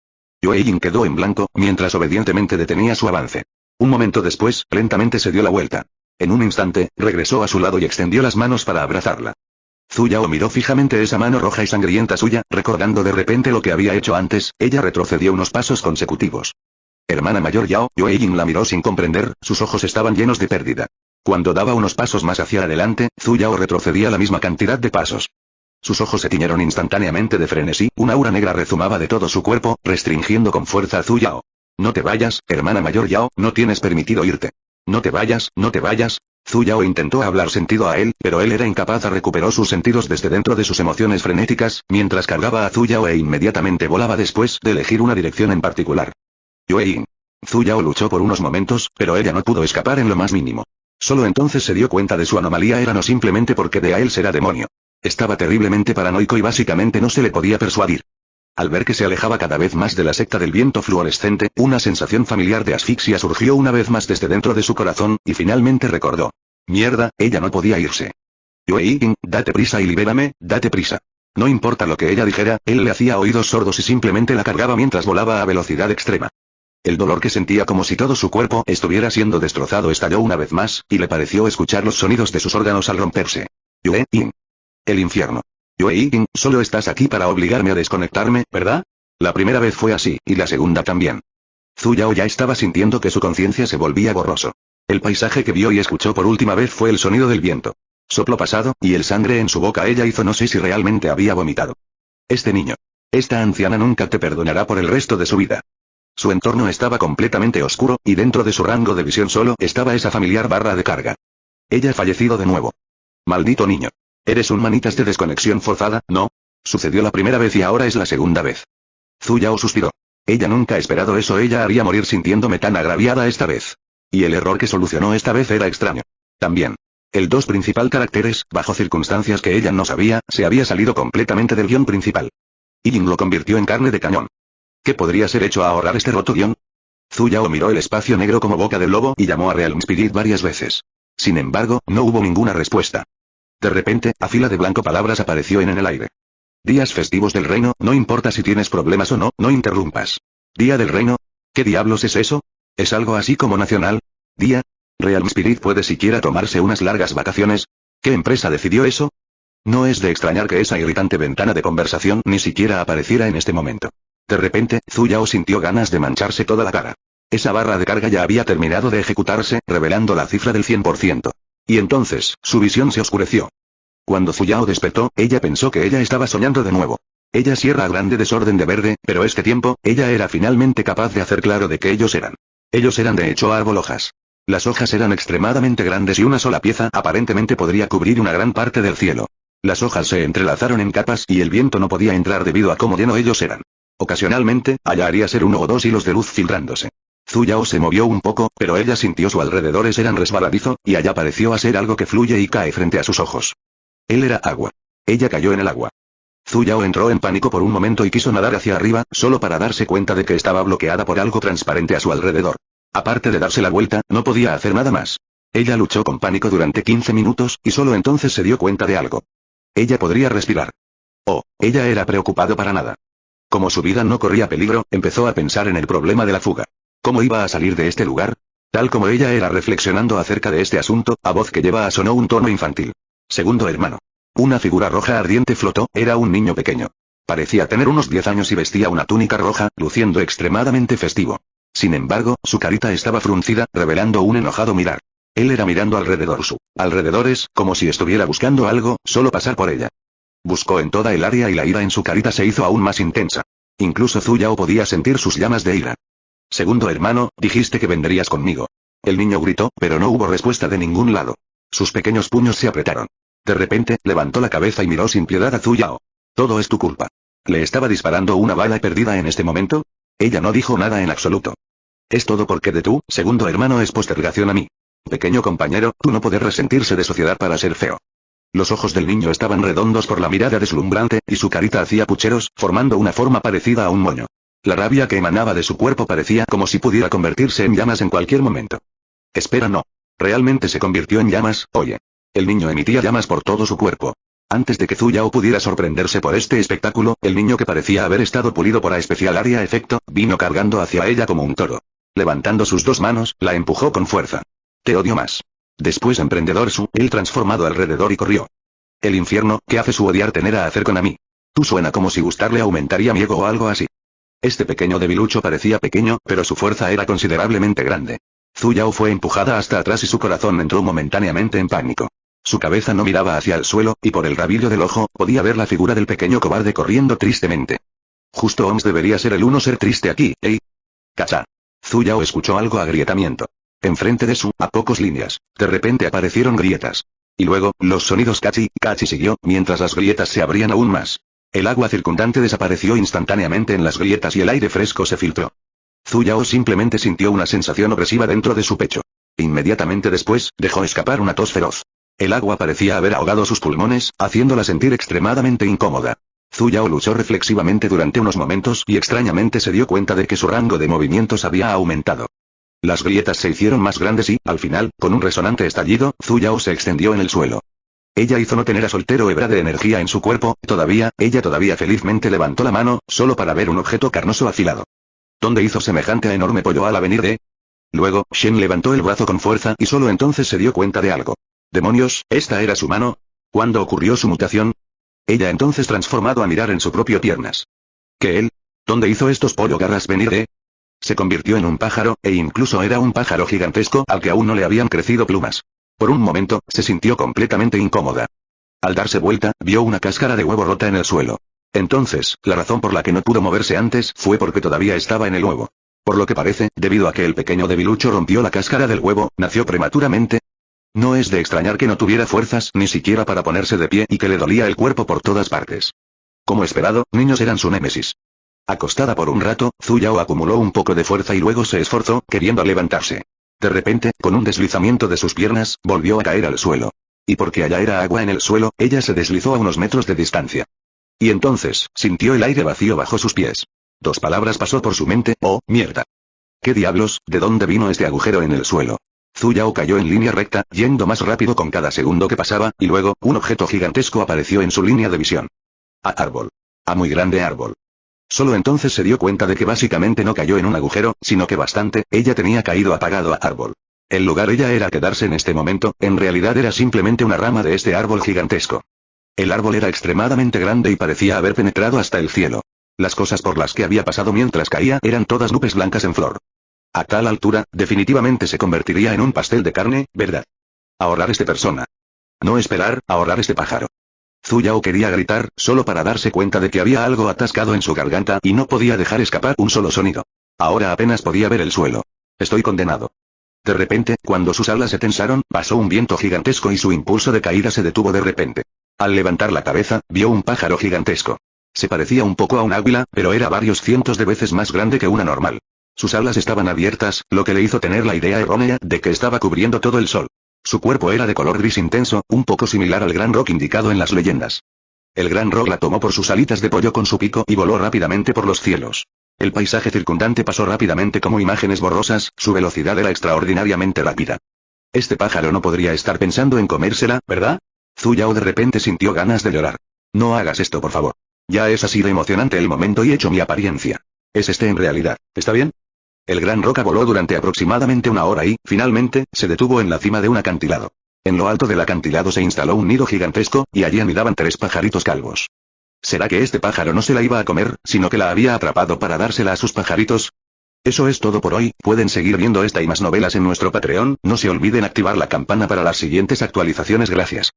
A: Yue Jin quedó en blanco, mientras obedientemente detenía su avance. Un momento después, lentamente se dio la vuelta. En un instante, regresó a su lado y extendió las manos para abrazarla. Zhu Yao miró fijamente esa mano roja y sangrienta suya, recordando de repente lo que había hecho antes, ella retrocedió unos pasos consecutivos. Hermana mayor Yao, Yue Jin la miró sin comprender, sus ojos estaban llenos de pérdida. Cuando daba unos pasos más hacia adelante, Zhu Yao retrocedía la misma cantidad de pasos. Sus ojos se tiñeron instantáneamente de frenesí, una aura negra rezumaba de todo su cuerpo, restringiendo con fuerza a Zhu Yao. No te vayas, hermana mayor Yao, no tienes permitido irte. No te vayas, no te vayas. Zhu Yao intentó hablar sentido a él, pero él era incapaz recuperó sus sentidos desde dentro de sus emociones frenéticas, mientras cargaba a Zhu Yao e inmediatamente volaba después de elegir una dirección en particular. Yue Jin. Zhu Yao luchó por unos momentos, pero ella no pudo escapar en lo más mínimo. Solo entonces se dio cuenta de su anomalía era no simplemente porque de a él será demonio. Estaba terriblemente paranoico y básicamente no se le podía persuadir. Al ver que se alejaba cada vez más de la secta del viento fluorescente, una sensación familiar de asfixia surgió una vez más desde dentro de su corazón, y finalmente recordó. Mierda, ella no podía irse. Yue Jin, date prisa y libérame, date prisa. No importa lo que ella dijera, él le hacía oídos sordos y simplemente la cargaba mientras volaba a velocidad extrema. El dolor que sentía como si todo su cuerpo estuviera siendo destrozado estalló una vez más, y le pareció escuchar los sonidos de sus órganos al romperse. Yue Jin. El infierno. Yue Jin, solo estás aquí para obligarme a desconectarme, ¿verdad? La primera vez fue así, y la segunda también. Zhu Yao ya estaba sintiendo que su conciencia se volvía borroso. El paisaje que vio y escuchó por última vez fue el sonido del viento. Soplo pasado, y el sangre en su boca ella hizo no sé si realmente había vomitado. Este niño. Esta anciana nunca te perdonará por el resto de su vida. Su entorno estaba completamente oscuro, y dentro de su rango de visión solo estaba esa familiar barra de carga. Ella ha fallecido de nuevo. Maldito niño. Eres un manitas de desconexión forzada, ¿no? Sucedió la primera vez y ahora es la segunda vez. Zhu Yao suspiró. Ella nunca ha esperado eso, ella haría morir sintiéndome tan agraviada esta vez. Y el error que solucionó esta vez era extraño. También. El dos principal caracteres, bajo circunstancias que ella no sabía, se había salido completamente del guión principal. Jin lo convirtió en carne de cañón. ¿Qué podría ser hecho a ahorrar este roto guión? Zhu Yao miró el espacio negro como boca del lobo y llamó a Realm Spirit varias veces. Sin embargo, no hubo ninguna respuesta. De repente, a fila de blanco palabras apareció en el aire. Días festivos del reino, no importa si tienes problemas o no, no interrumpas. Día del reino. ¿Qué diablos es eso? ¿Es algo así como nacional? Día. ¿Realm Spirit puede siquiera tomarse unas largas vacaciones? ¿Qué empresa decidió eso? No es de extrañar que esa irritante ventana de conversación ni siquiera apareciera en este momento. De repente, Zhu Yao sintió ganas de mancharse toda la cara. Esa barra de carga ya había terminado de ejecutarse, revelando la cifra del 100%. Y entonces, su visión se oscureció. Cuando Zhu Yao despertó, ella pensó que ella estaba soñando de nuevo. Ella cierra a grande desorden de verde, pero este tiempo, ella era finalmente capaz de hacer claro de que ellos eran. Ellos eran de hecho árbol hojas. Las hojas eran extremadamente grandes y una sola pieza aparentemente podría cubrir una gran parte del cielo. Las hojas se entrelazaron en capas y el viento no podía entrar debido a cómo lleno ellos eran. Ocasionalmente, allá haría ser uno o dos hilos de luz filtrándose. Zhu Yao se movió un poco, pero ella sintió su alrededores eran resbaladizo, y allá pareció a ser algo que fluye y cae frente a sus ojos. Él era agua. Ella cayó en el agua. Zhu Yao entró en pánico por un momento y quiso nadar hacia arriba, solo para darse cuenta de que estaba bloqueada por algo transparente a su alrededor. Aparte de darse la vuelta, no podía hacer nada más. Ella luchó con pánico durante 15 minutos, y solo entonces se dio cuenta de algo. Ella podría respirar. Oh, ella era preocupado para nada. Como su vida no corría peligro, empezó a pensar en el problema de la fuga. ¿Cómo iba a salir de este lugar? Tal como ella era reflexionando acerca de este asunto, a voz que lleva sonó un tono infantil. Segundo hermano. Una figura roja ardiente flotó, era un niño pequeño. Parecía tener unos 10 años y vestía una túnica roja, luciendo extremadamente festivo. Sin embargo, su carita estaba fruncida, revelando un enojado mirar. Él era mirando alrededor su alrededores, como si estuviera buscando algo, solo pasar por ella. Buscó en toda el área y la ira en su carita se hizo aún más intensa. Incluso Zhu Yao podía sentir sus llamas de ira. Segundo hermano, dijiste que vendrías conmigo. El niño gritó, pero no hubo respuesta de ningún lado. Sus pequeños puños se apretaron. De repente, levantó la cabeza y miró sin piedad a Zhu Yao. Todo es tu culpa. ¿Le estaba disparando una bala perdida en este momento? Ella no dijo nada en absoluto. Es todo porque de tu segundo hermano es postergación a mí. Pequeño compañero, tú no poder resentirse de sociedad para ser feo. Los ojos del niño estaban redondos por la mirada deslumbrante, y su carita hacía pucheros, formando una forma parecida a un moño. La rabia que emanaba de su cuerpo parecía como si pudiera convertirse en llamas en cualquier momento. Espera, no. Realmente se convirtió en llamas, oye. El niño emitía llamas por todo su cuerpo. Antes de que Zhu Yao pudiera sorprenderse por este espectáculo, el niño que parecía haber estado pulido por especial área efecto, vino cargando hacia ella como un toro. Levantando sus dos manos, la empujó con fuerza. Te odio más. Después emprendedor Su, él transformado alrededor y corrió. El infierno, ¿qué hace Su odiar tener a hacer con a mí? Tú suena como si gustarle aumentaría mi ego o algo así. Este pequeño debilucho parecía pequeño, pero su fuerza era considerablemente grande. Zhu Yao fue empujada hasta atrás y su corazón entró momentáneamente en pánico. Su cabeza no miraba hacia el suelo, y por el rabillo del ojo, podía ver la figura del pequeño cobarde corriendo tristemente. Justo Oms debería ser el uno ser triste aquí, ¿eh? Cacha. Zhu Yao escuchó algo agrietamiento. Enfrente de Su, a pocos líneas, de repente aparecieron grietas. Y luego, los sonidos cachi, cachi siguió, mientras las grietas se abrían aún más. El agua circundante desapareció instantáneamente en las grietas y el aire fresco se filtró. Zhu Yao simplemente sintió una sensación opresiva dentro de su pecho. Inmediatamente después, dejó escapar una tos feroz. El agua parecía haber ahogado sus pulmones, haciéndola sentir extremadamente incómoda. Zhu Yao luchó reflexivamente durante unos momentos y extrañamente se dio cuenta de que su rango de movimientos había aumentado. Las grietas se hicieron más grandes y, al final, con un resonante estallido, Zhu Yao se extendió en el suelo. Ella hizo no tener a soltero hebra de energía en su cuerpo, ella todavía felizmente levantó la mano, solo para ver un objeto carnoso afilado. ¿Dónde hizo semejante a enorme pollo al avenir de? Luego, Shen levantó el brazo con fuerza y solo entonces se dio cuenta de algo. ¡Demonios! ¿Esta era su mano? ¿Cuándo ocurrió su mutación? Ella entonces transformado a mirar en su propio piernas. ¿Qué él? ¿Dónde hizo estos pollo garras venir de? Se convirtió en un pájaro, e incluso era un pájaro gigantesco al que aún no le habían crecido plumas. Por un momento, se sintió completamente incómoda. Al darse vuelta, vio una cáscara de huevo rota en el suelo. Entonces, la razón por la que no pudo moverse antes fue porque todavía estaba en el huevo. Por lo que parece, debido a que el pequeño debilucho rompió la cáscara del huevo, nació prematuramente. No es de extrañar que no tuviera fuerzas ni siquiera para ponerse de pie y que le dolía el cuerpo por todas partes. Como esperado, niños eran su némesis. Acostada por un rato, Zhu Yao acumuló un poco de fuerza y luego se esforzó, queriendo levantarse. De repente, con un deslizamiento de sus piernas, volvió a caer al suelo. Y porque allá era agua en el suelo, ella se deslizó a unos metros de distancia. Y entonces, sintió el aire vacío bajo sus pies. Dos palabras pasó por su mente, oh, mierda. ¿Qué diablos, de dónde vino este agujero en el suelo? Zhu Yao cayó en línea recta, yendo más rápido con cada segundo que pasaba, y luego, un objeto gigantesco apareció en su línea de visión. A árbol. A muy grande árbol. Solo entonces se dio cuenta de que básicamente no cayó en un agujero, sino que ella tenía caído apagado a árbol. El lugar ella era quedarse en este momento, en realidad era simplemente una rama de este árbol gigantesco. El árbol era extremadamente grande y parecía haber penetrado hasta el cielo. Las cosas por las que había pasado mientras caía eran todas nubes blancas en flor. A tal altura, definitivamente se convertiría en un pastel de carne, ¿verdad? Ahorrar este persona. No esperar, ahorrar este pájaro. Zhu Yao quería gritar, solo para darse cuenta de que había algo atascado en su garganta y no podía dejar escapar un solo sonido. Ahora apenas podía ver el suelo. Estoy condenado. De repente, cuando sus alas se tensaron, pasó un viento gigantesco y su impulso de caída se detuvo de repente. Al levantar la cabeza, vio un pájaro gigantesco. Se parecía un poco a un águila, pero era varios cientos de veces más grande que una normal. Sus alas estaban abiertas, lo que le hizo tener la idea errónea de que estaba cubriendo todo el sol. Su cuerpo era de color gris intenso, un poco similar al gran roc indicado en las leyendas. El gran roc la tomó por sus alitas de pollo con su pico y voló rápidamente por los cielos. El paisaje circundante pasó rápidamente como imágenes borrosas, su velocidad era extraordinariamente rápida. Este pájaro no podría estar pensando en comérsela, ¿verdad? Zhu Yao de repente sintió ganas de llorar. No hagas esto, por favor. Ya es así de emocionante el momento y hecho mi apariencia. Es este en realidad, ¿está bien? El gran roca voló durante aproximadamente una hora y, finalmente, se detuvo en la cima de un acantilado. En lo alto del acantilado se instaló un nido gigantesco, y allí anidaban 3 pajaritos calvos. ¿Será que este pájaro no se la iba a comer, sino que la había atrapado para dársela a sus pajaritos? Eso es todo por hoy, pueden seguir viendo esta y más novelas en nuestro Patreon, no se olviden activar la campana para las siguientes actualizaciones, gracias.